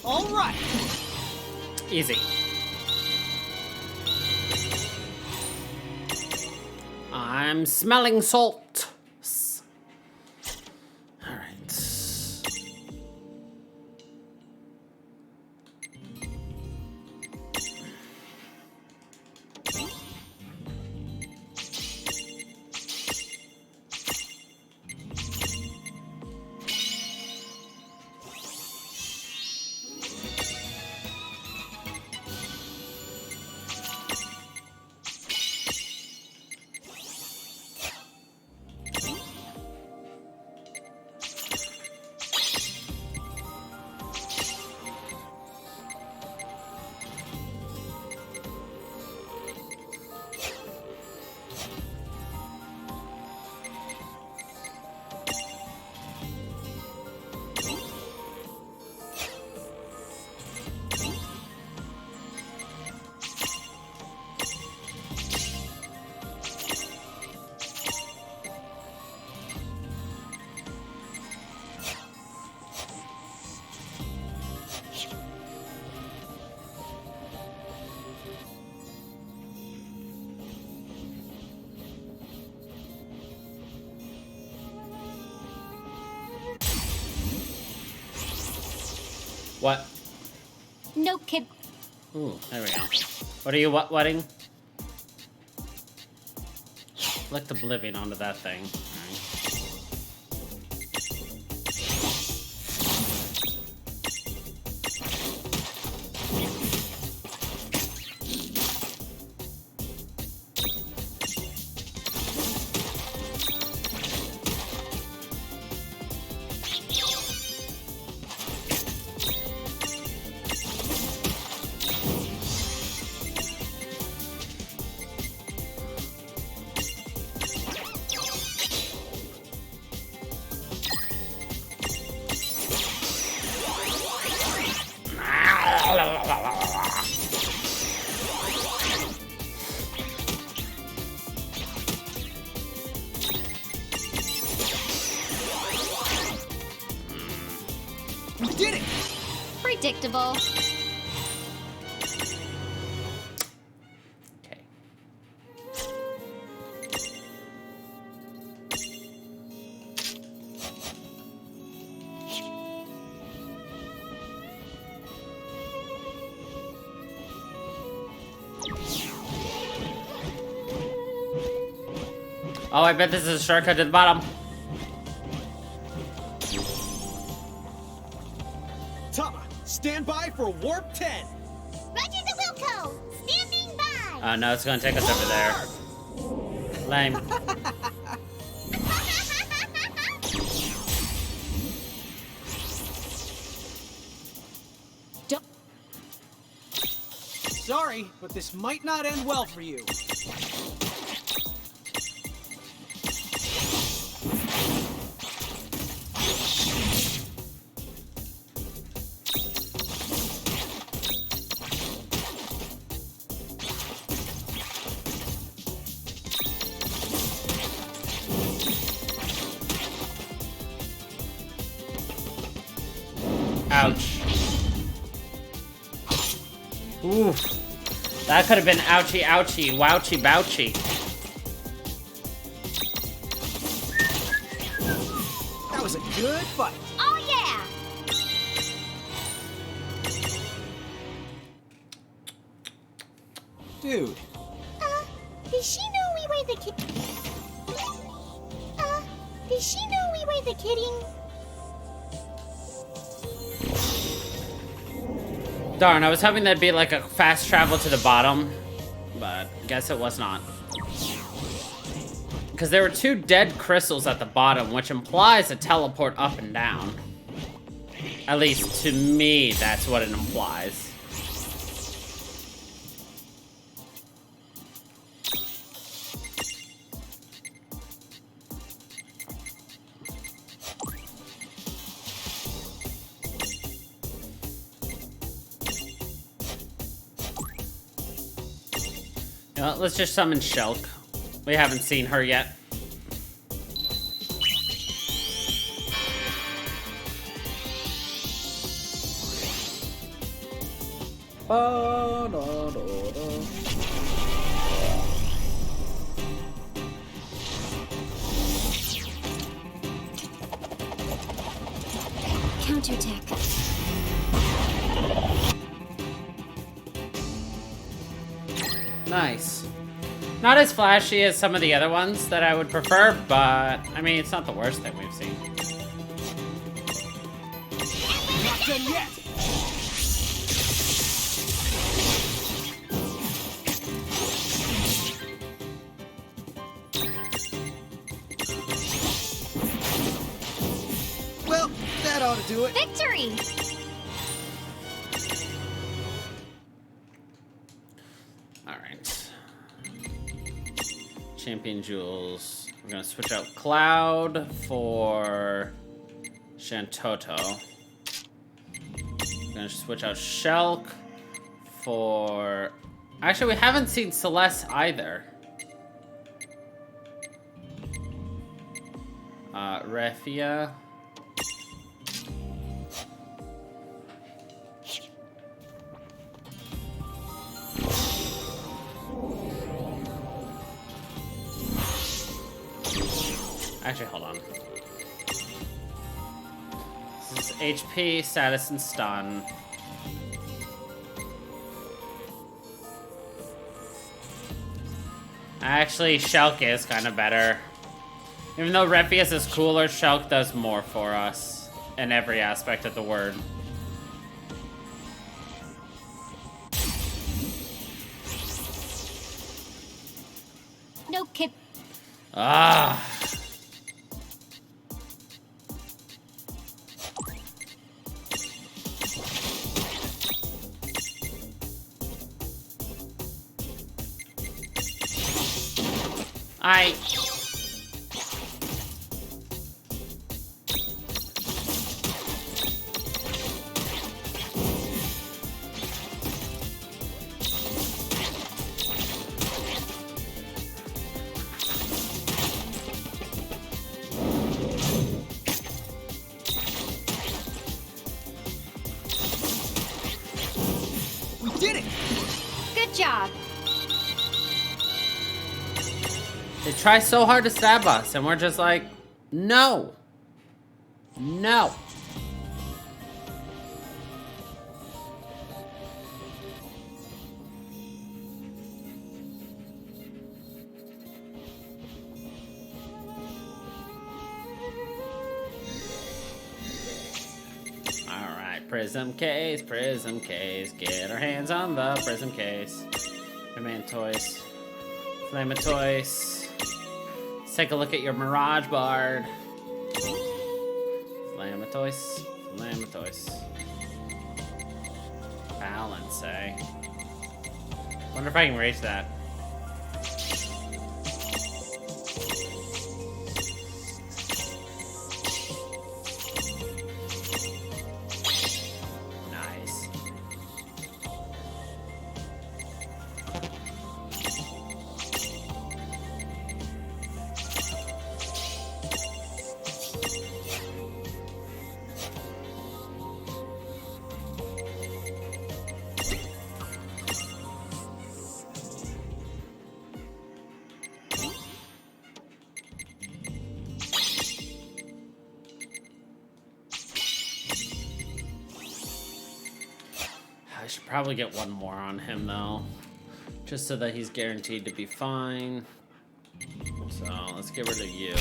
All right. Easy. I'm smelling salt. All right. What? No kid. Ooh, there we go. What are you wetting? Licked oblivion onto that thing. We did it! Predictable. Okay. Oh, I bet this is a shortcut to the bottom. Tama, stand by for Warp 10. Roger the Wilco! Standing by! Oh no, it's gonna take us over there. Lame. Sorry, but this might not end well for you. Ouch. Oof. That could have been ouchie ouchie, wouchy bouchy. That was a good fight. Oh yeah! Dude. Does she know we were the kid? Does she know we were the kidding? Darn, I was hoping that'd be like a fast travel to the bottom, but guess it was not. Because there were 2 dead crystals at the bottom, which implies a teleport up and down. At least to me, that's what it implies. You know what, let's just summon Shulk. We haven't seen her yet. want to, Tick. Nice. Not as flashy as some of the other ones that I would prefer, but I mean, it's not the worst thing we've seen. Not done yet! Well, that ought to do it. Victory! Alright. Champion Jewels. We're gonna switch out Cloud for Shantoto. We're gonna switch out Shulk for... Actually, we haven't seen Celeste either. Refia. Actually, hold on. This is HP, status, and stun. Actually, Shulk is kind of better. Even though Refius is cooler, Shulk does more for us in every aspect of the word. No kid. Ah. I. We did it! Good job. They try so hard to stab us, and we're just like, no. No. Alright, prism case, get our hands on the prism case. Mantoise, Flamatoise. Let's take a look at your Mirage Bard. Flamatoise, Flamatoise. Balance, eh? Wonder if I can raise that. Nice. I should probably get one more on him though, just so that he's guaranteed to be fine. So let's get rid of you.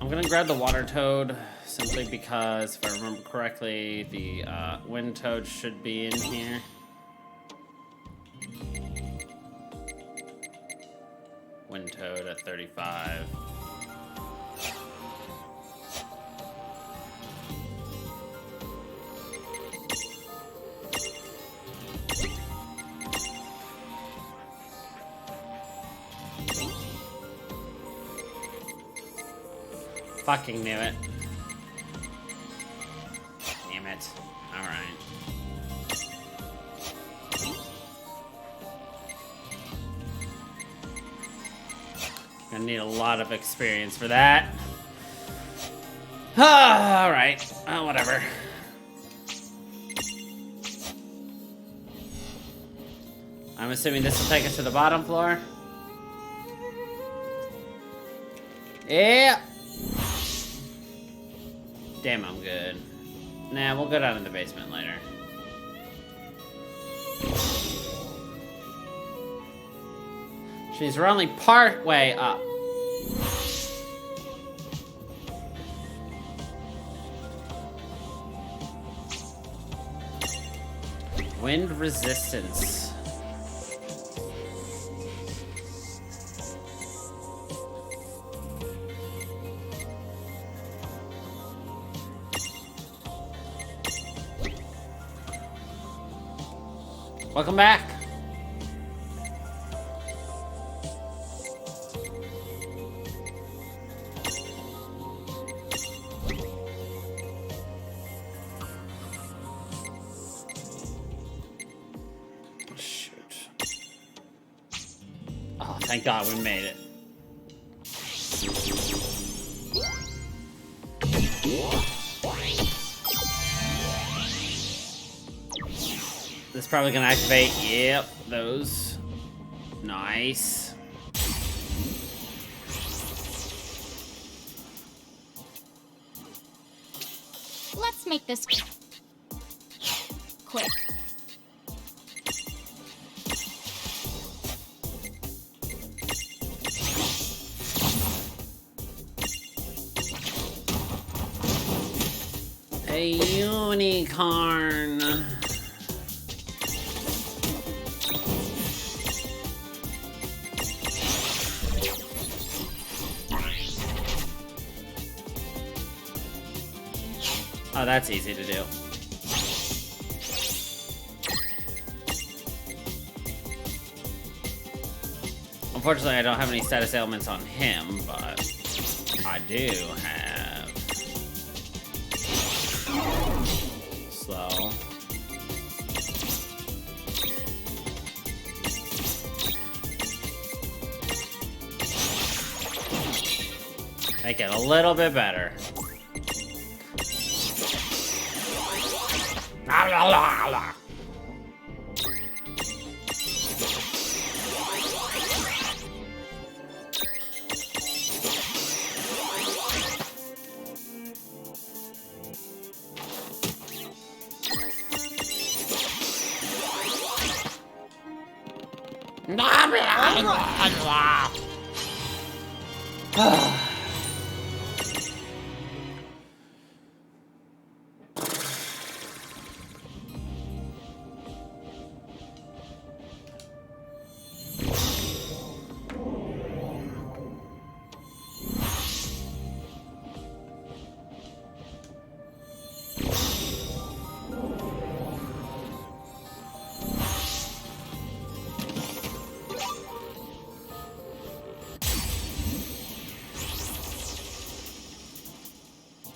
I'm gonna grab the water toad simply because, if I remember correctly, the wind toad should be in here. Wind toad at 35. Fucking knew it. Damn it. Alright. Gonna need a lot of experience for that. Alright. Whatever. I'm assuming this will take us to the bottom floor. Damn, I'm good. Nah, we'll go down in the basement later. She's only part way up. Wind resistance. Welcome back. Shoot. Oh, thank God we made it. This is probably gonna activate, yep, those. Nice. Let's make this quick. A unicorn. Oh, that's easy to do. Unfortunately, I don't have any status ailments on him, but I do have slow. Make it a little bit better. La la la la.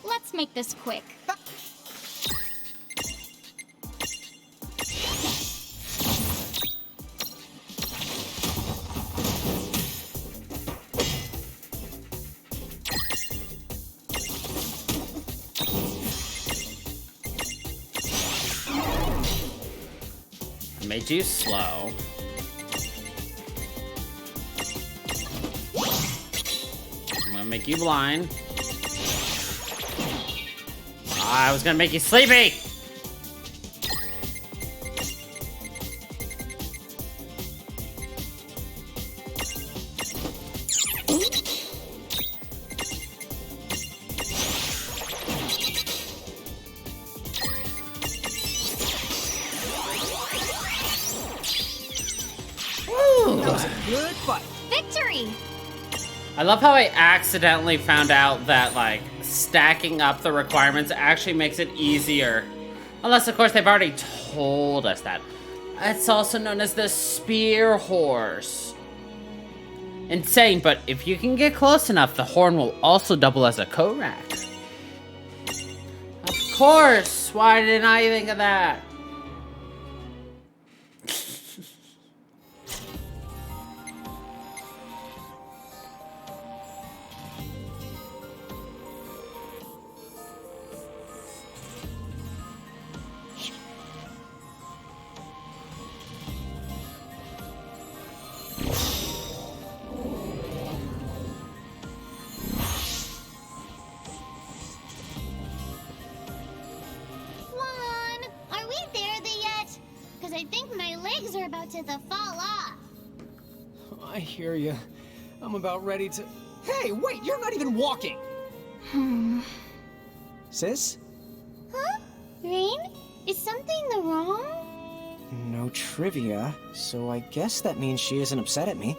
Let's make this quick. I made you slow. I'm gonna make you blind. I was gonna make you sleepy! Woo! That was a good fight. Victory! I love how I accidentally found out that, like, stacking up the requirements actually makes it easier. Unless, of course, they've already told us that. It's also known as the spear horse. Insane, but if you can get close enough, the horn will also double as a Korak. Of course! Why didn't I think of that? to the fall off. I hear you. I'm about ready to... Hey, wait, you're not even walking! Sis? Huh? Rain? Is something wrong? No trivia, so I guess that means she isn't upset at me.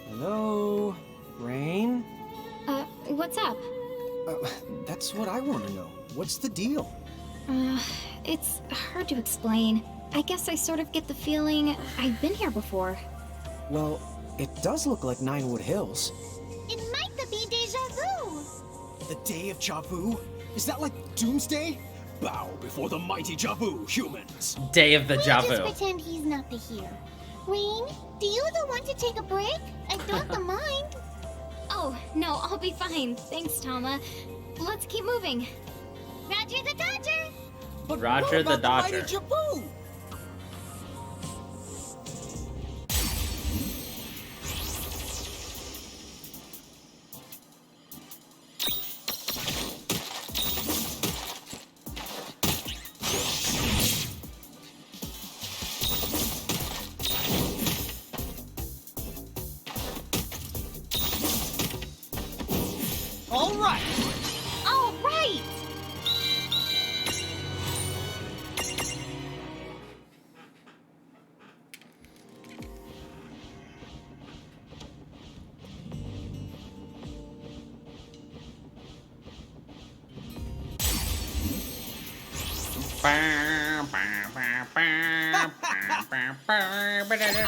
Hello? Rain? What's up? That's what I want to know. What's the deal? It's hard to explain. I guess I sort of get the feeling I've been here before. Well, it does look like Ninewood Hills. It might be deja vu. The Day of Javu? Is that like Doomsday? Bow before the mighty Javu, humans. Day of the We'll Javu. just pretend he's not here. Rain, do you want to take a break? I don't mind. Oh, no, I'll be fine. Thanks, Tama. Let's keep moving. Roger the Dodger. But Roger the Dodger. mighty Javu? All right. All right!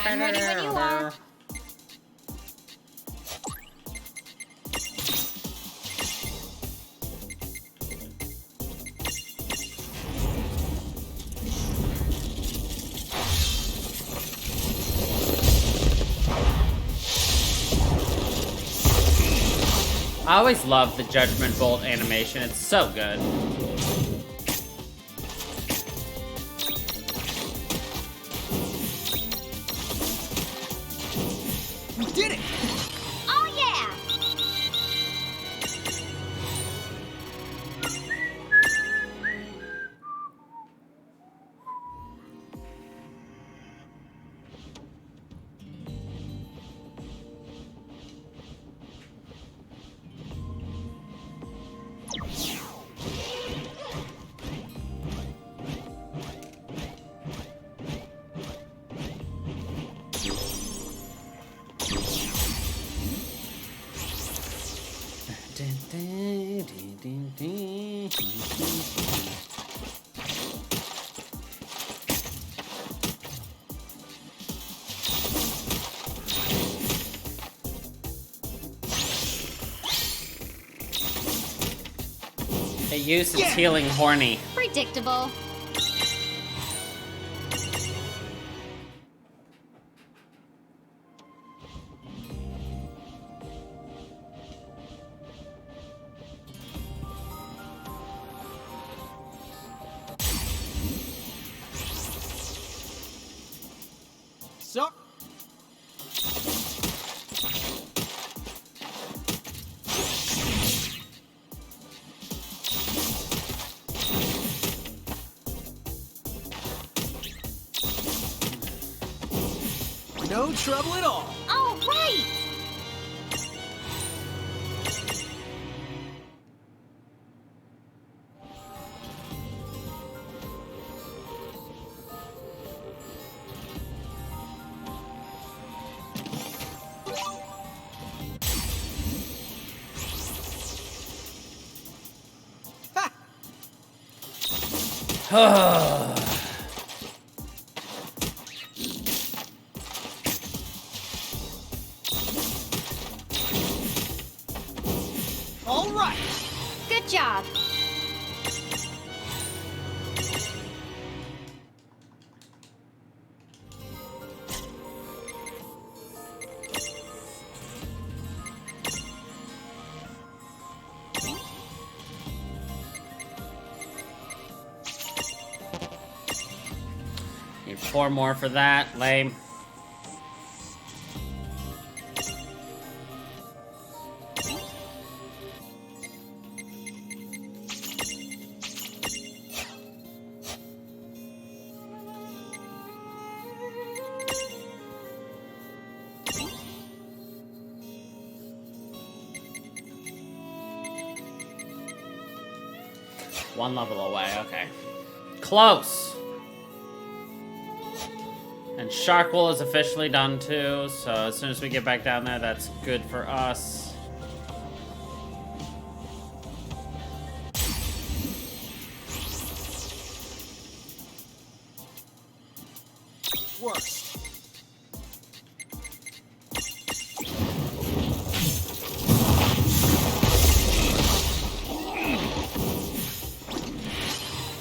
I'm ready when you are. I always love the Judgment Bolt animation. It's so good. We did it! Oh yeah! It used its healing horny. Predictable. Suck. No trouble at all. All right! All right. Good job. Need 4 more for that. Lame. One level away, okay. Close! And Sharkwool is officially done too, so as soon as we get back down there, that's good for us. Worse.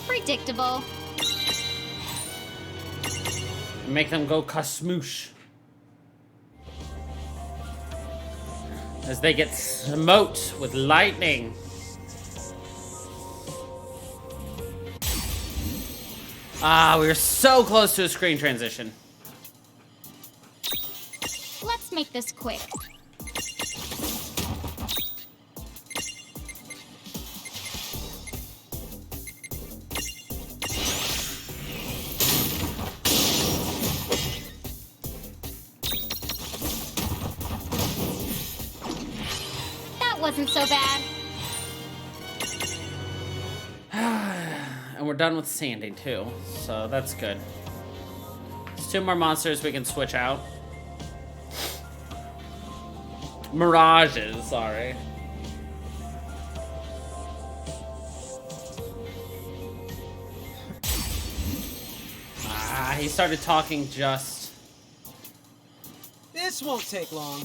Predictable. Make them go kasmoosh. As they get smote with lightning. Ah, we were so close to a screen transition. Let's make this quick. That wasn't so bad. And we're done with sanding too, so that's good. There's 2 more monsters we can switch out. Mirages, sorry. Ah, he started talking just. This won't take long.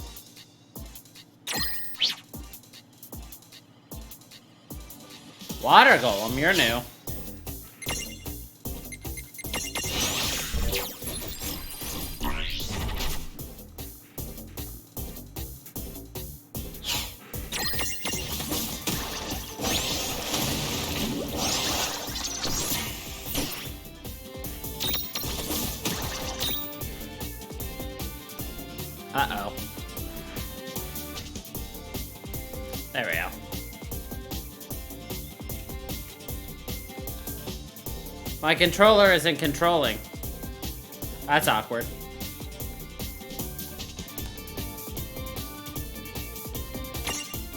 Water Golem, you're new. Uh-oh. There we go. My controller isn't controlling. That's awkward.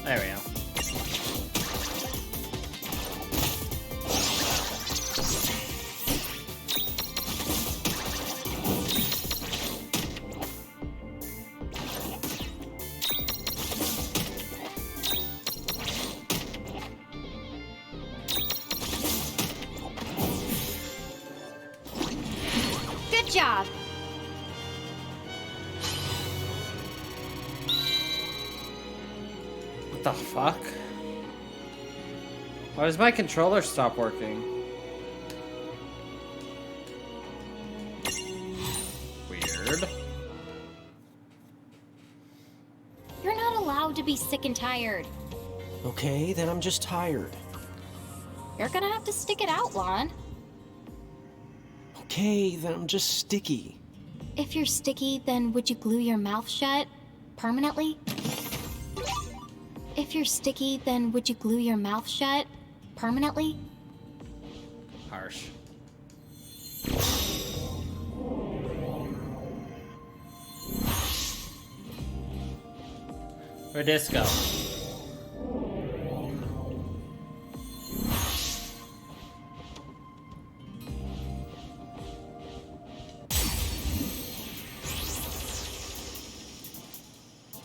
There we go. Good job. What the fuck? Why does my controller stop working? Weird. You're not allowed to be sick and tired. Okay, then I'm just tired. You're gonna have to stick it out, Lon. Okay, then I'm just sticky. If you're sticky, then would you glue your mouth shut? Permanently? If you're sticky, then would you glue your mouth shut? Permanently? Harsh. Where'd this go?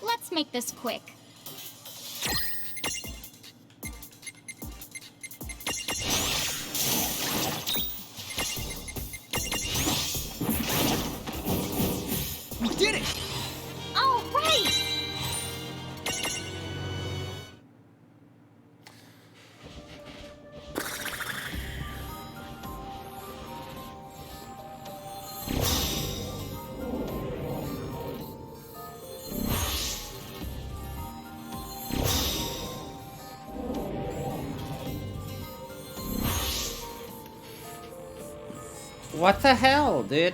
Let's make this quick. We did it! All right! What the hell, dude?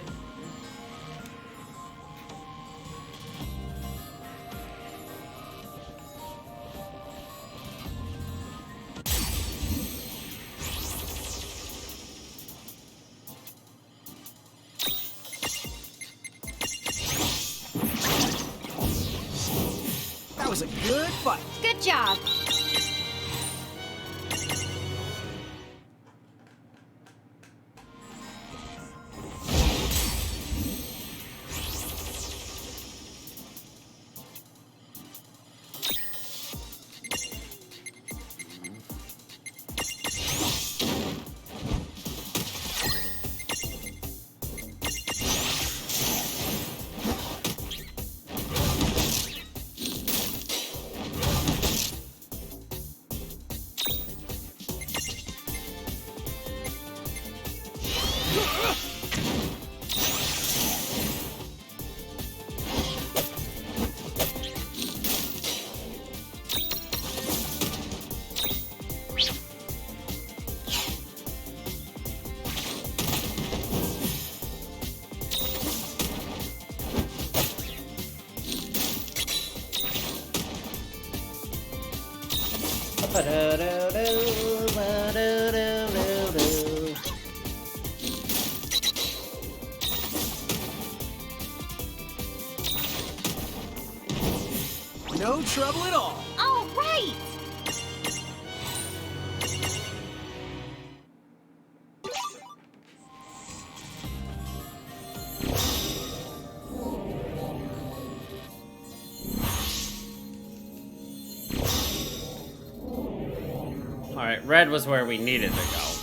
That was a good fight. Good job. No trouble at all. All right! Alright, red was where we needed to go.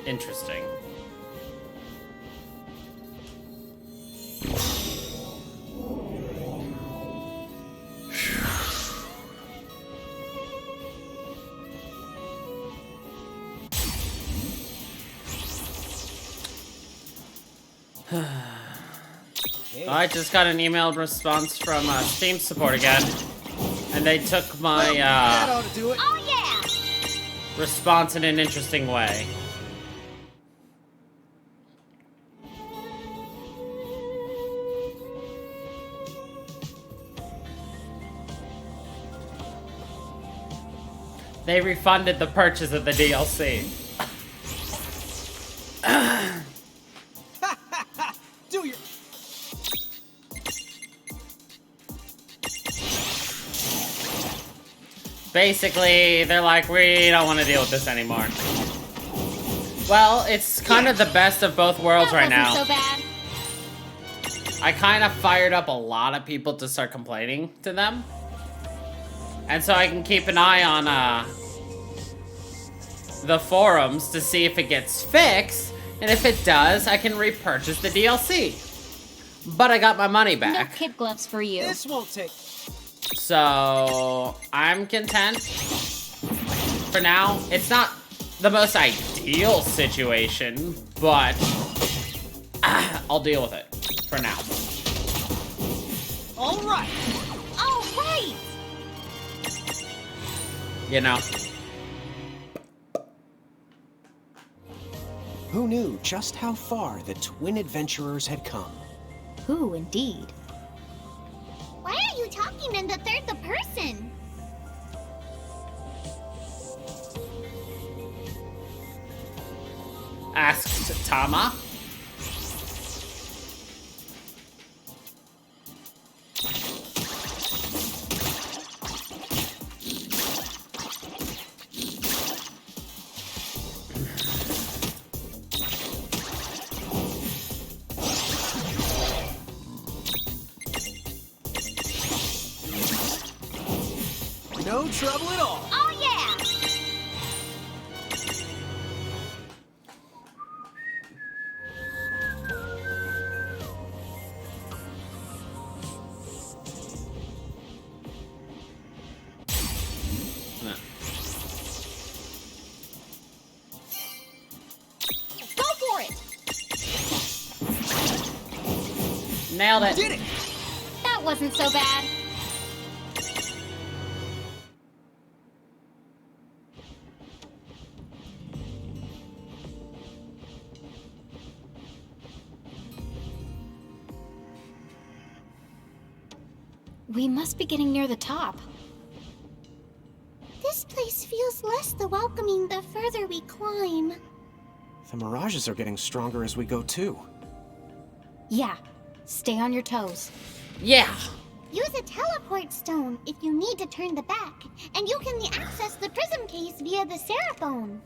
Interesting. I just got an email response from Steam support again, and they took my That ought to do it. Oh yeah! response in an interesting way. They refunded the purchase of the DLC. Do your... Basically, they're like, we don't want to deal with this anymore. Well, it's kind of the best of both worlds right now. So bad. I kind of fired up a lot of people to start complaining to them. And so I can keep an eye on the forums to see if it gets fixed. And if it does, I can repurchase the DLC. But I got my money No back. kid gloves for you. This won't take... So I'm content for now. It's not the most ideal situation, but I'll deal with it for now. All right. All right! You know. Who knew just how far the twin adventurers had come? Who, indeed. Why are you talking in the third person? Asked Tama. No trouble at all. Oh yeah! Go for it! Nailed it. Did it. That wasn't so bad. We must be getting near the top. This place feels less the welcoming the further we climb. The mirages are getting stronger as we go too. Yeah, stay on your toes. Yeah. Use a teleport stone if you need to turn the back, and you can access the prism case via the Seraphone.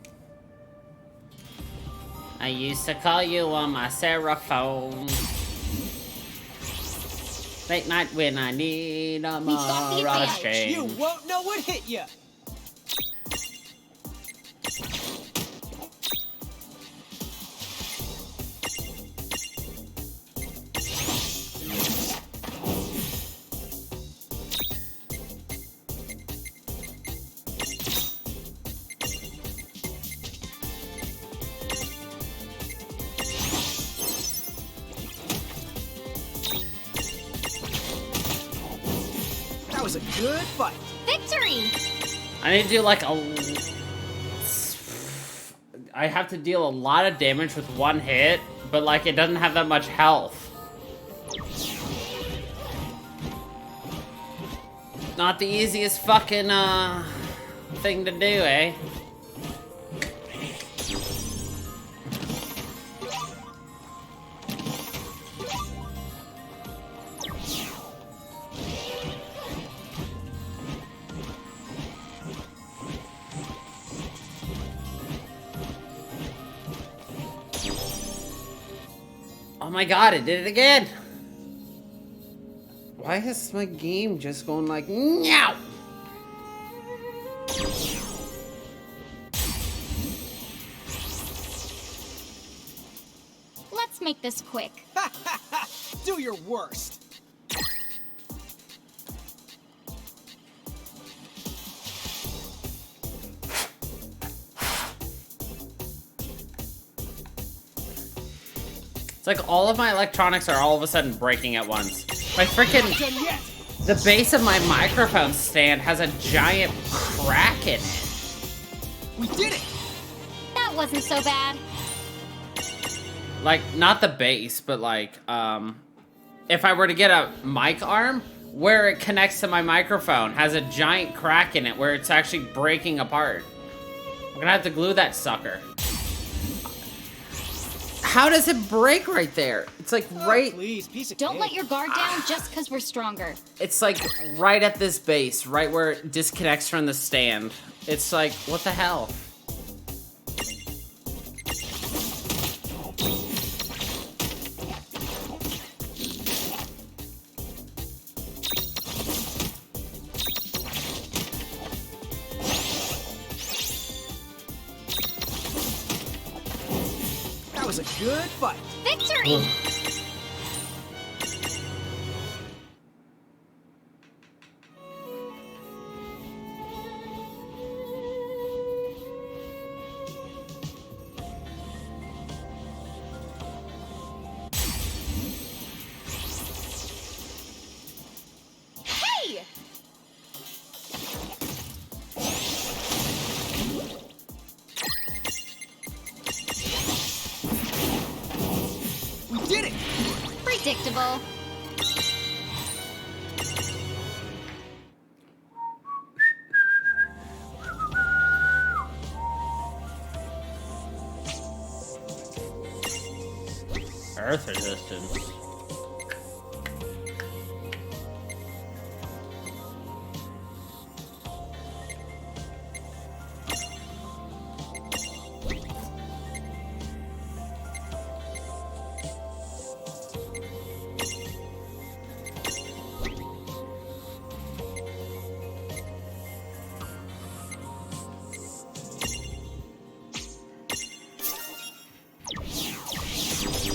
I used to call you on my Seraphone. Late night when I need a mirage change. You won't know what hit you. That was a good fight. Victory! I need to do like I have to deal a lot of damage with one hit, but like it doesn't have that much health. Not the easiest fucking thing to do, eh? Oh my god, it did it again! Why is my game just going like, meow? Let's make this quick. Do your worst. It's like all of my electronics are all of a sudden breaking at once. My freaking... The base of my microphone stand has a giant crack in it. We did it! That wasn't so bad. Like, not the base, but like, if I were to get a mic arm, where it connects to my microphone has a giant crack in it where it's actually breaking apart. I'm gonna have to glue that sucker. How does it break right there? It's like right... Please, piece of Don't cake. let your guard down just because we're stronger. It's like right at this base, right where it disconnects from the stand. It's like, what the hell? That was a good fight. Victory! Hey! We did it! Predictable. Earth resistance.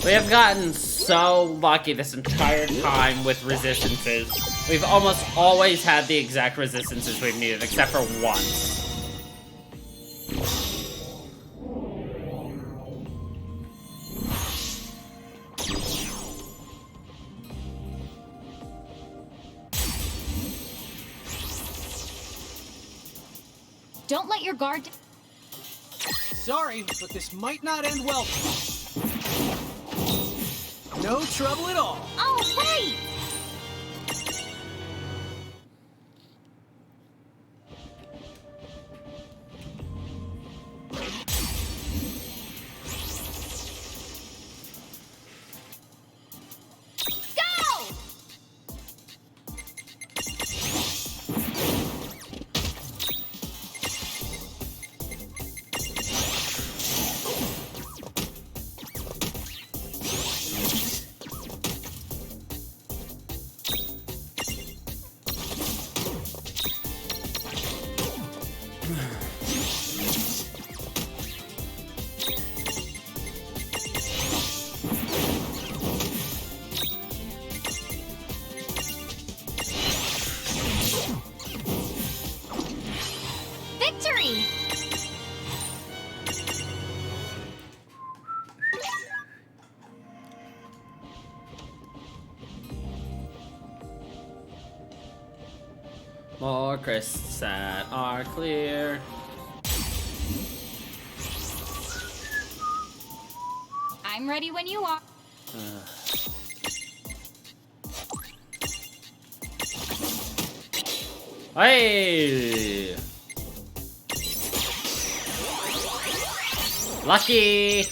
We have gotten so lucky this entire time with resistances. We've almost always had the exact resistances we've needed, except for once. Don't let your guard... Sorry, but this might not end well. No trouble at all. All right! Victory! More crisps that are clear. I'm ready when you are. Hey! Lucky!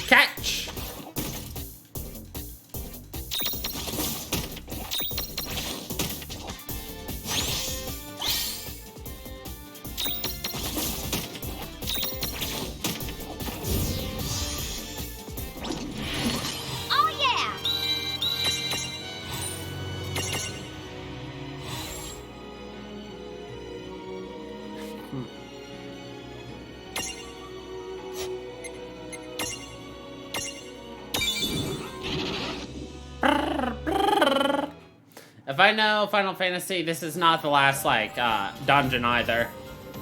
Catch! Oh yeah! If I know Final Fantasy, this is not the last, like, dungeon either.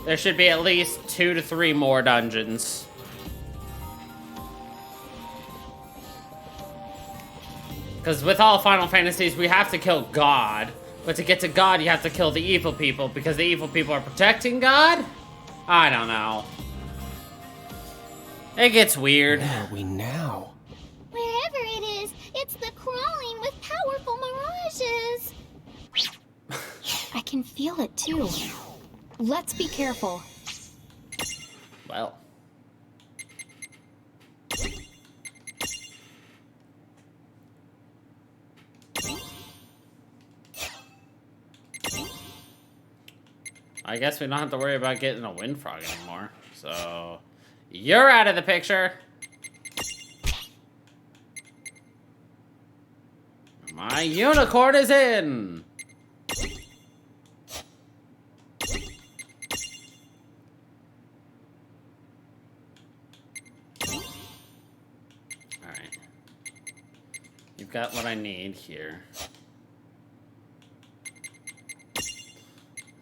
There should be at least 2 to 3 more dungeons. Because with all Final Fantasies, we have to kill God. But to get to God, you have to kill the evil people, because the evil people are protecting God? I don't know. It gets weird. Where are we now? Wherever it is, it's the crawling with powerful mirages. I can feel it too. Let's be careful. Well. I guess we don't have to worry about getting a wind frog anymore. So, you're out of the picture. My unicorn is in. Alright. You've got what I need here.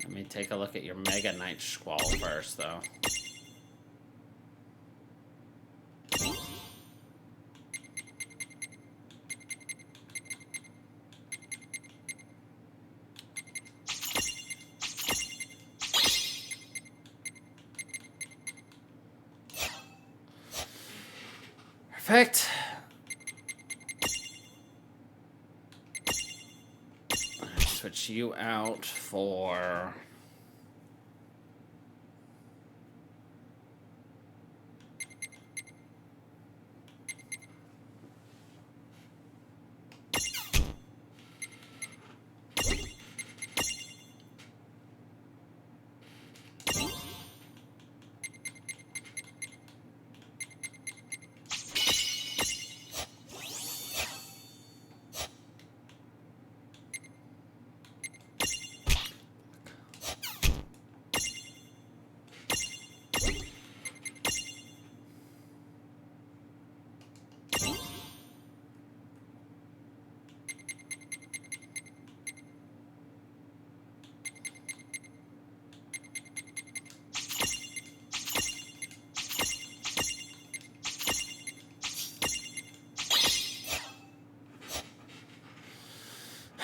Let me take a look at your Mega Knight Squall first, though. Perfect. Switch you out for...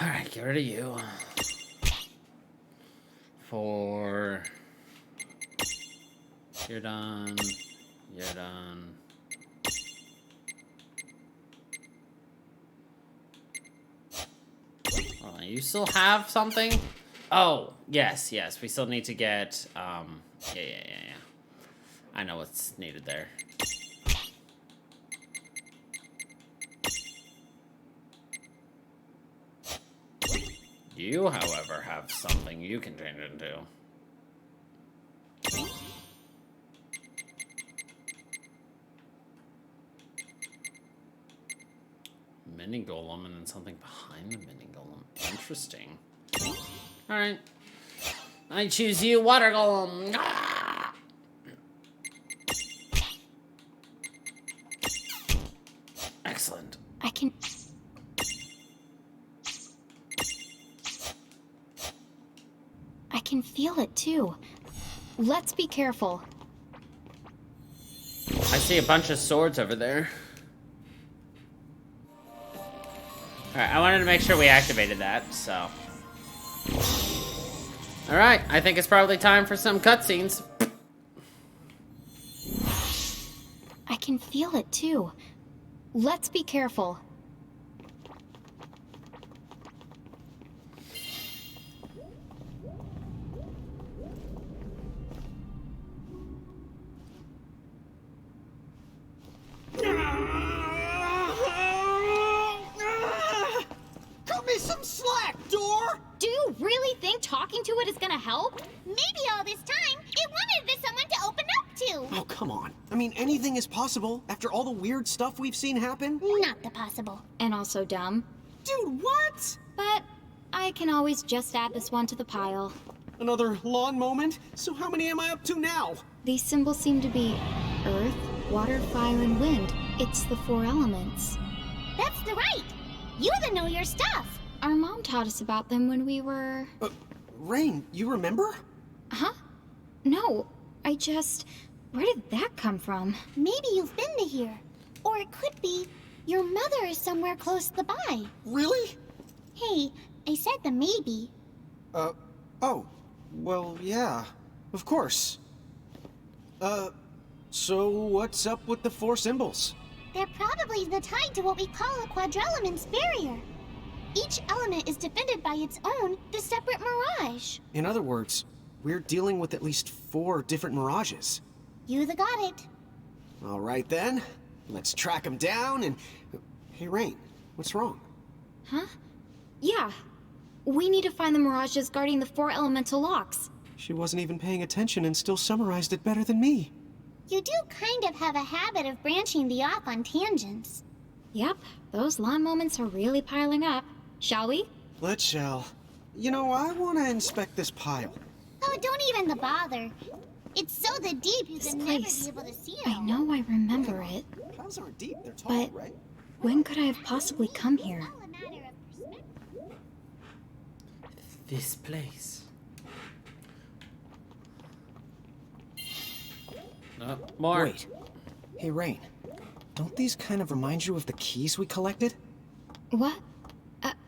Alright, get rid of you. For... You're done. You're done. Hold on, you still have something? Oh, yes, yes. We still need to get, yeah. I know what's needed there. You, however, have something you can change into. Mini golem and then something behind the mini golem. Interesting. Alright. I choose you, water golem. Ah! Excellent. I can feel it too. Let's be careful. I see a bunch of swords over there. Alright, I wanted to make sure we activated that, so. Alright, I think it's probably time for some cutscenes. I can feel it too. Let's be careful. talking to it is gonna help? Maybe all this time, it wanted this someone to open up to. Oh, come on. I mean, anything is possible after all the weird stuff we've seen happen. Not the possible. And also dumb. Dude, what? But I can always just add this one to the pile. Another lawn moment? So how many am I up to now? These symbols seem to be earth, water, fire, and wind. It's the 4 elements. That's the right. You that know your stuff. Our mom taught us about them when we were... Rain, you remember? Huh? No, I just... Where did that come from? Maybe you've been to here. Or it could be your mother is somewhere close by. Really? Hey, I said the maybe. Oh. Well, yeah. Of course. So what's up with the 4 symbols? They're probably tied to what we call a quadrelement's barrier. Each element is defended by its own, the separate mirage. In other words, we're dealing with at least 4 different mirages. You got it. All right then. Let's track them down and... Hey, Rain, what's wrong? Huh? Yeah. We need to find the mirages guarding the 4 elemental locks. She wasn't even paying attention and still summarized it better than me. You do kind of have a habit of branching the off on tangents. Yep, those lawn moments are really piling up. Shall we? Let's shall. You know, I want to inspect this pile. Oh, don't even bother. It's so deep you can never be able to see it. I know I remember it. Piles aren't deep, they're tall, But right? when could I have possibly come here? This place. More. Wait. Hey, Rain. Don't these kind of remind you of the keys we collected? What?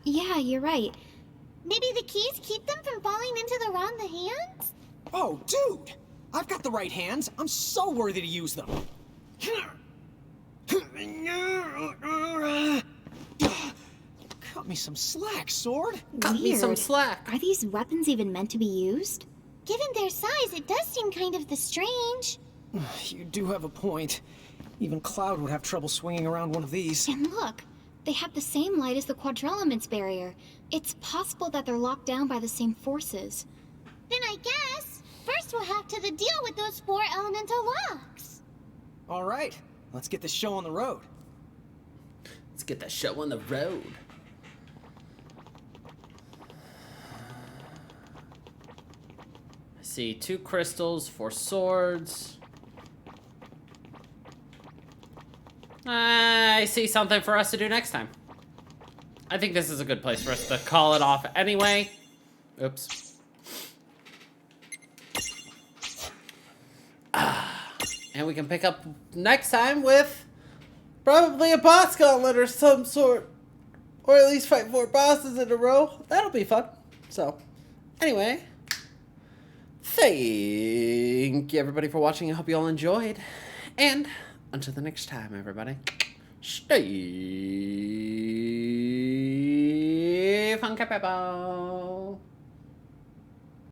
Yeah, you're right. Maybe the keys keep them from falling into the wrong hands? Oh, dude! I've got the right hands. I'm so worthy to use them. Cut me some slack, sword. Cut me some slack. Are these weapons even meant to be used? Given their size, it does seem kind of strange. You do have a point. Even Cloud would have trouble swinging around one of these. And look, they have the same light as the quadrelement's barrier. It's possible that they're locked down by the same forces. Then I guess, first we'll have to deal with those 4 elemental locks. All right, let's get this show on the road. Let's get that show on the road. I see 2 crystals, 4 swords. I see something for us to do next time. I think this is a good place for us to call it off anyway. Oops. And we can pick up next time with probably a boss gauntlet or some sort. Or at least fight 4 bosses in a row. That'll be fun. So, anyway. Thank you everybody for watching. I hope you all enjoyed. And until the next time, everybody, stay funky, people.